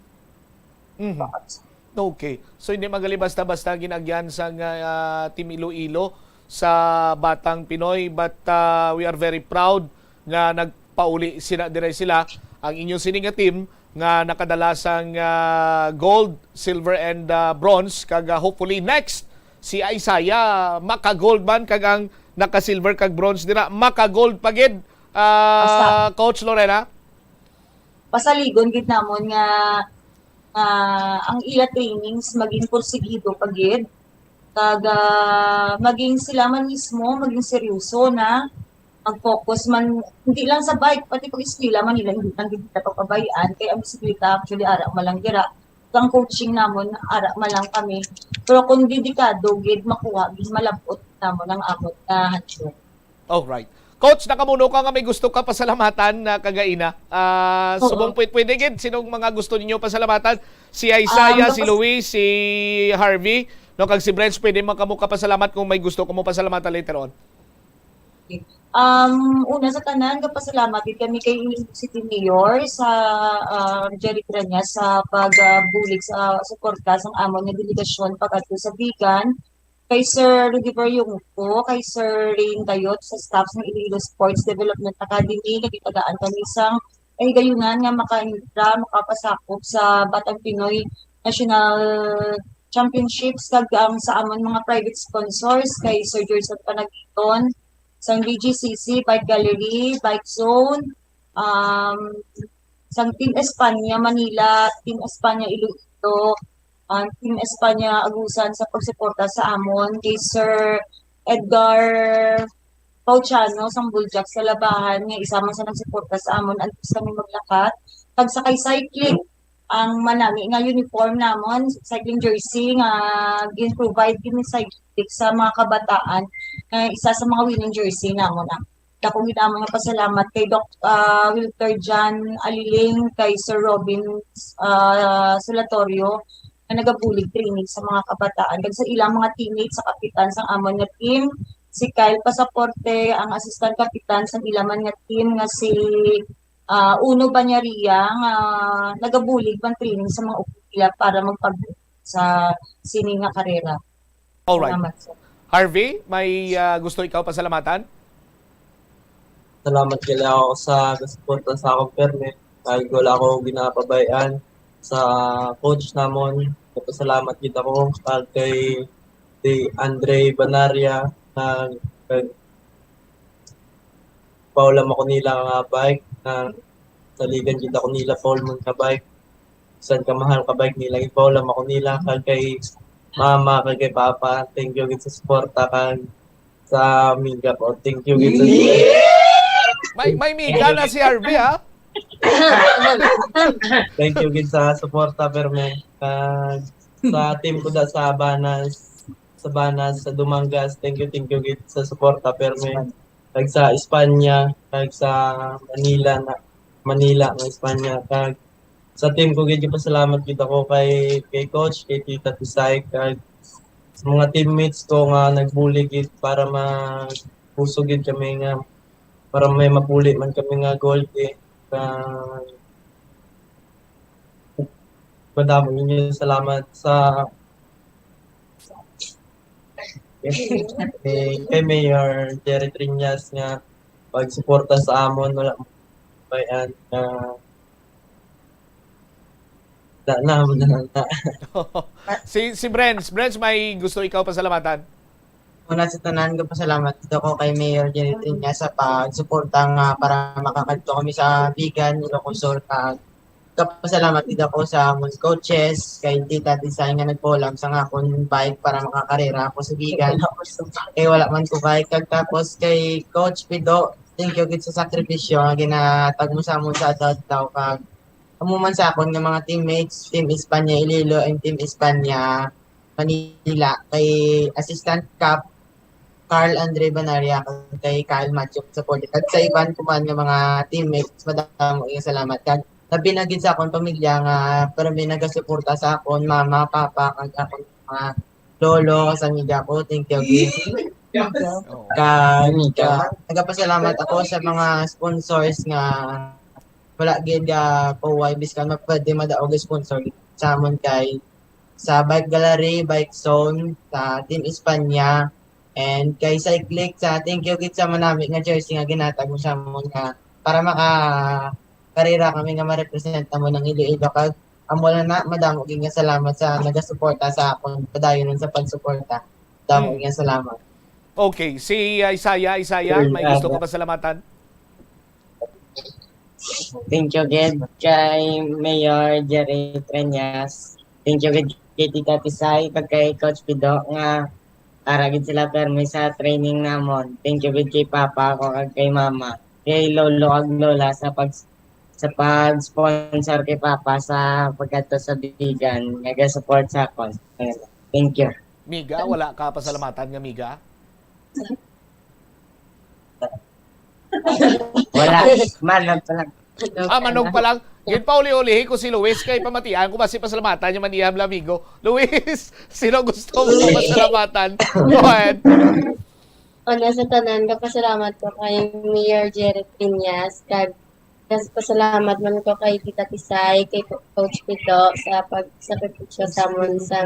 Okay. So hindi magali basta-basta ginagyan sa Team Iloilo sa Batang Pinoy but we are very proud nga nagpauli sila ang inyong sininga team nga nakadala sang gold, silver and bronze kag hopefully next si Isaiah maka-gold man kag ang naka-silver kag bronze dira maka-gold pagid Coach Lorena. Pasaligon gid namon nga ang ila trainings maging porsigido pagid kag maging sila man mismo maging seryoso na mag-focus man, hindi lang sa bike, pati pag eskwela man nila, hindi lang dito papabayaan. Kaya ang bisikleta, actually, ara malang gira. Ang coaching namon, ara malang kami. Pero kung dedikado, gid makuha, gid malabot namon ang amot na handshake. Oh, right. Coach, nakamuno ka nga may gusto ka pasalamatan na kagaina. Subong pwede gid sinong mga gusto ninyo pasalamatan? Si Isaiah, si Luis, si Harvey, no kag si Brent, pwede man kamo ka pasalamat kung may gusto kamo pasalamatan later on. Una sa tanan, kapasalamat din kami kay City Mayor sa Jerry Tranyas sa pagbulig sa suporta sa amon nga delegasyon pagadto sa Bigan, kay Sir Rudy Baryungko, kay Sir Rain Dayot sa staff ng Iloilo Sports Development Academy, nagitagaan kami sang gayunan nga makapasakop sa Batang Pinoy National Championships kag ang sa amon mga private sponsors kay Sir Gerson Panagiton, sang BGCC, Bike Gallery, Bike Zone, sang Team Espanya Manila, Team Espanya Iloilo, Team Espanya Agusan sa pagsuporta sa amon, kay Sir Edgar Pauchano sang Buljak sa labahan nga isama sa nagsuporta sa amon antes kami maglakat. Kag sa kay cycling, ang manami nga uniform namon, cycling jersey nga gin-provide din cycling sa mga kabataan, isa sa mga winning jersey namon na. Dako gid among pasalamat kay Doc Wilter Jan Aliling, kay Sir Robin Solatorio na nagabulig training sa mga kabataan. Kag sa ilang mga teammates sa kapitan sang amon nga team, si Kyle Pasaporte, ang assistant kapitan sa ilaman nga team nga si Uno Banyaria nga nagabulig man training sa mga upila para magpag sa sining nga karera. Alright. Salamat, sir. Harvey, may gusto ikaw pasalamatan? Salamat kila ako sa suporta sa akong permit. Kahit wala ako ginapabayan sa coach namon. Salamat kita ko kay Andre Banaria na Paula Maconila nga bike na saligan kita ko nila Paulman ka bike. San ka mahal ka bike nila Paula Maconila kay mama kay papa. Thank you sa suporta kag sa amiga po. Thank you sa May miga na si Harvey, ha? Thank you gid sa suporta perme. Sa team ko da sa Banas, sa Dumangas, thank you gid sa suporta perme. Kag sa Espanya, kag sa Manila ng Espanya, kag sa team ko gid pasalamat gid ako kay coach, kay Tita Tisay, kag sa mga teammates ko nga nagbuli gid para puso gid kami nga para may mapuli man kami nga gold madami ninyo salamat sa kay Mayor Jerry Triñas nga pagsuporta sa amon wala bayan na. si Brents, may gusto ikaw pasalamatan? Una sa tanan ko pasalamat dito ko kay Mayor Janet niya sa pagsuporta nga para makakadto kami sa Bigan, Ilocos Sur. Kapasalamat dito ko sa mga coaches, kay Tita Design nga nagpolam sa nga akong bike para makakarera ako sa Bigan. Kay wala man ko bike. Tapos kay Coach Pido, thank you gid sa sakripisyo nga ginatag mo sa amon sa daw kag amuman sa akon nga mga teammates, Team Espanya Iloilo and Team Espanya Manila, kay Assistant Cap Carl Andre Banaria, kay Kyle Machuk sa Polit. At sa iban ko man nga mga teammates, madamo yung salamat. Kag nabinagid sa akong pamilya nga pero may nagasuporta sa akon, mama, papa, kag akong mga lolo, sa amiga ko. Thank you. Nagapasalamat ako sa mga sponsors nga wala gid pauway biskan pwede madaog sponsor sa amon kay sa Bike Gallery, Bike Zone, sa Team Espanya, and kay Cyclic sa thank you gid sa manami nga jersey nga ginatag mo sa amon nga para karera kami nga ma-represent mo ng Iloilo kag amo na madamo gid nga salamat sa nagasuporta sa akon padayon sa pagsuporta. Damo nga salamat. Okay, si Isaiah, may gusto ko pasalamatan? Thank you gid kay Mayor Jerry Treñas. Thank you gid kay Tita Tisay kag kay Coach Pido nga ara gid sila permi sa training namon. Thank you gid kay Papa ko kag kay Mama. Kay Lolo kag Lola sa pag-sponsor kay Papa sa pagkadto sa Bigan, nag-support sa akon. Thank you. Miga, wala ka pasalamatan nga Miga? Wala, manok pa lang. Manog pa lang. Yun pa uli-ulihin ko si Luis kay pamatian ko basi pasalamatan yung maniyam lamigo. Luis, sino gusto mo pasalamatan? Go ahead. Una sa tanan, kapasalamat ko kay Mayor Jerry Piñas, kag pasalamat man ko kay Tita Tisay, kay Coach Pito sa pagsakripisyo sa amon sa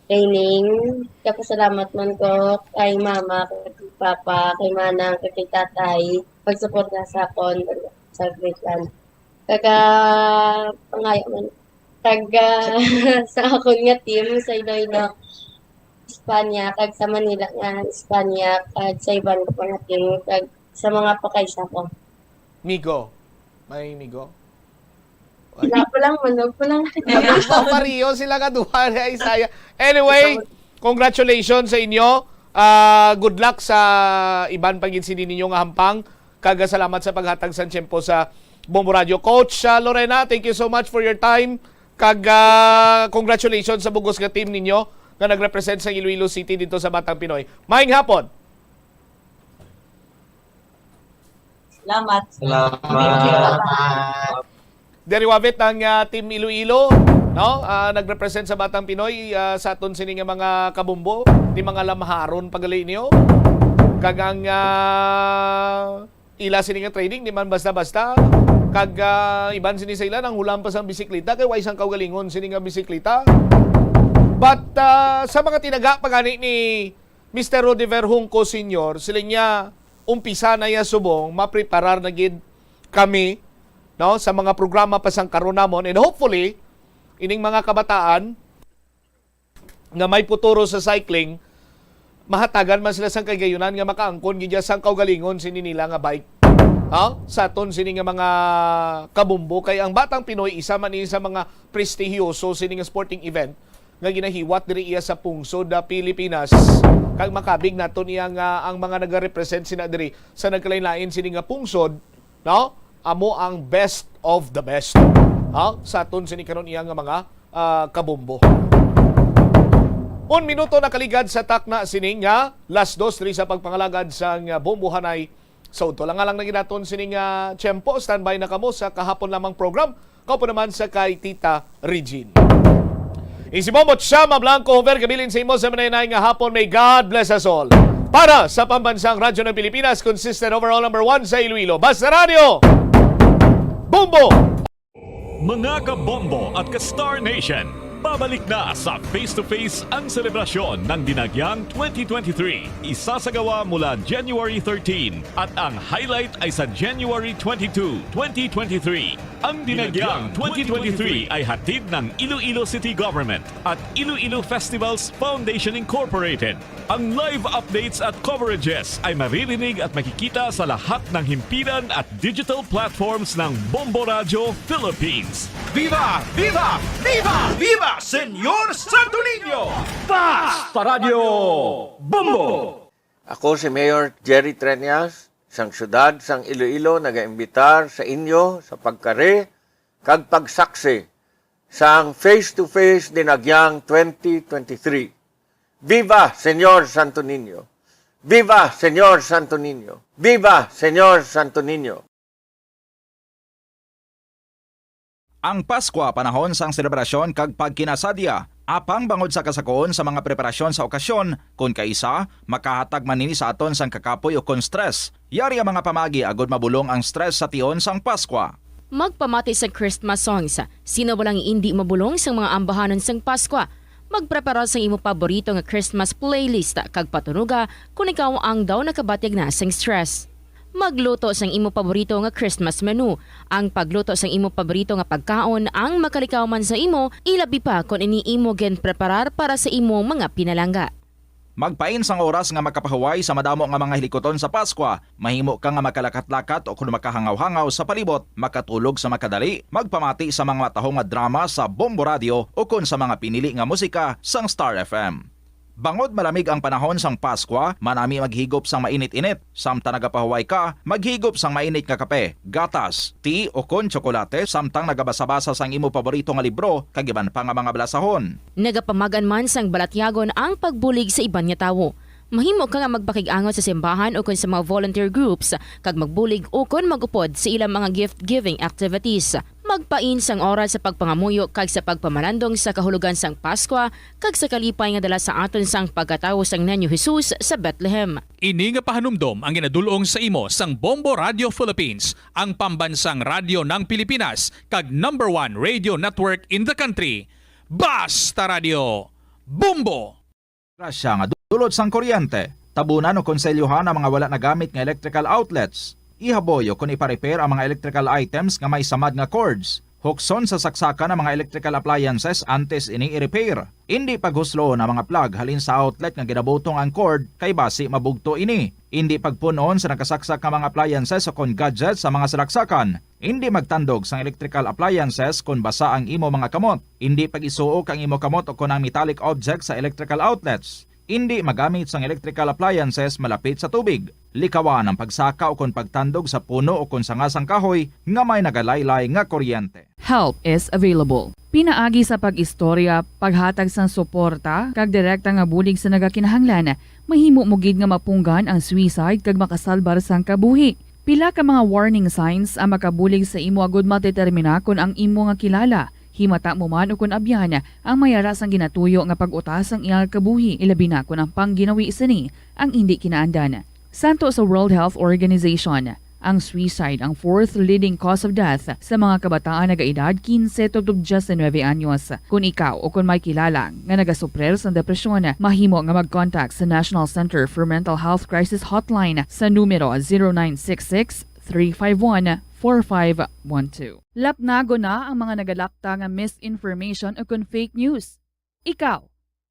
training. Kapasalamat man ko kay Mama, kay Papa, kay Manang, kay Tatay, pag-support na sa akon sa Greatland. Kaga pangayo man kaga sa akon nga team sa Iloilo Espanya kag sa Manila nga Espanya kag sa iban ko pa nga team kag sa mga pakaysa ko. Migo. May Migo? Wala pa lang, manog pa lang. Pariyo sila ka duha ni Isaiah. Anyway, congratulations sa inyo. Good luck sa iban pagitsinin ninyo nga hampang. Kaga salamat sa paghatag sa tiyempo sa Bombo Radio. Coach Lorena, thank you so much for your time. Congratulations sa bugos nga team ninyo nga nag-represent sa Iloilo City dito sa Batang Pinoy. Maayong hapon. Salamat. Deri wabit ang team Iloilo, no? Nag-represent sa Batang Pinoy sa aton sini nga mga kabumbo, di mga lamharon pagali niyo. Kagang ila sini nga training di man basta-basta. Kag iban sini sa ila nang hulam pa sa bisikleta kay way isang kaugalingon sini nga bisikleta. But sa mga tinaga pagani ni Mr. Rodiver Junco Sr., sila niya umpisa na ya subong mapreparar na gid kami, no, sa mga programa pa sang karon namon, and hopefully ining mga kabataan nga may puturo sa cycling mahatagan man sila sang kagayunan nga makaangkon gid sang kaugalingon sini nila nga bike. Sa aton sini nga mga kabumbo kay ang Batang Pinoy isa man sa mga prestihiyoso sini nga sporting event nga ginahiwat diri iya sa pungsod da Pilipinas. Kag makabig naton iya nga ang mga nagarepresent sina diri sa nagkalain-lain sini nga pungsod, no? Amo ang best of the best. Sa aton sini karon iya nga mga kabumbo. 1 minuto na kaligad sa takna sini nga last 2-3 sa pagpangalagad sa Bombo Hanay. So, ito lang nga lang na ginaton sining tiyempo. Standby na kamo sa kahapon lamang program. Kaupo naman sa kay Tita Regine. Isimomot siya, Mablanco, Hover, kabilin sa imo sa manayay nga hapon. May God bless us all. Para sa pambansang radyo ng Pilipinas, consistent overall number 1 sa Iloilo. Basta Radio! Bombo! Mga kabombo at ka-Star Nation, babalik na sa face-to-face ang selebrasyon ng Dinagyang 2023. Isasagawa mula January 13 at ang highlight ay sa January 22, 2023. Ang Dinagyang 2023 ay hatid ng Iloilo City Government at Iloilo Festivals Foundation Incorporated. Ang live updates at coverages ay maririnig at makikita sa lahat ng himpilan at digital platforms ng Bombo Radio Philippines. Viva! Viva! Viva! Viva! Senyor Santo Niño! Basta Radio Bombo! Ako si Mayor Jerry Treñas, sang syudad sang Iloilo nagaimbitar sa inyo sa pagkare kag pagsaksi sang face-to-face Dinagyang 2023. Viva Senyor Santo Niño! Viva Senyor Santo Niño! Viva Senyor Santo Niño! Ang Pasko panahon sang selebrasyon kag pagkinasadya, apang bangod sa kasakoon sa mga preparasyon sa okasyon, kung kaisa, makahatag man nini sa aton sang kakapoy o kon stress. Yari ang mga pamagi agod mabulong ang stress sa tion sang Pasko. Magpamati sa Christmas songs, sino walang hindi mabulong sa mga ambahanon sang Pasko. Magprepara sa imo paborito nga Christmas playlist kag patunuga kung ikaw ang daw nakabatyag na sang stress. Magluto sang imo paborito nga Christmas menu. Ang pagluto sang imo paborito nga pagkaon ang makalikaw man sa imo, ilabi pa kung ini imo gen preparar para sa imo mga pinalangga. Magpain sang oras nga makapahuway sa madamo nga mga hilikoton sa Pasko. Mahimo ka nga makalakat-lakat o kung makahangaw-hangaw sa palibot, makatulog sa makadali, magpamati sa mga matahong nga drama sa Bombo Radio o kung sa mga pinili nga musika sang Star FM. Bangod malamig ang panahon sang Pasko, manami maghigop sang mainit-init. Samtang nagapahuway ka, maghigop sang mainit nga kape, gatas, tea o kon tsokolate samtang nagabasa-basa sang imo paborito nga libro kagiban pa nga mga balasahon. Nagapamagan man sang balatyagon ang pagbulig sa iban nga tawo. mahimo ka nga magpakig-angot sa simbahan o kun sa mga volunteer groups kag magbulig o kun magupod sa ilang mga gift-giving activities. Magpain sang oras sa pagpangamuyo kag sa pagpamalandong sa kahulugan sang Pasko kag sa kalipay nga dala sa aton sang pagkatawo sang Nenyo Jesus sa Bethlehem. Ini nga pahanumdom ang ginadulong sa imo sang Bombo Radio Philippines, ang pambansang radyo ng Pilipinas kag #1 radio network in the country. Basta Radio Bombo! Grasya nga dulot sang kuryente, tabunan o konselyohan ang mga wala nagamit nga electrical outlets. Ihaboyo kung ipa-repair ang mga electrical items nga may samad nga cords. Hukson sa saksakan ang mga electrical appliances antes ini i-repair. Hindi paghuslo na mga plug halin sa outlet nga ginabutong ang cord kay basi mabugto ini. Hindi pagpunon sa nakasaksak nga mga appliances o kon gadgets sa mga salaksakan. Hindi magtandog sa electrical appliances kung basa ang imo mga kamot. Hindi pag-isuok ang imo kamot o kon ang metallic objects sa electrical outlets. Hindi magamit sang electrical appliances malapit sa tubig. Likawan ang pagsaka o kon pagtandog sa puno o kon sangasang kahoy nga may nagalaylay nga kuryente. Help is available. Pinaagi sa pag-istorya, paghatag sang suporta, kag direkta nga bulig sa nagakinahanglan, mahimo mugid nga mapunggan ang suicide kag makasalbar sang kabuhi. Pila ka mga warning signs ang makabulig sa imo agud matetermina kung ang imo nga kilala. Himata mo man o kun abyan ang mayara sang ginatuyo nga pag-utas ang iyang kabuhi, ilabi na kung ang pangginawi sini ang hindi kinaandan. Santo sa World Health Organization, ang suicide ang 4th leading cause of death sa mga kabataan nagaedad 15 to 19 anyos. Kung ikaw o kung may kilala nga nagasuprer sa depresyon, mahimo nga mag-contact sa National Center for Mental Health Crisis Hotline sa numero 0966-351-4512. Lapnago na ang mga nagalakta nga misinformation o kung fake news. Ikaw,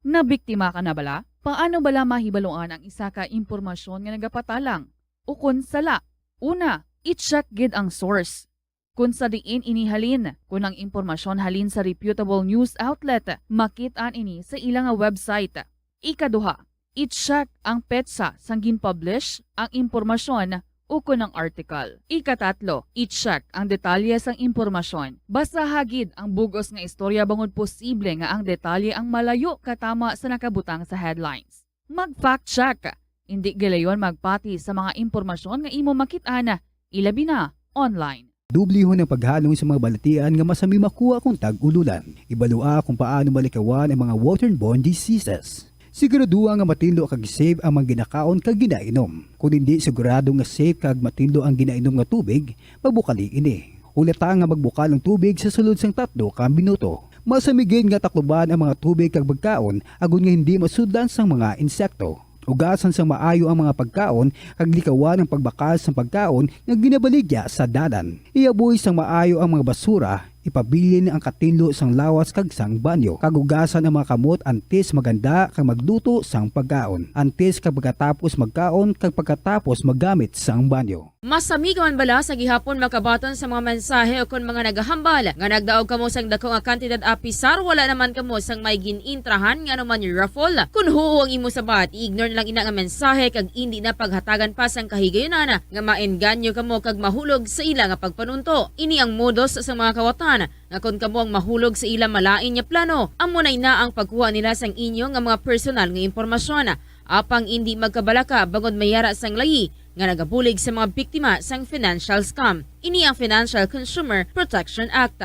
nabiktima ka na bala? Paano bala mahibaluan ang isa ka impormasyon nga nagapatalang? O kung sala? Una, i-check gid ang source. Kung sa diin inihalin, kung ang impormasyon halin sa reputable news outlet, makit-an ini sa ilang website. Ikaduha, i-check ang petsa sang gin-publish ang impormasyon o kung ang article. Ikatatlo, i-check ang detalye sang impormasyon. Basta hagid ang bugos nga istorya bangod posible nga ang detalye ang malayo katama sa nakabutang sa headlines. Mag-fact check. Hindi galayon magpati sa mga impormasyon nga imo makit-ana, ilabi na online. Dublihon ang paghalong sa mga balatian nga masami makuha kung tag-ululan. Ibalua kung paano malikawan ang mga waterborne diseases. Siguraduha nga matindlo kag safe ang mga ginakaon kag ginainom. Kung hindi sigurado nga safe kag matindlo ang ginainom nga tubig, magbukali ini. Ulata nga magbukal ang tubig sa sulod sang 3 ka minuto. Masamigin nga takluban ang mga tubig kag pagkaon agon nga hindi masudlan sang mga insekto. Ugasan sang maayo ang mga pagkaon kag likawan ang pagbakal sang pagkaon nga ginabaligya sa dalan. Iaboy sang maayo ang mga basura, ipabilin ang katinlo sang lawas kag sang banyo. Kagugasan ang mga kamot antes maganda kag magluto sang pagkaon. Antes kag pagkatapos magkaon kag pagkatapos maggamit sang banyo. Masami ka man bala sa gihapon makabaton sa mga mensahe o kung mga nagahambal nga nagdaog kamo sang dako nga kantidad apisar wala naman kamo sang may ginintrahan nga naman yung raffle. Kung huo ang imo sabat, i-ignore na lang ina nga mensahe kag hindi na paghatagan pa sang kahigayonan nga maenganyo kamo kag mahulog sa ila nga pagpanunto. Ini ang modos sa mga kawatan nga kung kamo ang mahulog sa ila malain nya plano, amunay na ang pagkuha nila sang inyo nga mga personal nga impormasyon. Apang hindi magkabalaka bangod mayara sang layi nga nagabulig sa mga biktima sang financial scam. Ini ang Financial Consumer Protection Act.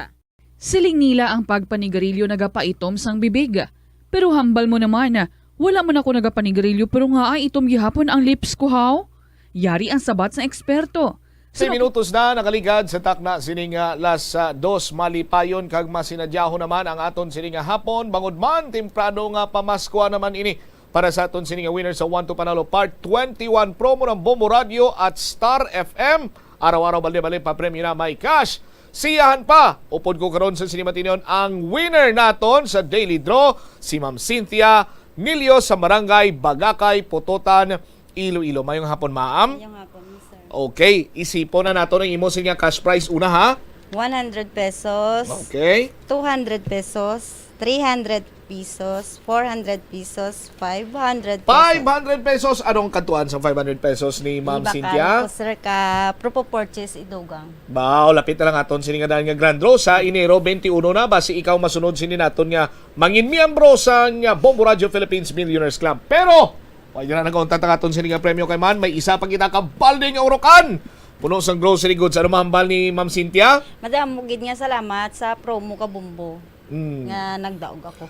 Siling nila ang pagpanigarilyo nagapaitom sang bibig. Pero hambal mo naman, wala man ako nagapanigarilyo pero nga ay itom gihapon ang lips ko haw. Yari ang sabat sa eksperto. 6 minutos na nakaligad sa takna sining las 2 malipayon kag masinadyaho naman ang aton sining hapon bangod man temprano nga pamaskwa naman ini para sa aton sining winner sa 1 to Panalo Part 21 promo ng Bombo Radio at Star FM. Araw-araw bali-bali pa premyo na may cash. Siyahan pa, upod ko karon sa Sinimatinyon ang winner naton sa Daily Draw, si Ma'am Cynthia Nilio sa Barangay Bagakay, Pototan, Iloilo. Mayong hapon, Ma'am. Mayong hapon, sir. Okay, isipon na nato ng imo nga cash prize una ha. 100 pesos. Okay. 200 pesos. 300 pesos. 400 pesos. 500 pesos. 500 pesos. Anong kantuan sa 500 pesos ni Ma'am Cynthia? Ibakal ko, sir, ka propo purchase idugang. Bao, lapit na lang aton sini nga dahil nga Grand Draw sa Enero 21 na. Basi ikaw masunod sini naton nga mangin miyembro sa nga Bombo Radio Philippines Millionaires Club. Pero, Wala na nakaunta tangaton sini nga premyo kay man. May isa pa kita kabal nga urokan. Puno sang grocery goods. Ano mahambal ni Ma'am Cynthia? Madam, mugid nga salamat sa promo ka bumbo. Nga nagdaog ako.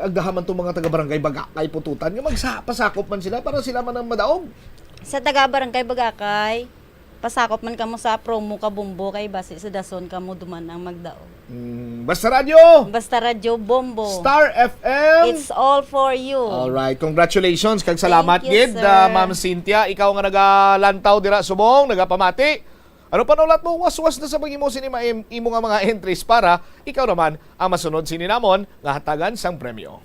Agdahaman to mga taga-barangay Bagakay Pututan. Nga magsapasakop man sila para sila man ang madaog. Sa taga-barangay Bagakay, pasakop man kamo sa promo ka bumbo kay base sa dason kamo duman ang magdaog. Basta Radio! Basta Radio Bombo. Star FM! It's all for you. Alright, congratulations. Kag salamat Thank you, gid, sir. Ma'am Cynthia. Ikaw nga nagalantaw dira subong, nagapamati. Ano pa ulat mo? Was-was na sa pag-imo sinima imo nga mga entries para ikaw naman ang masunod sininamon nga hatagan sang premyo.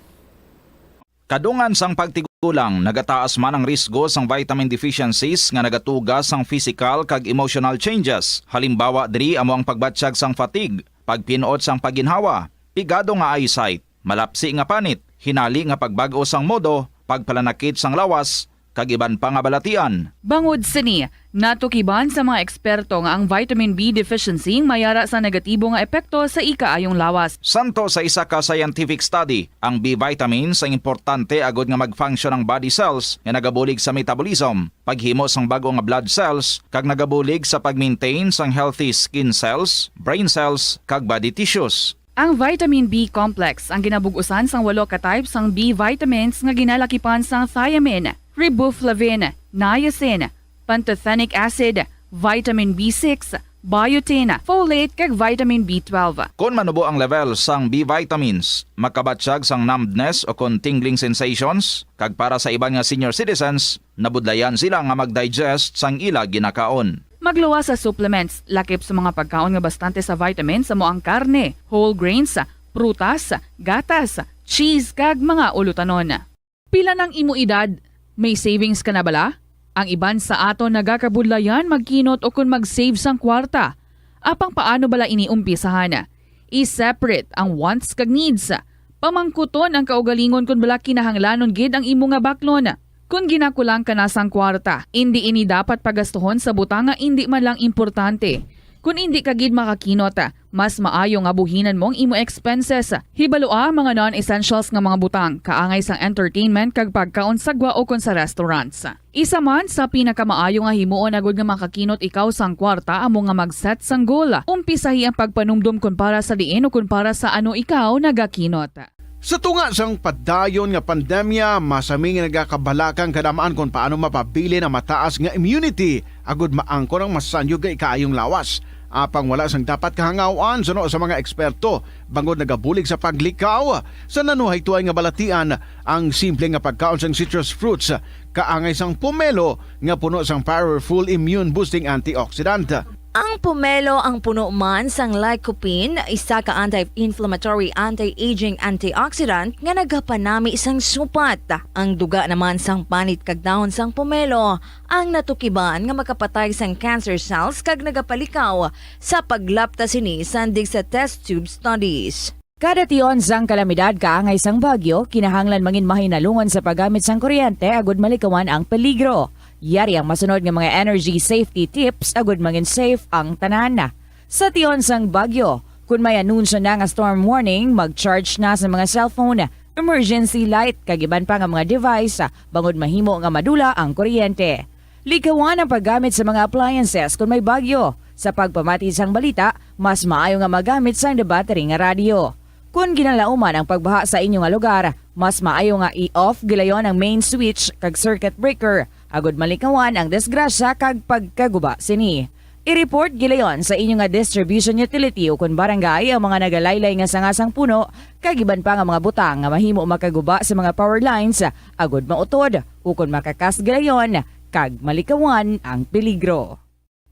Kadungan sang pagtigulang, nagataas man ang risgo sang vitamin deficiencies nga nagatugas sang physical kag emotional changes. Halimbawa diri amo ang pagbatsyag sang fatigue, pagpinuot sang paginhawa, pigado nga eyesight, malapsi nga panit, hinali nga pagbag-o sang modo, pagpalanakit sang lawas, kag iban pa nga balatian. Bangod sini, natukiban sa mga eksperto nga ang vitamin B deficiency mayara sa negatibo nga epekto sa ikaayong lawas. Santo sa isa ka scientific study, ang B vitamins ang importante agod nga mag-function ang body cells nga nagabulig sa metabolism, paghimo sang bago nga blood cells, kag nagabulig sa pag-maintain sang healthy skin cells, brain cells, kag body tissues. Ang vitamin B complex ang ginabug-usan sang 8 ka types sang B vitamins nga ginalakipan sang thiamine, riboflavin, niacin, pantothenic acid, vitamin B6, biotin, folate kag vitamin B12. Kung manubo ang level sang B vitamins, makabatsyag sang numbness o kung tingling sensations, kag para sa iban nga senior citizens, nabudlayan sila nga mag-digest sang ila ginakaon. Magluwa sa supplements, lakip sa mga pagkaon nga bastante sa vitamins sa moang karne, whole grains, prutas, gatas, cheese kag mga ulutanon. Pila ng imo edad, may savings ka na bala? Ang iban sa ato nagakabudlayan magkinot o kung mag-save sang kwarta. Apang paano bala iniumpisahan? I-separate ang wants kag needs. Pamangkuton ang kaugalingon kung bala kinahanglanon gid ang imo nga baklon. Kung ginakulang ka na sang kwarta, hindi ini dapat pagastuhon sa butang nga hindi man lang importante. Kung hindi ka gid makakinot, mas maayo nga buhinan mong imo expenses. Hibalua mga non-essentials nga mga butang, kaangay sang entertainment kag pagkaon sa gwa o kon sa restaurants. Isa man sa pinakamaayo nga himuon agud nga makakinot ikaw sang kwarta amo nga mag-set sang goal. Umpisahi ang pagpanumdum kun para sa diin o kun para sa ano ikaw nagakinot. Sa tunga sang padayon nga pandemya, masami nga nagakabalakang kadamaan kung paano mapabili na mataas nga immunity agud maangkon ang masanyo nga ikaayong lawas. Apang wala sang dapat kahangawan suno sa mga eksperto bangod nagabulig sa paglikaw sa nanuhay tuay nga balatian ang simple nga pagkaon sang citrus fruits kaangay sang pomelo nga puno sang powerful immune boosting antioxidant. Ang pomelo ang puno man sang lycopene, isa ka anti-inflammatory, anti-aging antioxidant nga nagapanami sang supat. Ang duga naman sang panit kag dahon sang pomelo ang natukiban nga makapatay sang cancer cells kag nagapalikaw sa paglapta sini sandig sa test tube studies. Kada tion sang kalamidad kaangay sang bagyo, kinahanglan mangin mahinalungon sa paggamit sang kuryente agud malikawan ang peligro. Yari ang masunod nga mga energy safety tips agud mangin safe ang tanan. Sa tion sang bagyo, kung may anunsyo na nga storm warning, mag-charge na sa mga cellphone, emergency light kag iban pa nga mga device bangod mahimo nga madula ang kuryente. Likawan ang paggamit sa mga appliances kung may bagyo. Sa pagpamati sang balita, mas maayo nga magamit sang battery nga radio. Kung ginalauman ang pagbaha sa inyong nga lugar, mas maayo nga i-off gilayon ang main switch kag circuit breaker agud malikawan ang disgrasya kag pagkaguba sini. I-report gilayon sa inyong nga distribution utility o kun barangay ang mga nagalaylay nga sangasang puno kag iban pa nga mga butang nga mahimo makaguba sa mga power lines agud mautod o kun makakas gilayon kag malikawan ang peligro.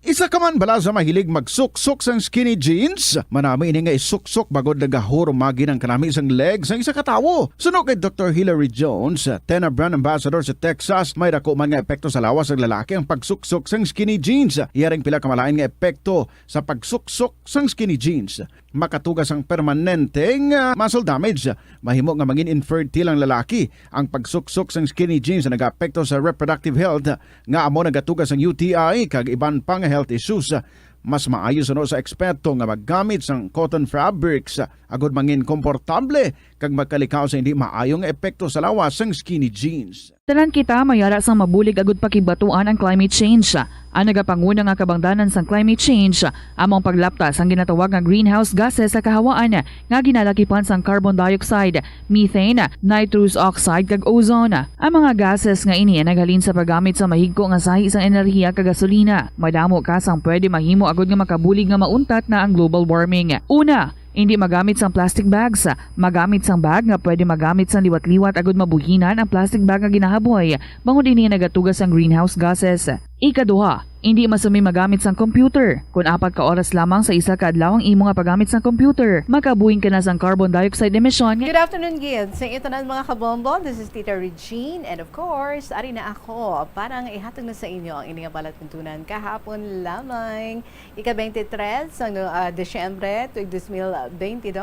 Isa ka man bala sa mahilig magsuksok sang skinny jeans? Manami ini nga isuksok bagod nagahurumagi ng kanami isang legs ng isa katawo. Suno kay Dr. Hilary Jones, Tena Brand Ambassador sa Texas, may dako man nga epekto sa lawas ng lalaki ang pagsuksok sang skinny jeans. Iyaring pila kamalain nga epekto sa pagsuksok sang skinny jeans. Makatugas ang permanenteng muscle damage. Mahimo nga mangin infertile ang lalaki. Ang pagsuksok sang skinny jeans na nag-apekto sa reproductive health nga amo nagatugas ang UTI kag iban pang health issues. Mas maayos ano sa eksperto nga maggamit sang cotton fabrics agud mangin komportable kag magkalikaw sa hindi maayong epekto sa lawas sang skinny jeans. Tanan kita mayara sang mabulig agud pakibatuan ang climate change. Ang nagapanguna nga kabangdanan sang climate change among paglaptas ang ginatawag nga greenhouse gases sa kahawaan nga ginalakipan sang carbon dioxide, methane, nitrous oxide kag ozone. Ang mga gases nga ini naghalin sa paggamit sa mahigko nga sahi sang enerhiya kag gasolina. Madamo ka sang pwede mahimo agud nga makabulig nga mauntat na ang global warming. Una, hindi magamit sang plastic bags. Magamit sang bag nga pwede magamit sang liwat-liwat agud mabuhinan ang plastic bag nga ginahaboy. Bangod ini nagatugas ang greenhouse gases. Ikaduha, hindi masumi magamit sang computer. Kung 4 ka oras lamang sa isa ka adlaw ang imo nga paggamit sang computer, makabuhing ka na sang carbon dioxide emission. Good afternoon, Gid. Sa ito na mga kabombo, this is Tita Regine, and of course, ari na ako para nga ihatag na sa inyo ang inyong balatpuntunan kahapon lamang. Ika-23 sa Desyembre, tuig 2022.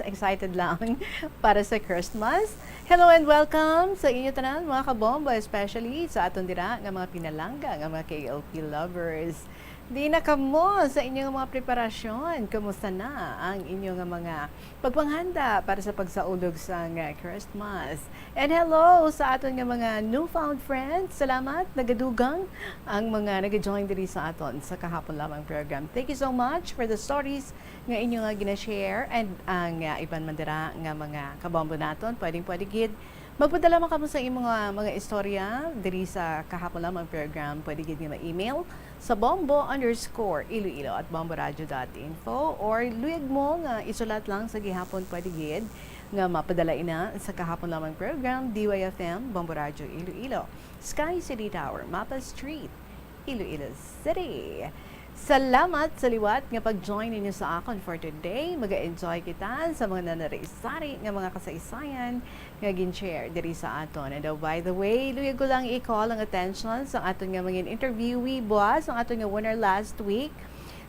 Excited lang para sa Christmas. Hello and welcome sa inyo tanan mga kabombo, especially sa aton dira nga mga pinalangga, nga mga KLP lovers. Di na kamo sa inyong mga preparasyon. Kumusta na ang inyong mga pagpanghanda para sa pagsaulog sa Christmas? And hello sa aton nga mga newfound friends. Salamat, nagadugang ang mga nag-join diri sa aton sa kahapon lamang program. Thank you so much for the stories nga inyo nga gina-share and ang iban mandira nga mga kabombo naton. Pwede gid magpadala man kamo sa imong mga istorya diri sa kahapon lamang program. Pwede gid nga ma-email sa bombo_iloilo@bomboradio.info or luyag mo nga isulat lang sa gihapon pwede gid nga mapadala ina sa kahapon lamang program DYFM Bombo Radio Iloilo, Sky City Tower, Mapa Street, Iloilo City. Salamat sa liwat nga pag-join ninyo sa akon for today. Mag-enjoy kita sa mga nanaraisari nga mga kasaysayan nga gin-share diri sa aton. And by the way, luyag ko lang i-call ang attention sa aton nga mga interviewee boss, ang aton nga winner last week,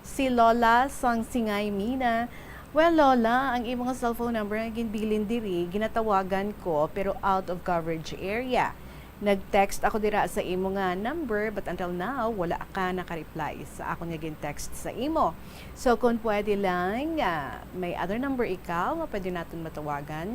si Lola sang Singay Mina. Well, Lola, ang imong cellphone number nga ginbilin diri, ginatawagan ko pero out of coverage area. Nag-text ako dira sa imo nga number but until now wala ka naka-reply sa akong nga gin-text sa imo. So kung pwede lang may other number ikaw nga pwede natin matawagan,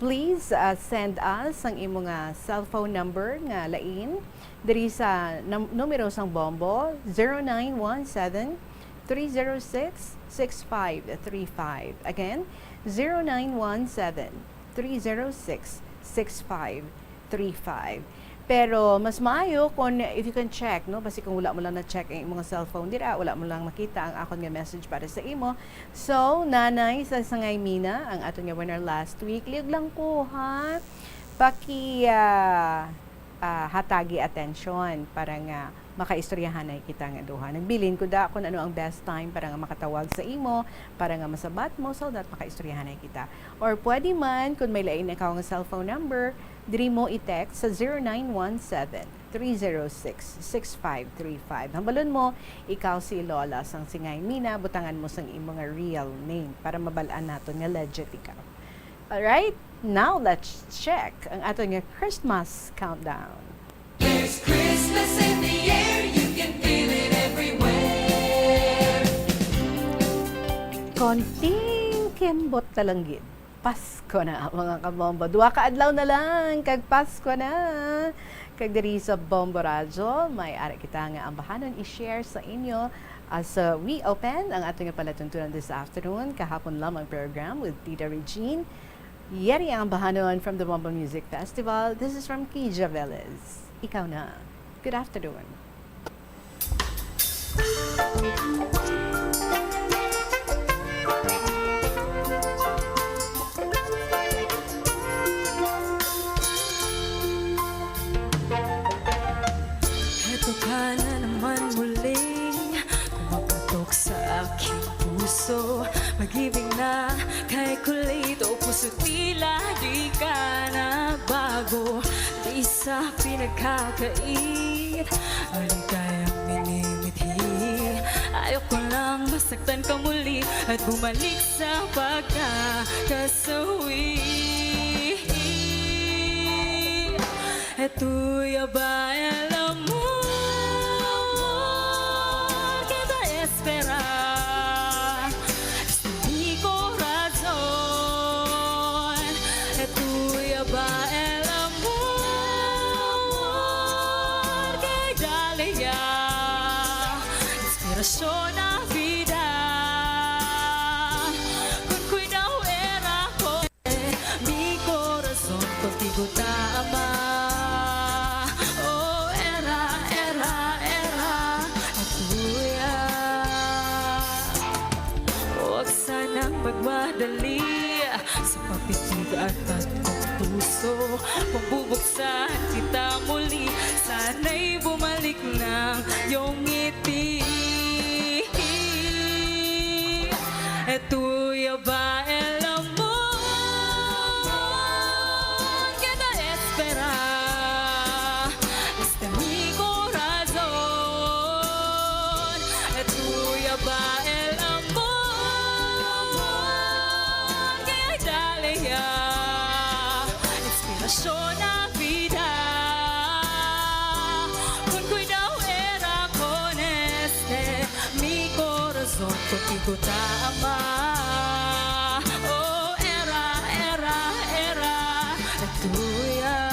please send us ang imo nga cellphone number nga lain diri sa numero sang Bombo 0917 306 6535. Again, 0917 306 6535. Pero mas maayo kung if you can check, no? Basi kung wala mo lang na-check ang mga cellphone dira, wala mo lang makita ang akong nga message para sa imo. So, nanay sa Sangay Mina, ang aton nga winner last week, liog lang ko, ha? Paki hatagi attention para nga makaistoryahan na kita nga duha. Nagbilin ko da kung ano ang best time para nga makatawag sa imo, para nga masabat mo so that makaistoryahan na kita. Or pwede man, kung may lain na ikaw nga cellphone number, diri mo i-text sa 0917-306-6535. Hambalon mo, ikaw si Lola sang Singay Mina, butangan mo sang imo nga real name para mabalaan naton nga legit ikaw. Alright? Now, let's check ang aton nga Christmas countdown. There's Christmas in the air, you can feel it everywhere. Konting kimbot talanggit. Pasko na mga kabombo. 2 ka adlaw na lang kag Pasko na. Kag diri sa Bombo Radio, may ari kita nga ambahanon i-share sa inyo as we open ang ating palatuntunan this afternoon. Kahapon lamang program with Tita Regine. Yeri ang ambahanon from the Bombo Music Festival. This is from Kija Velez. Ikaw na. Good afternoon. Heto ka na naman muling kumapatok sa aking puso. Mag-ibig na kay kulito, puso tila di ka nagbago. Di sa pinagkakait, maligayang minimithi. Ayoko lang masaktan ka muli at bumalik sa pagkakasawi. Eto'y abay, alam mo, kita espera. Sa di ko razon. Eto'y abay, alam mo, inspirasyon ng vida. Kung cuidado era ko, mi corazón contigo te ama. Oh, era tuya. Huwag sanang magmadali sa papitig at pagpupuso. Pabubuksan kita muli, sana'y bumalik ng iyong ngiti. Tuya ba el amor que te espera? Este mi corazón. Tuya ba el amor que hay dalia? Inspirasyon ng vida. Con cuidado era con este mi corazón contigo te ama. Oh, era tuya.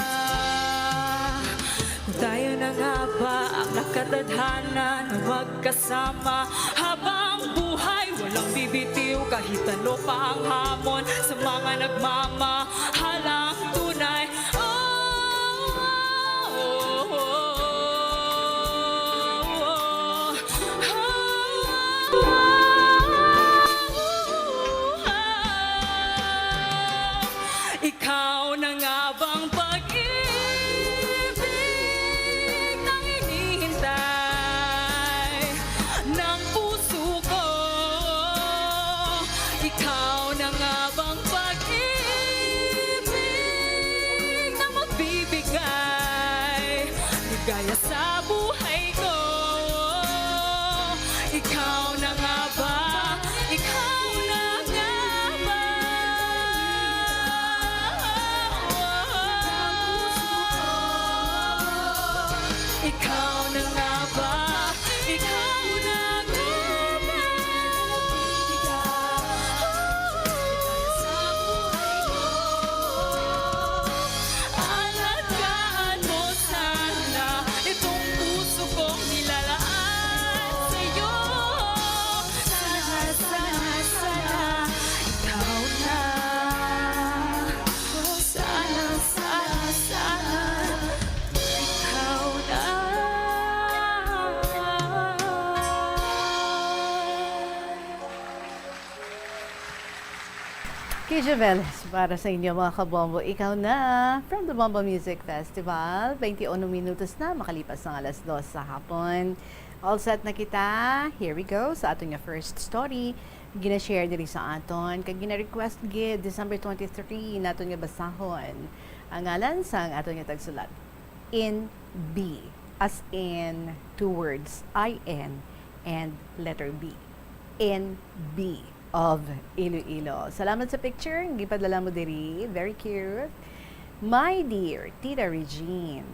Kung tayo na nga ba ang nakatadhana na magkasama habang buhay, walang bibitiw kahit ano pa ang hamon sa mga nagmamahalang tunay. Ikaw na nga bang pag-ibig nang hinihintay ng puso ko? Ikaw na nga bang pag-ibig na magbibigay ligaya sa buhay ko? Ikaw na nga ba? Ikaw na nga ba? Ikaw na nga ba? Ikaw na nga ba? Sa buhay ko, alagaan mo sana itong puso kong nilalaan sa'yo. Sana, ikaw na. Sana, ikaw na. Keisha Velez para sa inyo mga kabombo. Ikaw na from the Bombo Music Festival. 21 minutos na makalipas ng alas 2 sa hapon. All set na kita. Here we go sa aton nga first story. Gina-share diri sa aton. Kag gina-request gid December 23 naton nga basahon. Ang ngalan sang aton nga tagsulat. In B. As in two words. I-N and letter B. In B of Iloilo. Salamat sa picture. Gipadala mo diri. Very cute. My dear Tita Regine.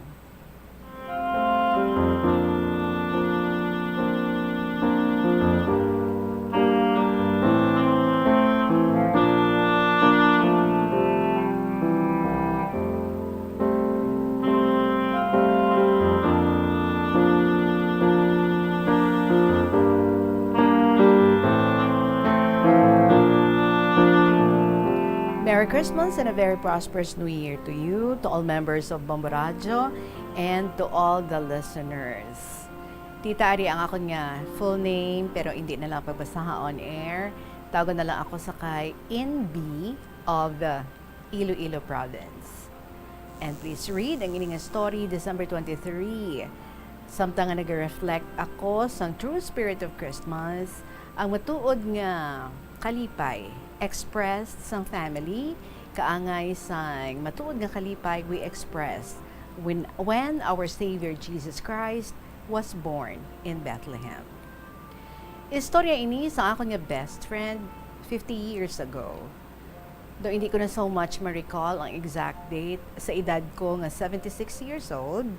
Merry Christmas and a very prosperous New Year to you, to all members of Bombo Radio, and to all the listeners. Tita Ari ang akon nga full name, pero hindi na lang pagbasaha on air. Tawagan na lang ako sa kay In B of the Iloilo Province. And please read ang ining story December 23. Samtang nga nag-reflect ako sa true spirit of Christmas, ang matuod nga kalipay expressed sang family, kaangay sang matuod nga kalipay we expressed when our Savior Jesus Christ was born in Bethlehem. Istorya ini sa akong nga best friend 50 years ago. Though hindi ko na so much ma-recall ang exact date sa edad ko nga 76 years old,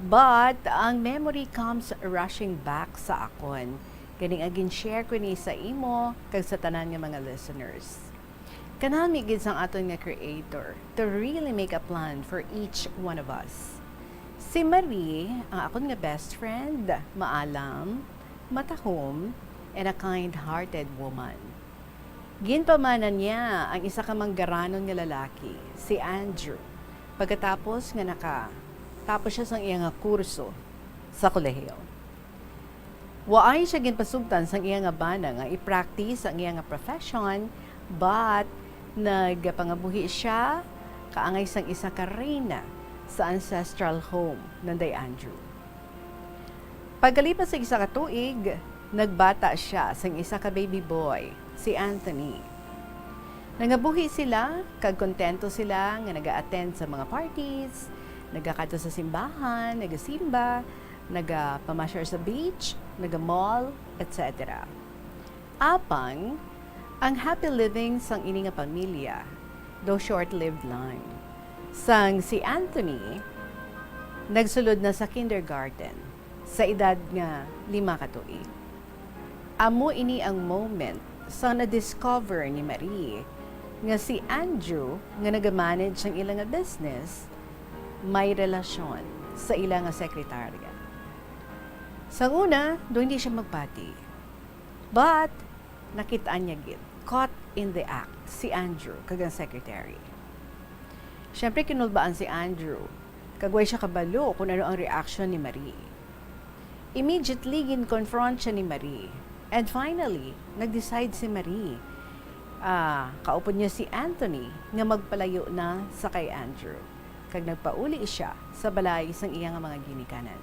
but ang memory comes rushing back sa akon. Ganing agin share ko ni sa imo kag sa tanan nga mga listeners. Kanami gid sang aton nga creator to really make a plan for each one of us. Si Marie, ang akon nga best friend, maalam, matahom, and a kind-hearted woman. Ginpamanan niya ang isa ka manggaranon nga lalaki, si Andrew, pagkatapos nga tapos siya sang iyang kurso sa kolehiyo. Waay siya ginpasugtan sang iyang bana nga i-practice ang iyang profession, but nagpangabuhi siya kaangay sang isa ka reyna sa ancestral home ng Day Andrew. Pagkalipas sa isa ka tuig, nagbata siya sang isa ka baby boy, si Anthony. Nangabuhi sila, kag kontento sila nga naga-attend sa mga parties, nagakadto sa simbahan, nagasimba, nagapamasyar sa beach, naga-mall, etc. Apang, ang happy living sang ini nga pamilya, though short-lived lang. Sang si Anthony, nagsulod na sa kindergarten sa edad nga 5 ka tuig. Amo ini ang moment sa na-discover ni Marie nga si Andrew nga nag-manage ang ilang nga business may relasyon sa ilang nga sekretarya. Sa una, doon hindi siya magpati. But, nakitaan niya gid, caught in the act, si Andrew, kagang secretary. Siyempre, kinulbaan si Andrew, kagway siya kabalo kung ano ang reaction ni Marie. Immediately, gin-confront siya ni Marie. And finally, nag-decide si Marie. Kaupod niya si Anthony nga magpalayo na sa kay Andrew. Kag nagpauli siya sa balay sang iyang mga ginikanan.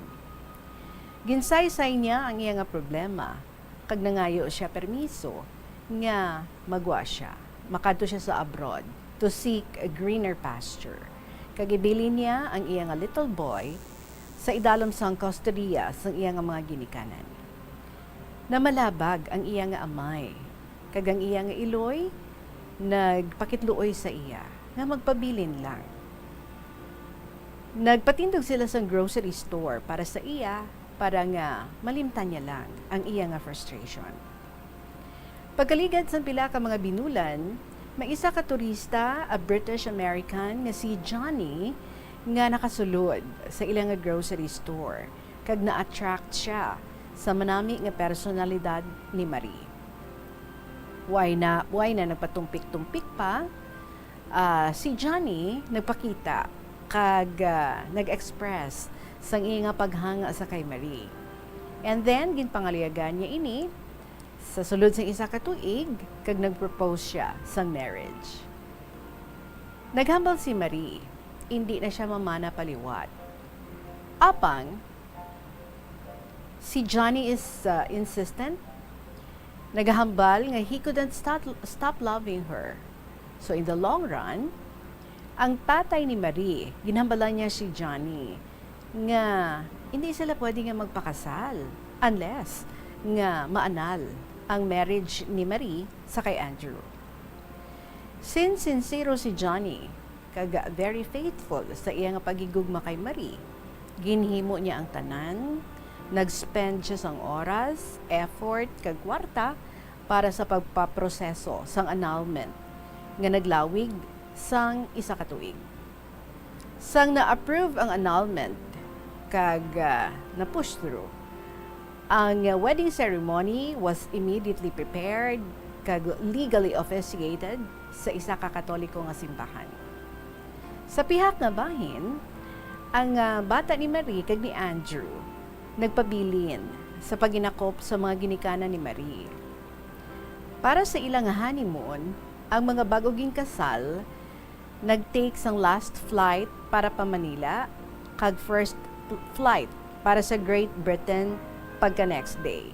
Ginsaysay niya ang iyang problema. Kag nangayo siya permiso nga magwa siya. Makadto siya sa abroad to seek a greener pasture. Kag ibili niya ang iyang little boy sa idalom sang kustodiya sang iyang mga ginikanan. Namalabag ang iyang amay. Kag ang iyang iloy nagpakitluoy sa iya nga magpabilin lang. Nagpatindog sila sa grocery store para sa iya, para nga malimtan niya lang ang iya nga frustration. Pagkaligad sa pila ka mga binulan, may isa ka turista, a British-American nga si Johnny, nga nakasulod sa ilang nga grocery store, kag na-attract siya sa manami nga personalidad ni Marie. Why na nagpatumpik-tumpik pa, si Johnny nagpakita kag nag-express sang iya nga paghanga sa kay Marie. And then, ginpangaliagan niya ini, sa sulod sa isa ka tuig, kag nag-propose siya sang marriage. Naghambal si Marie, hindi na siya mamana paliwat. Apang, si Johnny is insistent, naghahambal nga he couldn't stop loving her. So in the long run, ang tatay ni Marie, ginhambalan niya si Johnny nga hindi sila pwede nga magpakasal unless nga maanal ang marriage ni Marie sa kay Andrew. Since sincero si Johnny, kag very faithful sa iyang pagigugma kay Marie, ginhimo niya ang tanan, nag-spend siya sang oras, effort, kag kwarta para sa pagpaproseso sang annulment nga naglawig sang isa ka tuig. Sang na-approve ang annulment kag na-push through, ang wedding ceremony was immediately prepared kag legally officiated sa isa ka Katoliko nga simbahan. Sa pihak nga bahin, ang bata ni Marie kag ni Andrew nagpabilin sa paginakop sa mga ginikanan ni Marie. Para sa ilang honeymoon, ang mga bagoging kasal nag-take sang last flight para pa Manila kag first flight para sa Great Britain pagka next day.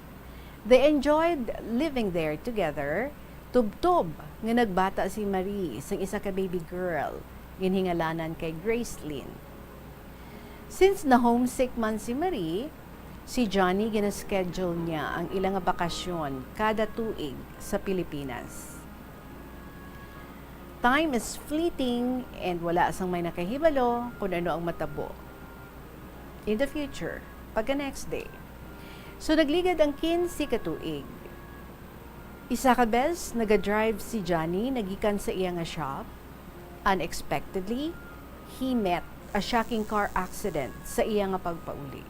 They enjoyed living there together. Tub-tub nga nagbata si Marie sang isa ka baby girl ginhingalanan kay Gracelyn. Since na homesick man si Marie, si Johnny gina-schedule niya ang ilang bakasyon kada tuig sa Pilipinas. Time is fleeting and wala sang may nakahibalo kung ano ang matabo in the future, pagka next day. So nagligad ang 15 ka tuig. Isa ka bes, naga-drive si Johnny nagikan sa iya nga shop. Unexpectedly, he met a shocking car accident sa iya nga pagpauli.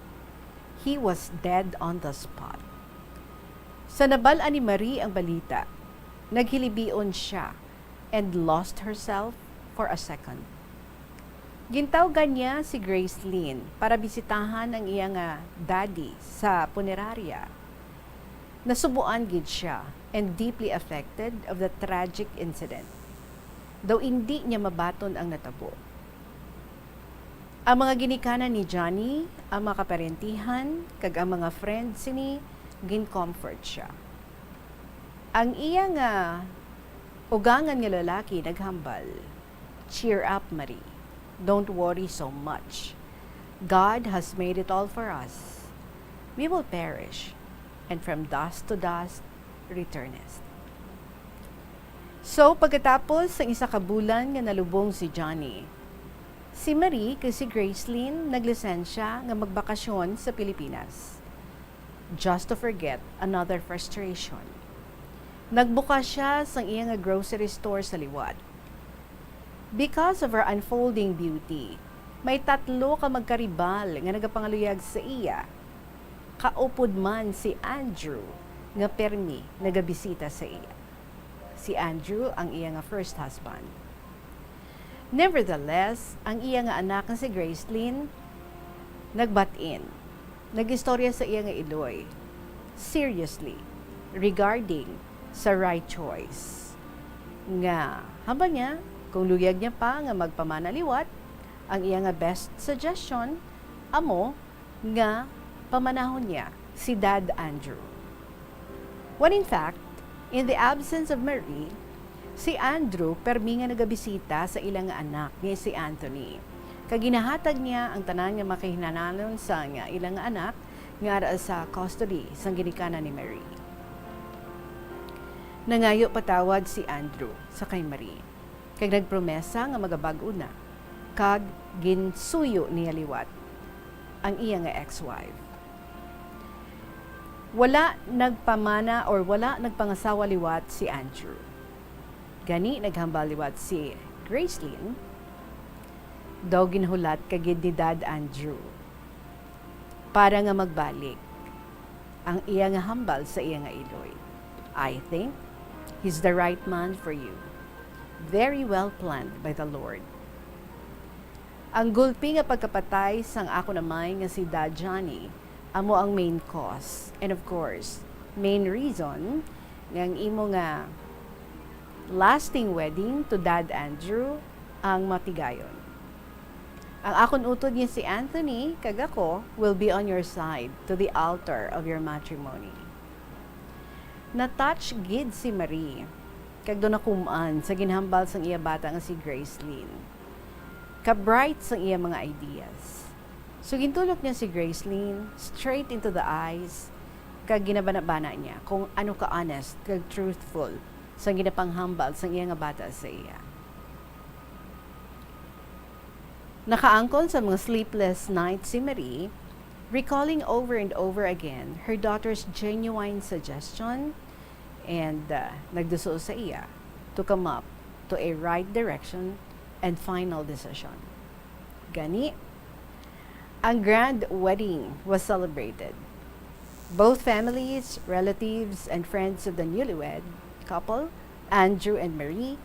He was dead on the spot. Sa nabal-an ni Marie ang balita, naghilibion siya and lost herself for a second. Gintawgan niya si Grace Lynn para bisitahan ang iyang daddy sa punerarya. Nasubuan gid siya and deeply affected of the tragic incident, though hindi niya mabaton ang natabo. Ang mga ginikanan ni Johnny, ang mga kaparentihan, kag ang mga friends ni gin-comfort siya. Ang iyang ugangan nga lalaki naghambal, "Cheer up, Marie. Don't worry so much. God has made it all for us. We will perish, and from dust to dust returnest." So, pagkatapos ng isa ka bulan nga nalubong si Johnny, si Marie kay si Gracelyn naglisensya nga magbakasyon sa Pilipinas. Just to forget another frustration. Nagbuka siya sa iyang grocery store sa liwat. Because of her unfolding beauty, may 3 ka magkaribal nga nagapangaluyag sa iya. Kaupod man si Andrew nga permi nagabisita sa iya. Si Andrew ang iya nga first husband. Nevertheless, ang iya nga anak nga si Gracelyn nagbat-in. Nag-istorya sa iya nga iloy. Seriously, regarding sa right choice. Nga, hamba niya, kung luyag niya pa nga magpamanaliwat, ang iya nga best suggestion, amo nga pamanahon niya si Dad Andrew. When in fact, in the absence of Marie, si Andrew permi nga nagabisita sa ilang nga anak ni si Anthony. Kaginahatag niya ang tanan nga makahinananon sa nga ilang nga anak nga ara sa custody sang ginikanan ni Marie. Nangayo patawad si Andrew sa kay Marie. Kag nagpromesa nga magabag-o na. Kag ginsuyo niya liwat ang iya nga ex-wife. Wala nagpamana or wala nagpangasawa liwat si Andrew. Gani naghambal liwat si Gracelyn, daw ginhulat kagid ni Dad Andrew para nga magbalik ang iya nga hambal sa iya nga iloy. I think he's the right man for you. Very well planned by the Lord. Ang gulpi nga pagkapatay sang ako namay nga si Dad Johnny amo ang main cause and of course main reason nga ang imo nga lasting wedding to Dad Andrew ang matigayon. Ang akon utod niya si Anthony kag ako will be on your side to the altar of your matrimony. Na-touch gid si Marie kag do nakumaan sa ginhambal sang iya bata nga si Gracelyn. Ka-bright sang iya mga ideas. So gintulok niya si Gracelyn straight into the eyes kag ginabanabana niya kung ano ka honest kag truthful sa ginapanghambal sang iya nga bata sa iya. Nakaangkon sa mga sleepless nights si Marie, recalling over and over again her daughter's genuine suggestion and nagduso sa iya to come up to a right direction and final decision. Gani, ang grand wedding was celebrated. Both families, relatives, and friends of the newlywed couple, Andrew and Marie,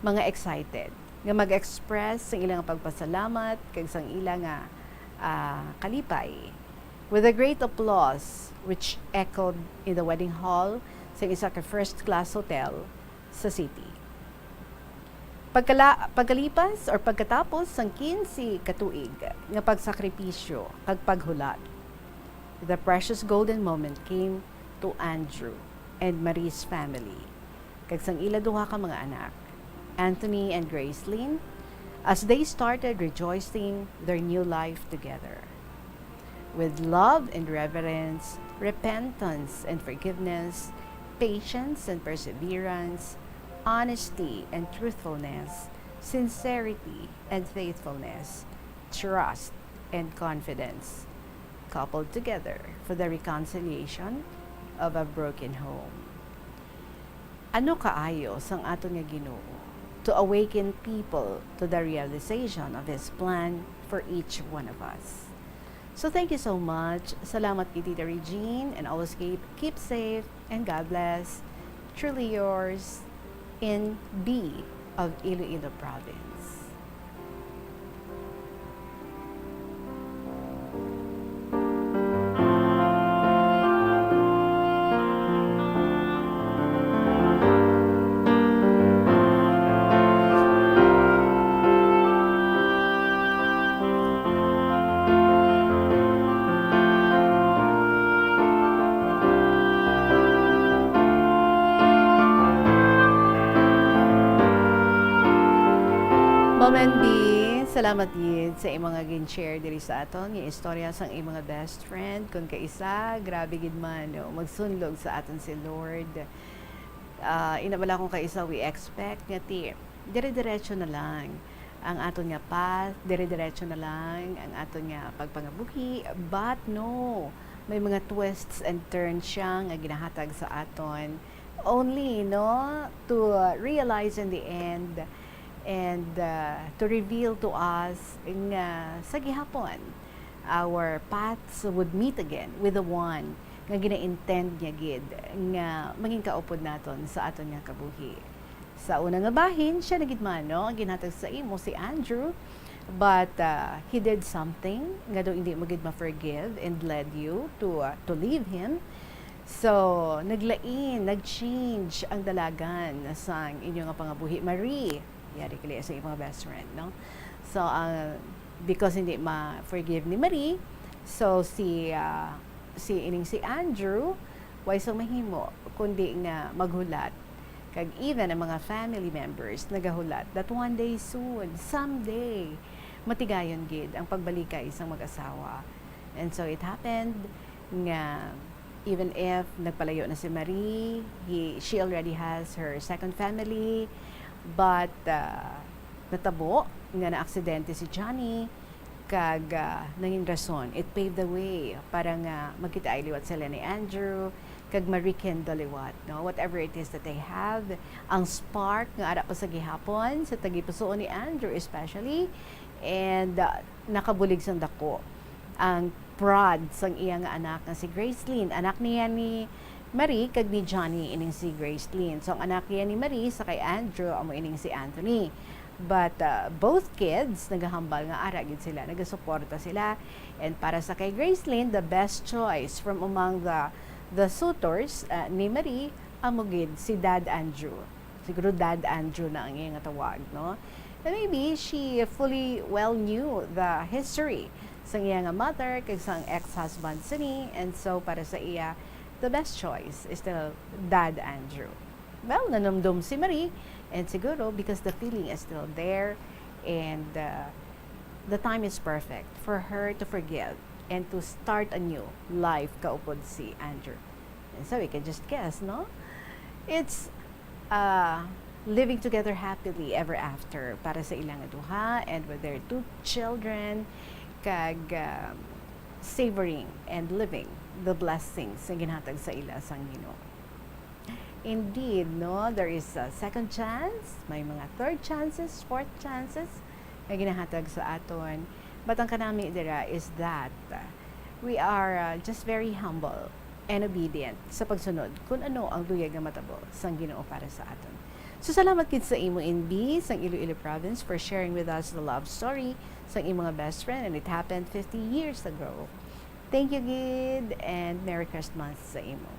mga excited nga mag-express sa ilang pagpasalamat kag sang ilang kalipay with a great applause which echoed in the wedding hall sa isa ka first-class hotel sa city. Pagkalipas or pagkatapos sang 15 katuig nga pagsakripisyo kag paghulat, the precious golden moment came to Andrew and Marie's family kag sang ila duha ka mga anak, Anthony and Gracelyn, as they started rejoicing their new life together. With love and reverence, repentance and forgiveness, patience and perseverance, honesty and truthfulness, sincerity and faithfulness, trust and confidence, coupled together for the reconciliation of a broken home. Ano kaayo sang aton nga Ginoo to awaken people to the realization of His plan for each one of us. So thank you so much. Salamat kay Tita Regine, and always keep safe and God bless. Truly yours, in B of Iloilo Province. Moment B, salamat yun sa imong nga gin-share diri sa aton nga istorya sang imong nga best friend kung kaisa grabe gid man no, magsunlog sa aton si Lord. Inabala kung kaisa we expect nga ti dire-diretso na lang ang aton nga path, dire-diretso na lang ang aton nga pagpangabuhi, but no, may mga twists and turns siya nga ginahatag sa aton only no to realize in the end and to reveal to us nga sa gihapon our paths would meet again with the one nga gina-intend niya gid nga maging kaupod naton sa aton nga kabuhi. Sa una nga bahin siya nagid man no ginhatag sa imo si Andrew, but he did something nga daw hindi mo gid ma-forgive and led you to leave him. So naglain, nag-change ang dalagan sa inyo nga pangabuhi. Marie, yari kali sa mga best friend, no? So, because hindi ma-forgive ni Marie, so si Andrew, why so mahimo, kundi nga maghulat. Kag even ang mga family members nagahulat that one day soon, someday, matigayon gid ang pagbalikay isang mag-asawa. And so it happened nga even if nagpalayo na si Marie, she already has her second family, but natabo nga na-aksidente si Johnny kag nanging rason. It paved the way para nga magkita ay liwat sila ni Andrew kag ma-rekindle liwat, no? Whatever it is that they have, ang spark nga ara pa sa gihapon sa tagipusoon ni Andrew especially, and nakabulig sang dako ang pride sang iya nga anak nga si Gracelyn, anak niya ni Marie kag ni Johnny ining si Gracelyn. So ang anak niya ni Marie sa kay Andrew amo ining si Anthony. But both kids nagahambal nga ara gid sila, nagasuporta sila, and para sa kay Gracelyn, the best choice from among the suitors ni Marie amo gid si Dad Andrew. Siguro Dad Andrew na ang iyang tawag, no? And maybe she fully well knew the history sa iyang mother kag sa ex-husband sini, and so para sa iya the best choice is still Dad Andrew. Well, nanumdum si Marie, and siguro because the feeling is still there, and the time is perfect for her to forgive and to start a new life kaupod si Andrew. And so we can just guess, no? It's living together happily ever after para sa ilang duha and with their two children, kag savoring and living the blessings na ginhatag sa ila sang Ginoo. Indeed, no, there is a second chance, may mga third chances, fourth chances na ginahatag sa aton. But ang kanami dira is that we are just very humble and obedient sa pagsunod kung ano ang luyag nga matabo sang Ginoo para sa aton. So salamat kid sa imo in B sang Iloilo Province for sharing with us the love story sang imo nga best friend, and it happened 50 years ago. Thank you, Gid, and Merry Christmas sa imo.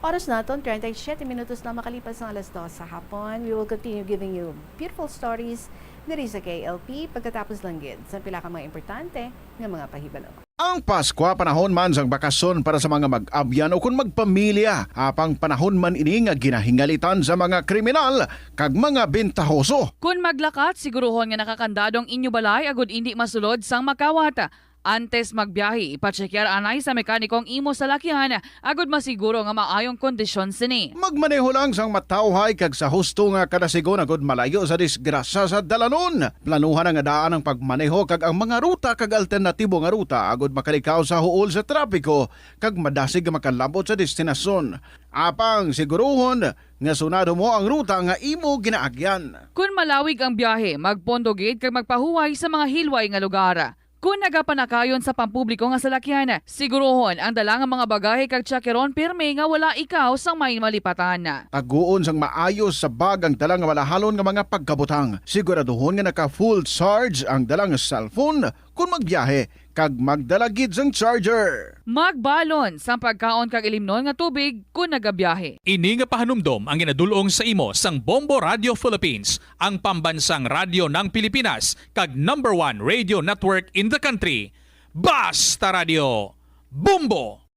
Oras naton, 37 minutos na makalipas ng alas 2 sa hapon. We will continue giving you beautiful stories diri sa KLP pagkatapos lang gid sa pila ka mga importante nga mga pahibalo. Ang Pasko, panahon man sang bakasyon para sa mga mag-abyan o kung magpamilya. Apang panahon man ini nga ginahingalitan sa mga kriminal kag mga bentahoso. Kung maglakat, siguruhon nga nakakandadong inyo balay agud hindi masulod sang makawata. Antes magbiyahe, ipatsekyar anay sa mekanikong imo sa lakihan agud masiguro nga maayong kondisyon sini. Magmaneho lang sang matawhay kag sa husto nga kadasigon agud malayo sa disgrasya sa dalanon. Planuhan nga daan ang pagmaneho kag ang mga ruta kag alternatibo nga ruta agud makalikaw sa huol sa trapiko kag madasig nga makalabot sa destinasyon. Apang siguruhon nga sunado mo ang ruta nga imo ginaagyan. Kung malawig ang biyahe, magpondo gid kag magpahuway sa mga hilway nga lugar. Kung nagapanakayon sa pampubliko nga salakyan, sigurohon ang dala nga mga bagahe kag tsakeron pirme nga wala ikaw sang may malipatan. Taguon sang maayos sa bagang dalang malahalon nga mga pagkabutang. Siguraduhon nga naka full charge ang dalang cellphone kung magbiyahe kag magdalagid sang charger. Magbalon sa pagkaon kag ilimnon nga tubig kung nagabiyahe. Ini nga pahanumdom ang ginadulong sa imo sang Bombo Radio Philippines, ang pambansang radyo ng Pilipinas kag #1 radio network in the country. Basta Radio Bombo!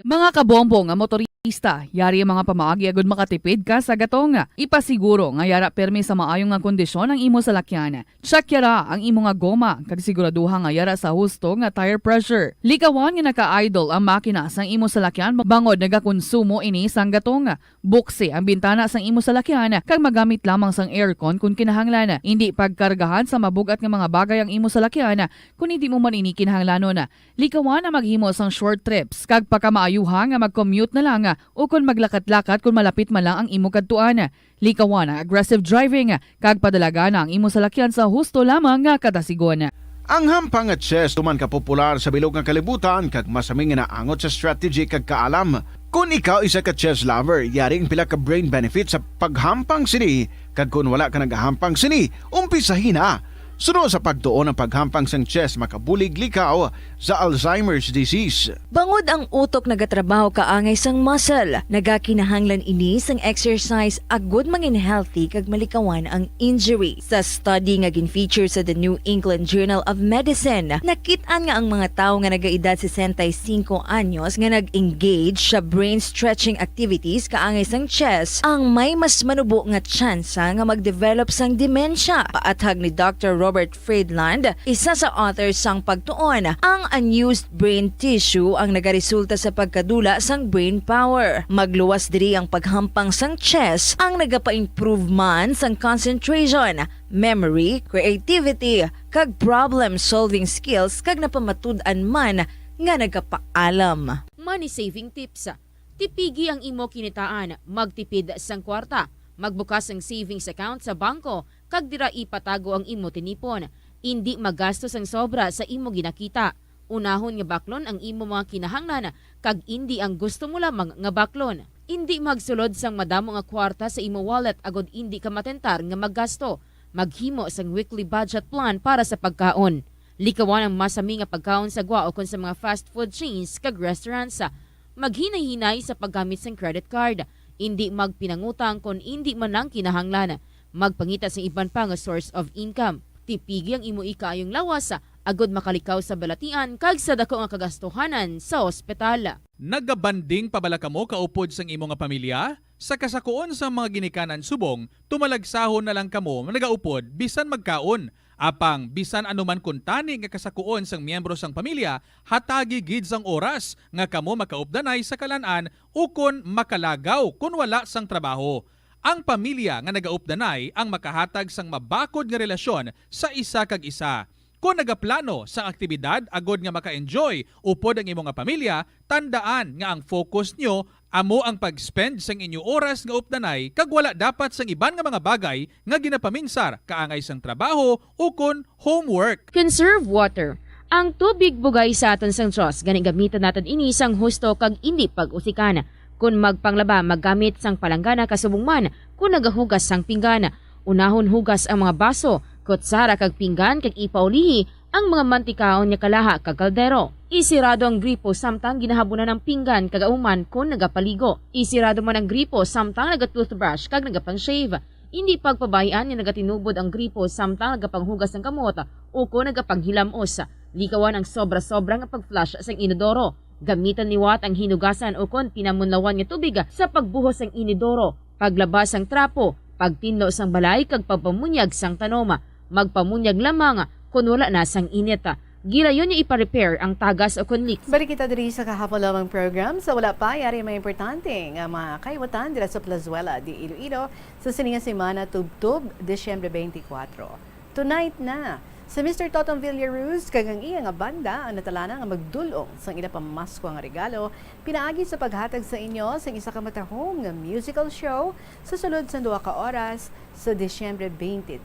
Mga kabombo nga motorista, yari ang mga pamaagi agud makatipid ka sa gatong. Ipasiguro nga yara permi sa maayong nga kondisyon ang imo salakyan. Tsakyara ang imo nga goma kag siguraduha nga yara sa husto nga tire pressure. Likawan nga naka-idle ang makina sang imo salakyan bangod nagakonsumo ini sang gatong. Buksi ang bintana sang imo salakyan kag magamit lamang sang aircon kung kinahanglan. Hindi pagkargahan sa mabugat nga mga bagay ang imo salakyan kung hindi mo man ini kinahanglanon. Likawan ang maghimo sang short trips kag pagkamaayuha nga mag-commute na lang o kung maglakat-lakat kung malapit man lang ang imo kadtuan. Likawan ang aggressive driving kag padalaga na ang imo salakyan sa husto lamang nga kadasigon. Ang hampang at chess tuman ka popular sa bilog nga kalibutan kag masaming naangot sa strategy kag kaalam. Kung ikaw isa ka chess lover, yaring pila ka brain benefit sa paghampang sini kag kung wala ka nagahampang sini, umpisahin na. Sunod sa pagtuon ng paghampang sang chess makabulig likaw sa Alzheimer's disease. Bangod ang utok nagatrabaho kaangay sang muscle, nagakinahanglan ini sang exercise agud mangin healthy kag malikawan ang injury. Sa study nga gin-feature sa The New England Journal of Medicine, nakit-an nga ang mga tawo nga nagaedad 65 anyos nga nag-engage sa brain stretching activities kaangay sang chess ang may mas manubo nga tsansa nga mag-develop sang dementia. Paathag ni Dr. Robert Friedland, isa sa authors sang pagtuon, ang unused brain tissue ang nagaresulta sa pagkadula sang brain power. Magluwas diri ang paghampang sang chess ang nagapa-improve man sang concentration, memory, creativity, kag problem-solving skills kag napamatud-an man nga nagapaalam. Money saving tips. Tipigi ang imo kinitaan, magtipid sang kwarta, magbukas ang savings account sa bangko, kag dira ipatago ang imo tinipon. Hindi magastos ang sobra sa imo ginakita. Unahon nga baklon ang imo mga kinahanglan kag hindi ang gusto mo lamang nga baklon. Hindi magsulod sang madamo nga kwarta sa imo wallet agod hindi ka matentar nga maggasto. Maghimo sang weekly budget plan para sa pagkaon. Likawan ang masami nga pagkaon sa gwa o kon sa mga fast food chains kag restaurants. Maghinay-hinay sa paggamit sang credit card. Hindi magpinangutang kung hindi man lang kinahanglan. Magpangita sa iban pa nga source of income. Tipigi ang imo ikaayong lawas agod makalikaw sa balatian kag sa dako nga kagastuhanan sa ospital. Nagabanding pabala kamo kaupod sang imo nga pamilya? Sa kasakuon sa mga ginikanan subong, tumalagsahon na lang kamo nagaupod bisan magkaon. Apang bisan anuman kuntani nga kasakuon sang miyembro sang pamilya, hatagi gid sang oras nga kamo makaupdanay sa kalan-an o kon makalagaw kun wala sang trabaho. Ang pamilya nga nagaupdanay ang makahatag sang mabakod nga relasyon sa isa kag isa. Kung nagaplano sa aktibidad agod nga maka-enjoy upod ang imo nga pamilya, tandaan nga ang focus nyo amo ang pag-spend sang inyo oras nga updanay kag wala dapat sang iban nga mga bagay nga ginapaminsar kaangay sang trabaho o kon homework. Conserve water. Ang tubig bugay sa aton sang Diyos, gani gamitan natin ini sang husto kag hindi pag-usikan. Kung magpanglaba, maggamit sang palanggana kasubong man kung nagahugas sang pinggana. Unahon hugas ang mga baso, kutsara kag pinggan kag ipaulihi ang mga mantikaon nya kalaha kag kaldero. Isirado ang gripo samtang ginahabunan ng pinggan kag auman kung nagapaligo. Isirado man ang gripo samtang naga-toothbrush kag nagapang-shave. Hindi pagpabayaan ni nagatinubod ang gripo samtang nagapanghugas ng kamot o kung nagapanghilamos. Likawan ang sobra-sobra nga pag-flush sa inodoro. Gamitan liwat ang hinugasan o kon pinamunlawan nga tubig sa pagbuhos ng inidoro, paglabas ang trapo, pagtinlo sang balay kag pagpamunyag sang tanoma, magpamunyag lamang kun wala na sang init. Gilayon niya ipa-repair ang tagas o kon leaks. Balik kita diri sa kahapon lamang program. Sa wala pa, yari mga importante nga mga kaiwatan dira sa Plazuela di Iloilo sa sininga semana tubtub Disyembre 24. Tonight na, Sa Mr. Totom Villaruz, kagang iya nga banda ang natalana nga magdulong sa ila pamasko nga regalo, pinaagi sa paghatag sa inyo sa isa ka matahong nga musical show sa sulod sa 2 ka oras sa Disyembre 23,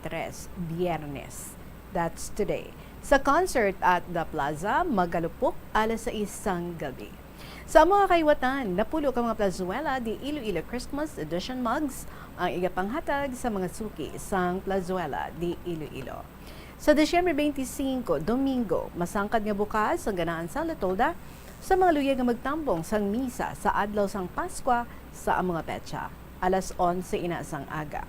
Biyernes. That's today. Sa concert at The Plaza, magalupok alas 6 gabi. Sa mga kaiwatan, napulo ka mga Plazuela di Iloilo Christmas Edition mugs ang igapanghatag sa mga suki sang Plazuela di Iloilo. Sa Disyembre 25, Domingo, masangkad nga bukas ang ganaan sa Latolda sa mga luyag nga magtambong sang misa sa adlaw sang Paskwa sa mga petsa, alas 11 inasang aga.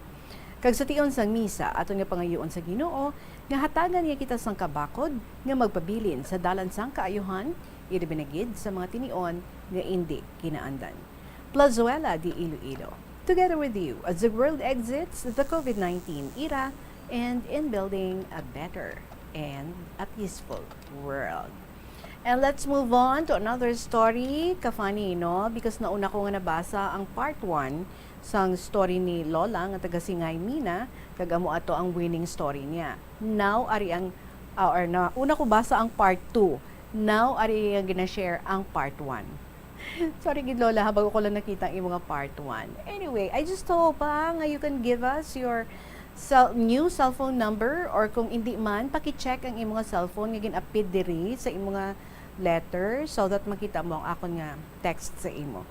Kag sa tion sang misa aton nga pangayoon sa Ginoo nga hatagan niya kita sang kabakod nga magpabilin sa dalan sang kaayuhan iribinagid sa mga tinion nga indi kinaandan. Plazuela di Iloilo, together with you as the world exits the COVID-19 era and in building a better and a peaceful world. And let's move on to another story, ka-funny, no? Because nauna ko nga nabasa ang part 1 sang story ni Lola nga taga Singay Mina, kag amo ato ang winning story niya. Now ari ang una ko basa ang part 2. Now ari ang gina-share ang part 1. Sorry gid Lola, habang ko lang nakita ang mga part 1. Anyway, I just hope nga you can give us your new cellphone number, or kung hindi man, paki-check ang imong cellphone nga gin-apid diri sa imong letter so that makita mo ang akon nga text sa imo.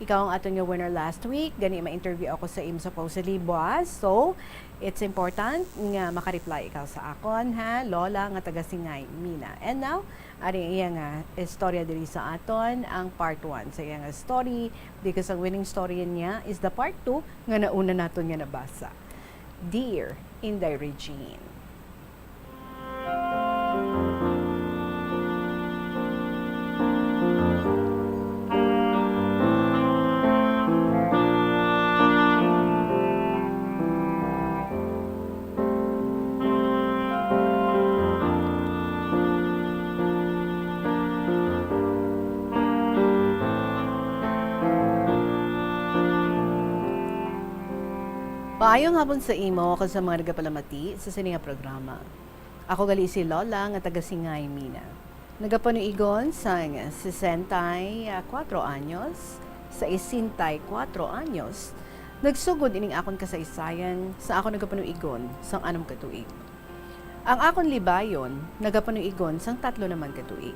Ikaw ang aton nga winner last week, gani ma-interview ako sa imo supposedly boss. So, it's important nga maka-reply ikaw sa akon, ha, Lola nga taga Singay Mina. And now, ari iya nga istorya diri sa aton ang part 1 sa iya nga story, because ang winning story niya is the part 2 nga nauna naton nga nabasa. Dear Inday Regine. Paayong hapon sa imo o sa mga nagapalamati sa sininga programa. Ako gali si Lola nga taga Singay Mina. Nagapanuigon sa 64 anyos, sa 64 anyos, nagsugod ining akon kasaysayan sa akon nagapanuigon sang 6 katuig. Ang akon libayon nagapanuigon sang 3 naman katuig.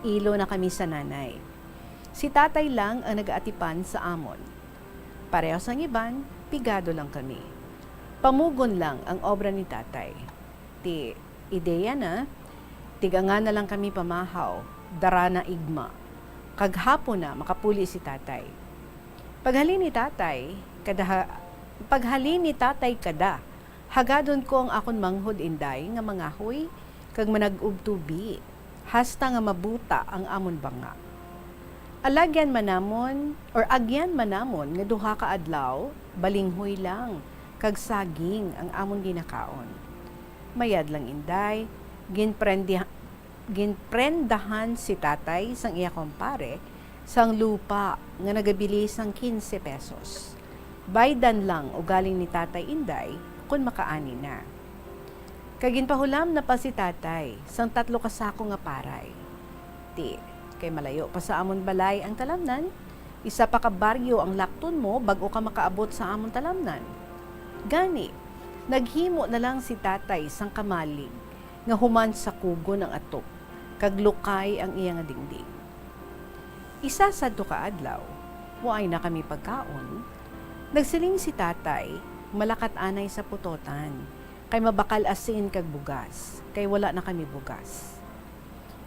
Ilo na kami sa nanay. Si tatay lang ang nagaatipan sa amon. Pareho sang iban, pigado lang kami. Pamugon lang ang obra ni tatay. Ti ideya na, tigangan na lang kami pamahaw, dara na igma. Kaghapon na makapuli si tatay. Paghali ni tatay kada, hagadon ko ang akon manghod inday nga mangahoy, kag manag-ubtubi, hasta nga mabuta ang amon banga. Agyan manamon nga duha ka adlaw, balinghoy lang, kag saging ang amon ginakaon. Mayad lang inday, ginprendahan si tatay sang iya kumpare sang lupa nga nagabili sang 15 pesos. Baydan lang ugaling ni tatay inday kung makaani na. Kaginpahulam na pa si tatay sang 3 kasako nga paray. Kay malayo pa sa amon balay ang talamnan, isa pa ka baryo ang lakton mo bago ka makaabot sa amon talamnan. Gani, naghimo na lang si tatay sang kamalig, nga human sa kugo ng atok, kaglukay ang iya nga dingding. Isa sa 2 ka adlaw, waay na kami pagkaon, nagsiling si tatay, malakat anay sa putotan, kay mabakal asin kag bugas, kay wala na kami bugas.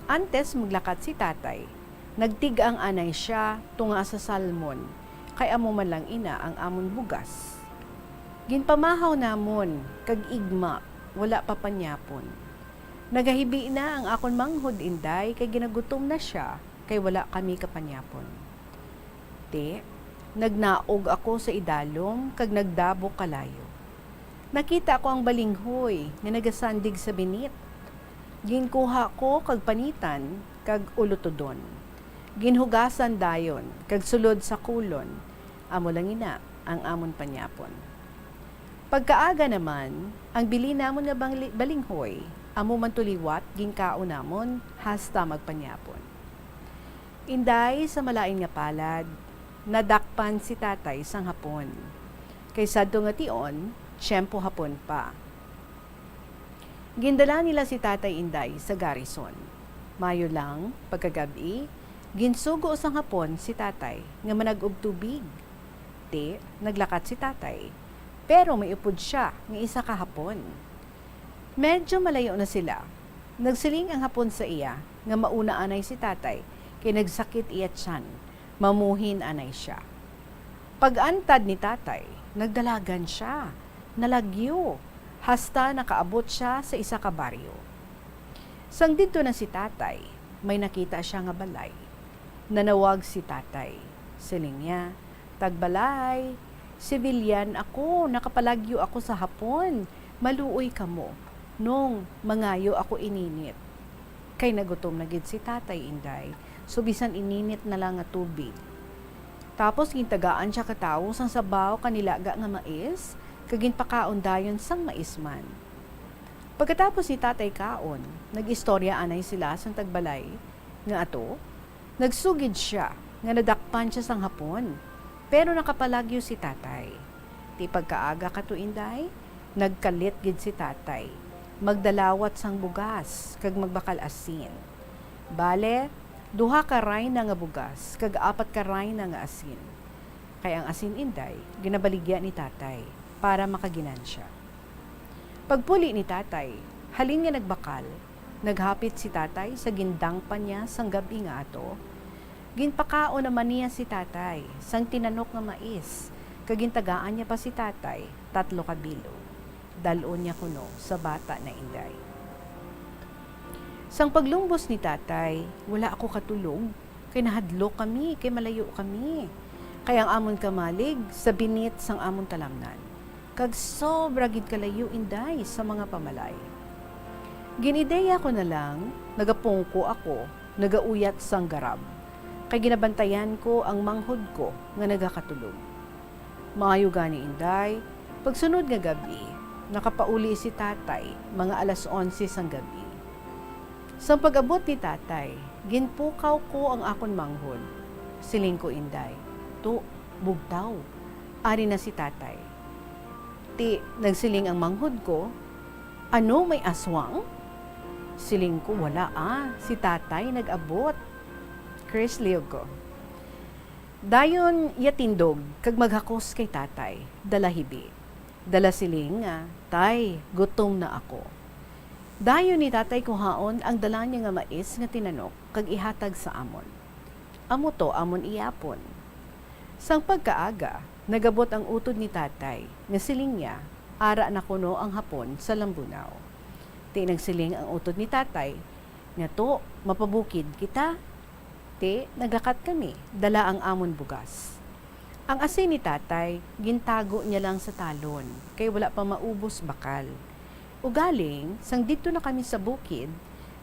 Antes maglakat si tatay, nagtig ang anay siya tunga sa salmon, kay amo man lang ina ang amon bugas. Ginpamahaw namon, kag igma, wala pa panyapon. Nagahibi na ang akon manghod inday, kay ginagutom na siya, kay wala kami kapanyapon. Nagnaog ako sa idalom, kag nagdabo kalayo. Nakita ko ang balinghoy, nga nagasandig sa binit. Ginkuha ko kag panitan, kag ulutodon. Ginhugasan dayon, kag sulod sa kulon. Amo lang ina ang amon panyapon. Pagkaaga naman, ang bili namon nga balinghoy, amo man tuliwat, ginkaon namon, hasta magpanyapon. Inday sa malain nga palad, nadakpan si tatay sang hapon. Kay sadto nga tion, tiyempo hapon pa. Gindala nila si Tatay Inday sa garrison. Mayo lang, pagkagabi, ginsugo sang hapon si tatay nga manag-og tubig. Ti, naglakat si tatay. Pero may upod siya nga isa kahapon. Medyo malayo na sila. Nagsiling ang hapon sa iya nga mauna anay si tatay kay nagsakit iya tiyan. Mamuhin anay siya. Pag-antad ni tatay, nagdalagan siya. Nalagyo. Hasta nakaabot siya sa isa ka baryo. Sang dito na si tatay, may nakita siya nga balay. Nanawag si tatay. Siling niya, "Tagbalay, sibilyan ako, nakapalagyo ako sa hapon. Maluoy ka mo, nung mangayo ako ininit." Kay nagutom na gid si tatay Inday, so bisan ininit na lang nga tubig. Tapos gintagaan siya katawo sang sabaw kanilaga nga mais, kagin pakaon dayon sang maisman. Pagkatapos ni tatay kaon, nag-istorya anay sila sang tagbalay, nga ato, nagsugid siya, nga nadakpan siya sang hapon, pero nakapalagyo si tatay. Ti pagkaaga kato Inday, nagkalit gid si tatay, magdalawat sang bugas, kag magbakal asin. Bale, 2 ka ray na nga bugas, kag 4 ka ray na nga asin. Kaya ang asin Inday, ginabaligya ni tatay, para makaginan siya. Pagpuli ni tatay, halin nga nagbakal, naghapit si tatay sa gindang pa niya sang gabi nga ato. Ginpakao naman niya si tatay sang tinanok nga mais, kagintagaan niya pa si tatay 3 kabilo. Dalon niya kuno sa bata na Inday. Sang paglumbos ni tatay, wala ako katulog, kay nahadlok kami, kay malayo kami. Kaya ang amon kamalig sa binit sang amon talamnan. Kag sobra gid kalayo Inday sa mga pamalay. Ginideya ko na lang, nagapungko ako, nagauyat sang garab. Kay ginabantayan ko ang manghod ko nga nagakatulog. Maayo gani Inday, pagsunod nga gabi, nakapauli si tatay mga 11:00 sang gabi. Sa pag-abot ni tatay, ginpukaw ko ang akon manghod. Siling ko Inday, "To, bugtaw." Ari na si tatay. Ti, nagsiling ang manghod ko, "Ano, may aswang?" Siling ko, "Wala si tatay nag-abot." Chris liog ko. Dayon yatindog, kag maghakos kay tatay, dalahibi. Dala siling nga, "Tay, gutom na ako." Dayon ni tatay kuhaon ang dala niya nga mais nga tinanok, kag ihatag sa amon. Amo to, amon iyapon. Sang pagkaaga, nagabot ang utod ni tatay, nga siling niya, ara na kuno ang hapon sa lambunaw. Ti nagsiling ang utod ni tatay, nga to, mapabukid kita. Ti, nagakat kami, dala ang amon bugas. Ang asin ni tatay, gintago niya lang sa talon, kay wala pa maubos bakal. Ugaling, sang dito na kami sa bukid,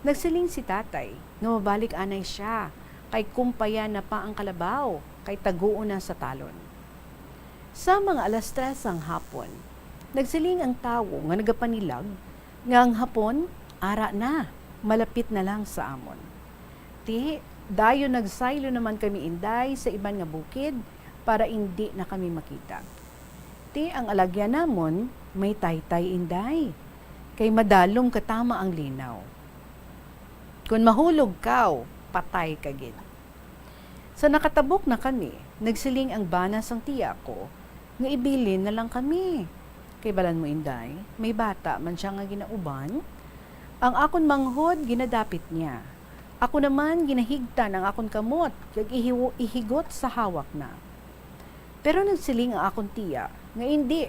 nagsiling si tatay, nga mabalik anay siya, kay kumpaya na pa ang kalabaw, kay taguon na sa talon. Sa mga 3:00 ang hapon, nagsiling ang tawo nga nagapanilag, nga ang hapon, ara na, malapit na lang sa amon. Ti, dayo nagsaylo naman kami Inday sa iban nga bukid, para hindi na kami makita. Ti, ang alagyan namon, may taytay Inday, kay madalong katama ang linaw. Kung mahulog kaw, patay kagid. Sa nakatabok na kami, nagsiling ang bana sang tiya ko, nga ibilin na lang kami. Kay balan mo Inday, may bata man siya nga ginauban. Ang akon manghod, ginadapit niya. Ako naman, ginahigtan ang akon kamot, kag ihigot sa hawak na. Pero nagsiling ang akon tiya, nga hindi.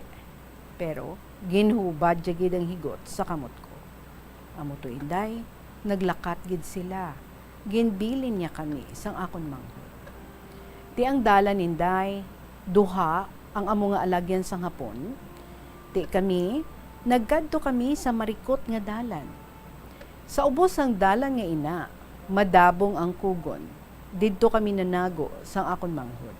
Pero, ginhubad jagid ang higot sa kamot ko. Amo to Inday, naglakat gid sila. Ginbilin niya kami sang akon manghod. Ti ang dalan Inday, 2 ang amo nga alagyan sang hapon. Ti kami, nagkadto kami sa marikot nga dalan. Sa ubos ang dalan nga ina, madabong ang kugon. Didto kami nanago sang akon manghod.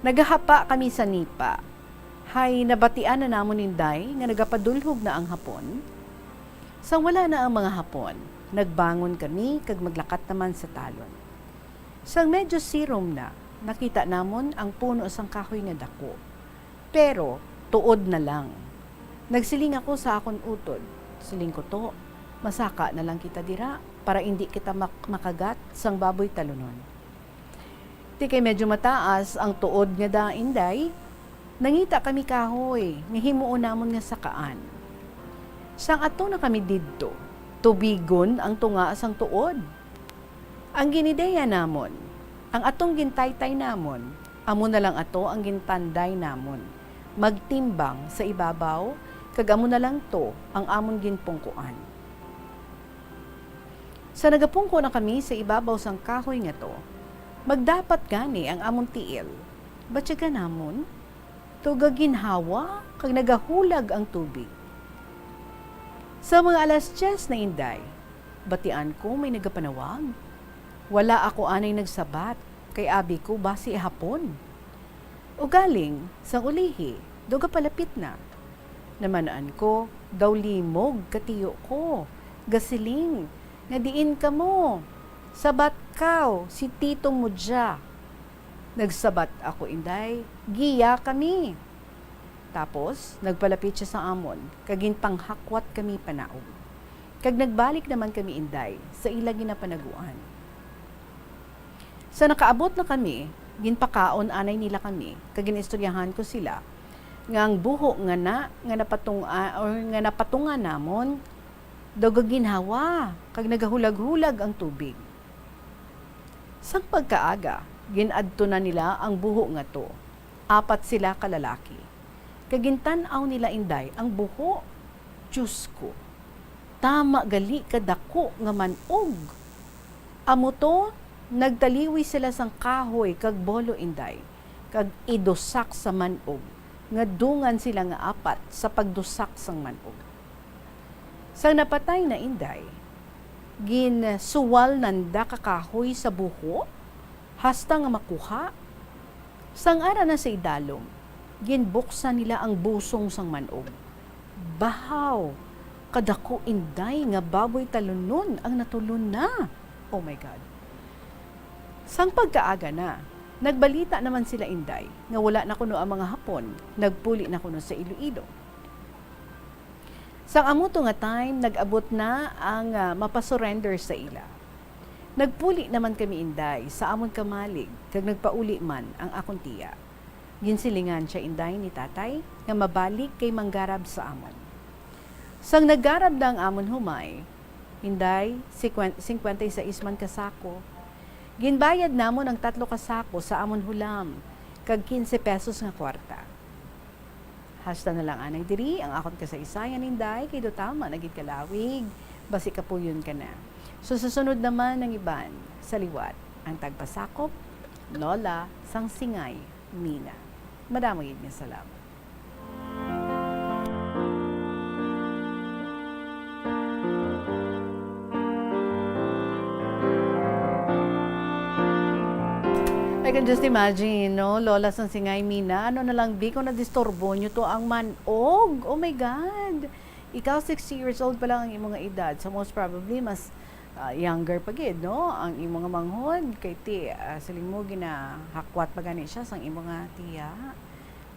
Nagahapa kami sa nipa. Hay nabatian na namon Inday nga nagapadulhog na ang hapon. Sang wala na ang mga hapon, nagbangon kami kag maglakat naman sa talon. Sang medyo sirom na, nakita namon ang puno sang kahoy nga dako. Pero tuod na lang. Nagsiling ako sa akon utod. Siling ko to, masaka na lang kita dira para hindi kita makagat sang baboy talunon. Di kay medyo mataas ang tuod nga da Inday. Nangita kami kahoy, nga himuon namon nga sakaan. Sang ato na kami didto, tubigon ang tunga sang tuod. Ang ginideya namon, ang atong gintaytay namon, amo na lang ato ang gintanday namon. Magtimbang sa ibabaw, kag amo na lang to ang amon ginpungkuan. Sa nagapungko na kami sa ibabaw sang kahoy nga to, magdapat gani ang amon tiil. Batya ka namon? Tugaginhawa, kag nagahulag ang tubig. Sa mga alas 10 na Inday, batian ko may nagapanawag. Wala ako anay nagsabat, kay abi ko basi hapon. O galing, sang ulihi, doga palapit na. Namanaan ko, daw limog katiyo ko, gasiling, nga diin ka mo. Sabat kaw, si tito mo dya. Nagsabat ako Inday, giya kami. Tapos, nagpalapit siya sa amon, kagin panghakwat kami panaog. Kag nagbalik naman kami Inday, sa ilagi na panaguan. Sa nakaabot na kami, ginpakaon anay nila kami, kagin istoryahan ko sila, nga ang buho nga napatunga namon, daw gaginhawa, kag nagahulag-hulag ang tubig. Sang pagkaaga, ginadto na nila ang buho nga to. 4 sila kalalaki. Kagintan-aw nila Inday ang buho. Diyos ko, tama gali kadako nga manog. Amo to, nagtaliwi sila sang kahoy kag bolo Inday, kag idusak sa manog. Nga dungan sila nga 4 sa pagdusak sang manog. Sang napatay na Inday, ginsuwal nanda kakahoy sa buho, hasta nga makuha. Sang ara na sa idalom, ginbuksan nila ang busong sang manog. Bahaw, kadako Inday nga baboy talunon ang natulon na. Oh my God. Sang pagkaaga na, nagbalita naman sila Inday nga wala na kuno ang mga hapon, nagpuli na kuno sa Iloilo. Sang amuto nga time, nag-abot na ang mapasurrender sa ila. Nagpuli naman kami Inday sa amon kamalig, kag nagpauli man ang akong tiya. Ginsilingan siya Inday ni tatay nga mabalik kay manggarab sa amon. Sang naggarab na ang amon humay, Inday, 56 man kasako. Ginbayad namon ang 3 kasako sa amon hulam, kag 15 pesos nga kwarta. Hasta na lang anay diri ang akon kasaysayan Inday, kay do tama nagid kalawig, basi kapuyon ka na. So sa sunod naman ng iban, sa liwat, ang tagpasakop, Lola sang Singay, Mina. Madamang niya salamat. I can just imagine, no? Lola sang Singay, Mina, ano na lang, di ko na-disturbo nyo to ang manog. Oh my God! Ikaw 60 years old pa lang ang imong edad. So most probably, mas younger pa gid, no? Ang imong manghod kay ti siling mo ginahakwat pa gani siya sang imong tiya.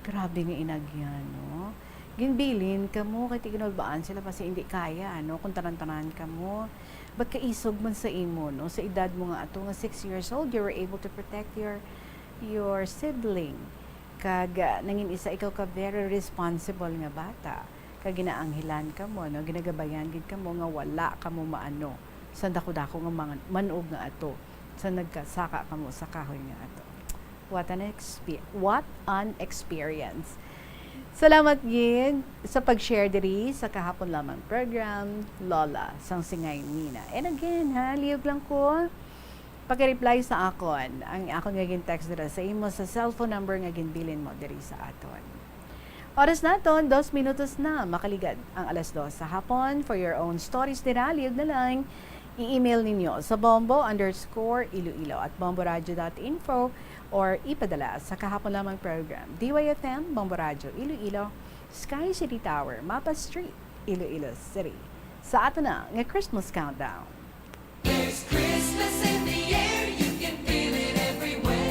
Grabe nga inagyan, no? Ginbilin kamo kay ti ginulbaan sila kasi hindi kaya, no? Kung tanan-tanan kamo, ba't kaisog man sa imo, no? Sa edad mo nga ato nga 6 years old, you were able to protect your sibling. Kag nangin isa ikaw ka very responsible nga bata. Kag ginaanghilan kamo, no? Ginagabayan gid kamo nga wala kamo maano sa dako-dako nga manog nga ato sa nagkasaka kamo sa kahoy nga ato. What an experience. Salamat gid sa pag-share diri sa kahapon lamang program, Lola sang Singay, Mina. And again, liyog lang ko pag-reply sa akon ang akon nga gin-text dira sa imo sa cellphone number nga ginbilin mo diri sa aton. Oras naton 2 minutos na makaligad ang alas 2 sa hapon. For your own stories dira, liyog na lang I-email ninyo sa bombo_iloilo at bomboradio.info or ipadala sa kahapon lamang program DYFM, Bombo Radio Iloilo, Sky City Tower, Mapa Street, Iloilo City. Sa ato na nga Christmas Countdown. There's Christmas in the air, you can feel it everywhere.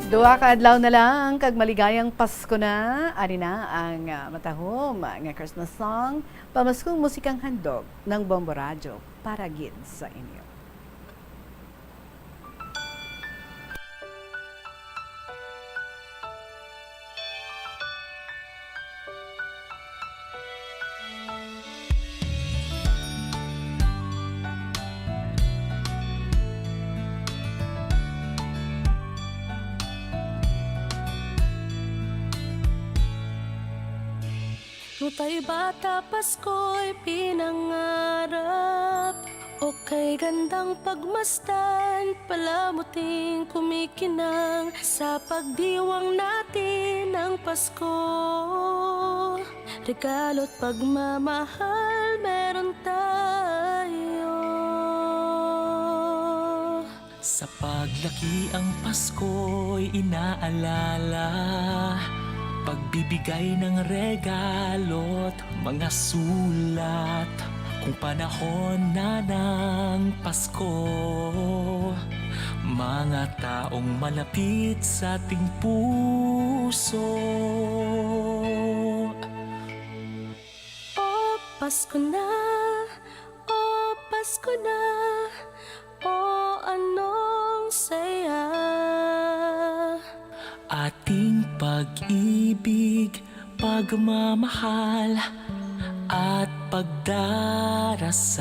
Duha ka adlaw na lang kag maligayang Pasko na. Ari na ang matahom nga Christmas song, pamaskong musikang handog ng Bombo Radio para gid sa inyo. Nung tayo bata, Pasko'y pinangarap. O kay gandang pagmasdan, palamuting kumikinang sa pagdiwang natin ng Pasko. Regalo't pagmamahal meron tayo. Sa paglaki ang Pasko'y inaalala, pagbibigay ng regalo't mga sulat. Kung panahon na ng Pasko, mga taong malapit sa ating puso. O Pasko na, o Pasko na, o anong saya. Ating pag-ibig, pagmamahal at pagdarasal.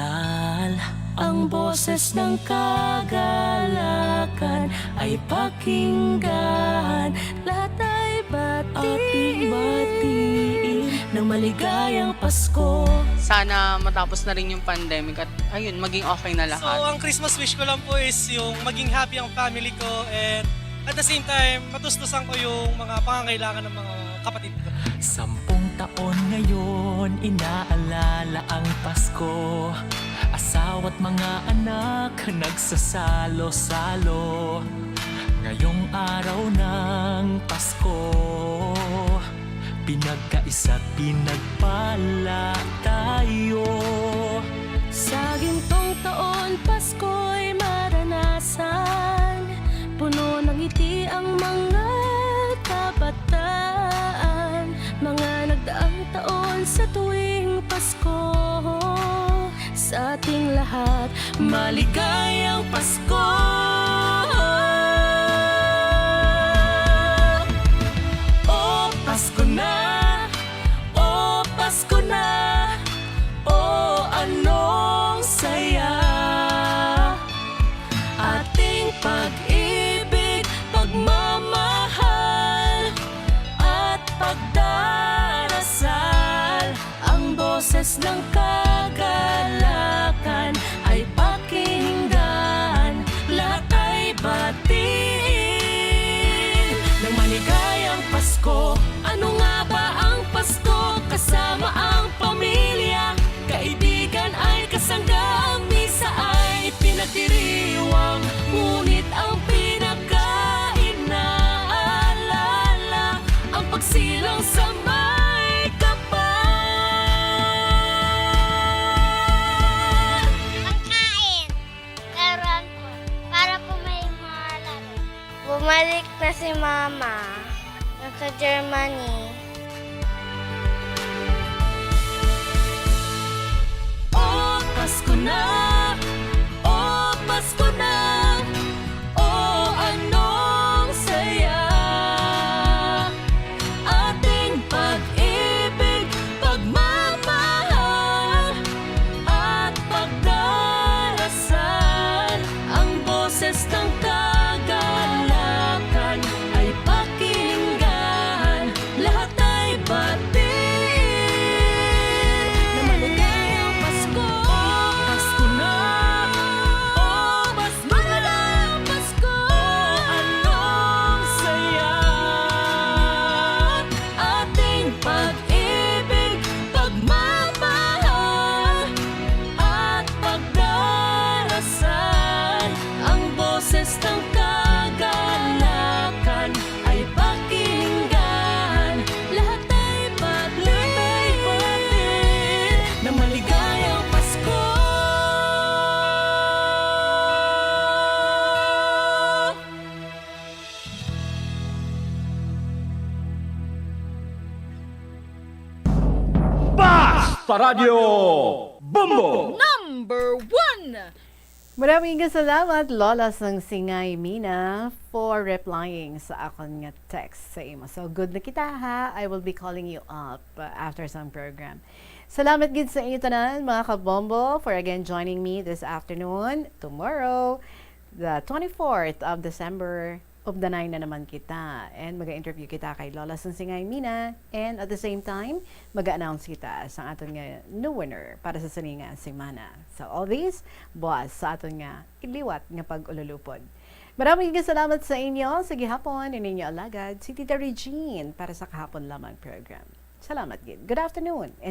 Ang boses ng kagalakan ay pakinggan. Lahat ay batiin ng maligayang Pasko. Sana matapos na rin yung pandemic at ayun, maging okay na lahat. So, ang Christmas wish ko lang po is yung maging happy ang family ko and at the same time, matustusan ko yung mga pangangailangan ng mga kapatid ko. 10 taon ngayon, inaalala ang Pasko. Asawa't mga anak, nagsasalo-salo. Ngayong araw ng Pasko, pinagkaisa't pinagpala tayo. Sa gintong taon, Pasko'y maranasan. Puno ng ngiti ang mga kabataan. Mga nagdaang taon sa tuwing Pasko. Sa ating lahat, maligayang Pasko. O Pasko na, o Pasko na, o anong saya. Ating pag-ibig, pagmamahal at pagdarasal. Ang boses ng kagalakan ay pakinggan. Lahat ay batiin ng maligayang Pasko. Ano nga ba ang Pasko? Kasama ang pamilya, kaibigan ay kasangga. Misa ay pinagdiriwang, ngunit ang pinaka-inaalala ang pagsilang sa may kapal. Ang kain, laruan ko, para po may mga laro. Bumalik na si Mama, nasa Germany. O Pasko na, o Pasko na, o anong saya. Ating pag-ibig, pagmamahal at pagdarasal. Ang boses ng kagalakan ay pakinggan. Lahat ay batiin na maligayang Pasko. Pasko na, Basta Radio Bombo! Number 1! Maraming salamat, Lola sang Singay Mina, for replying sa akon nga text sa imo. So, good na kita ha. I will be calling you up after some program. Salamat gid sa inyo tanan, mga kabombo, for again joining me this afternoon. Tomorrow, the 24th of December, of the 9 na naman kita. And mag-interview kita kay Lola Singay Mina. And at the same time, mag-announce kita sa aton nga new winner para sa saninga semana. So all these, boss, sa aton nga iliwat nga pag-ululupod. Maraming salamat sa inyo. Sa gihapon, ininyo alagad, si Tita Regine para sa kahapon lamang program. Salamat gid. Good afternoon.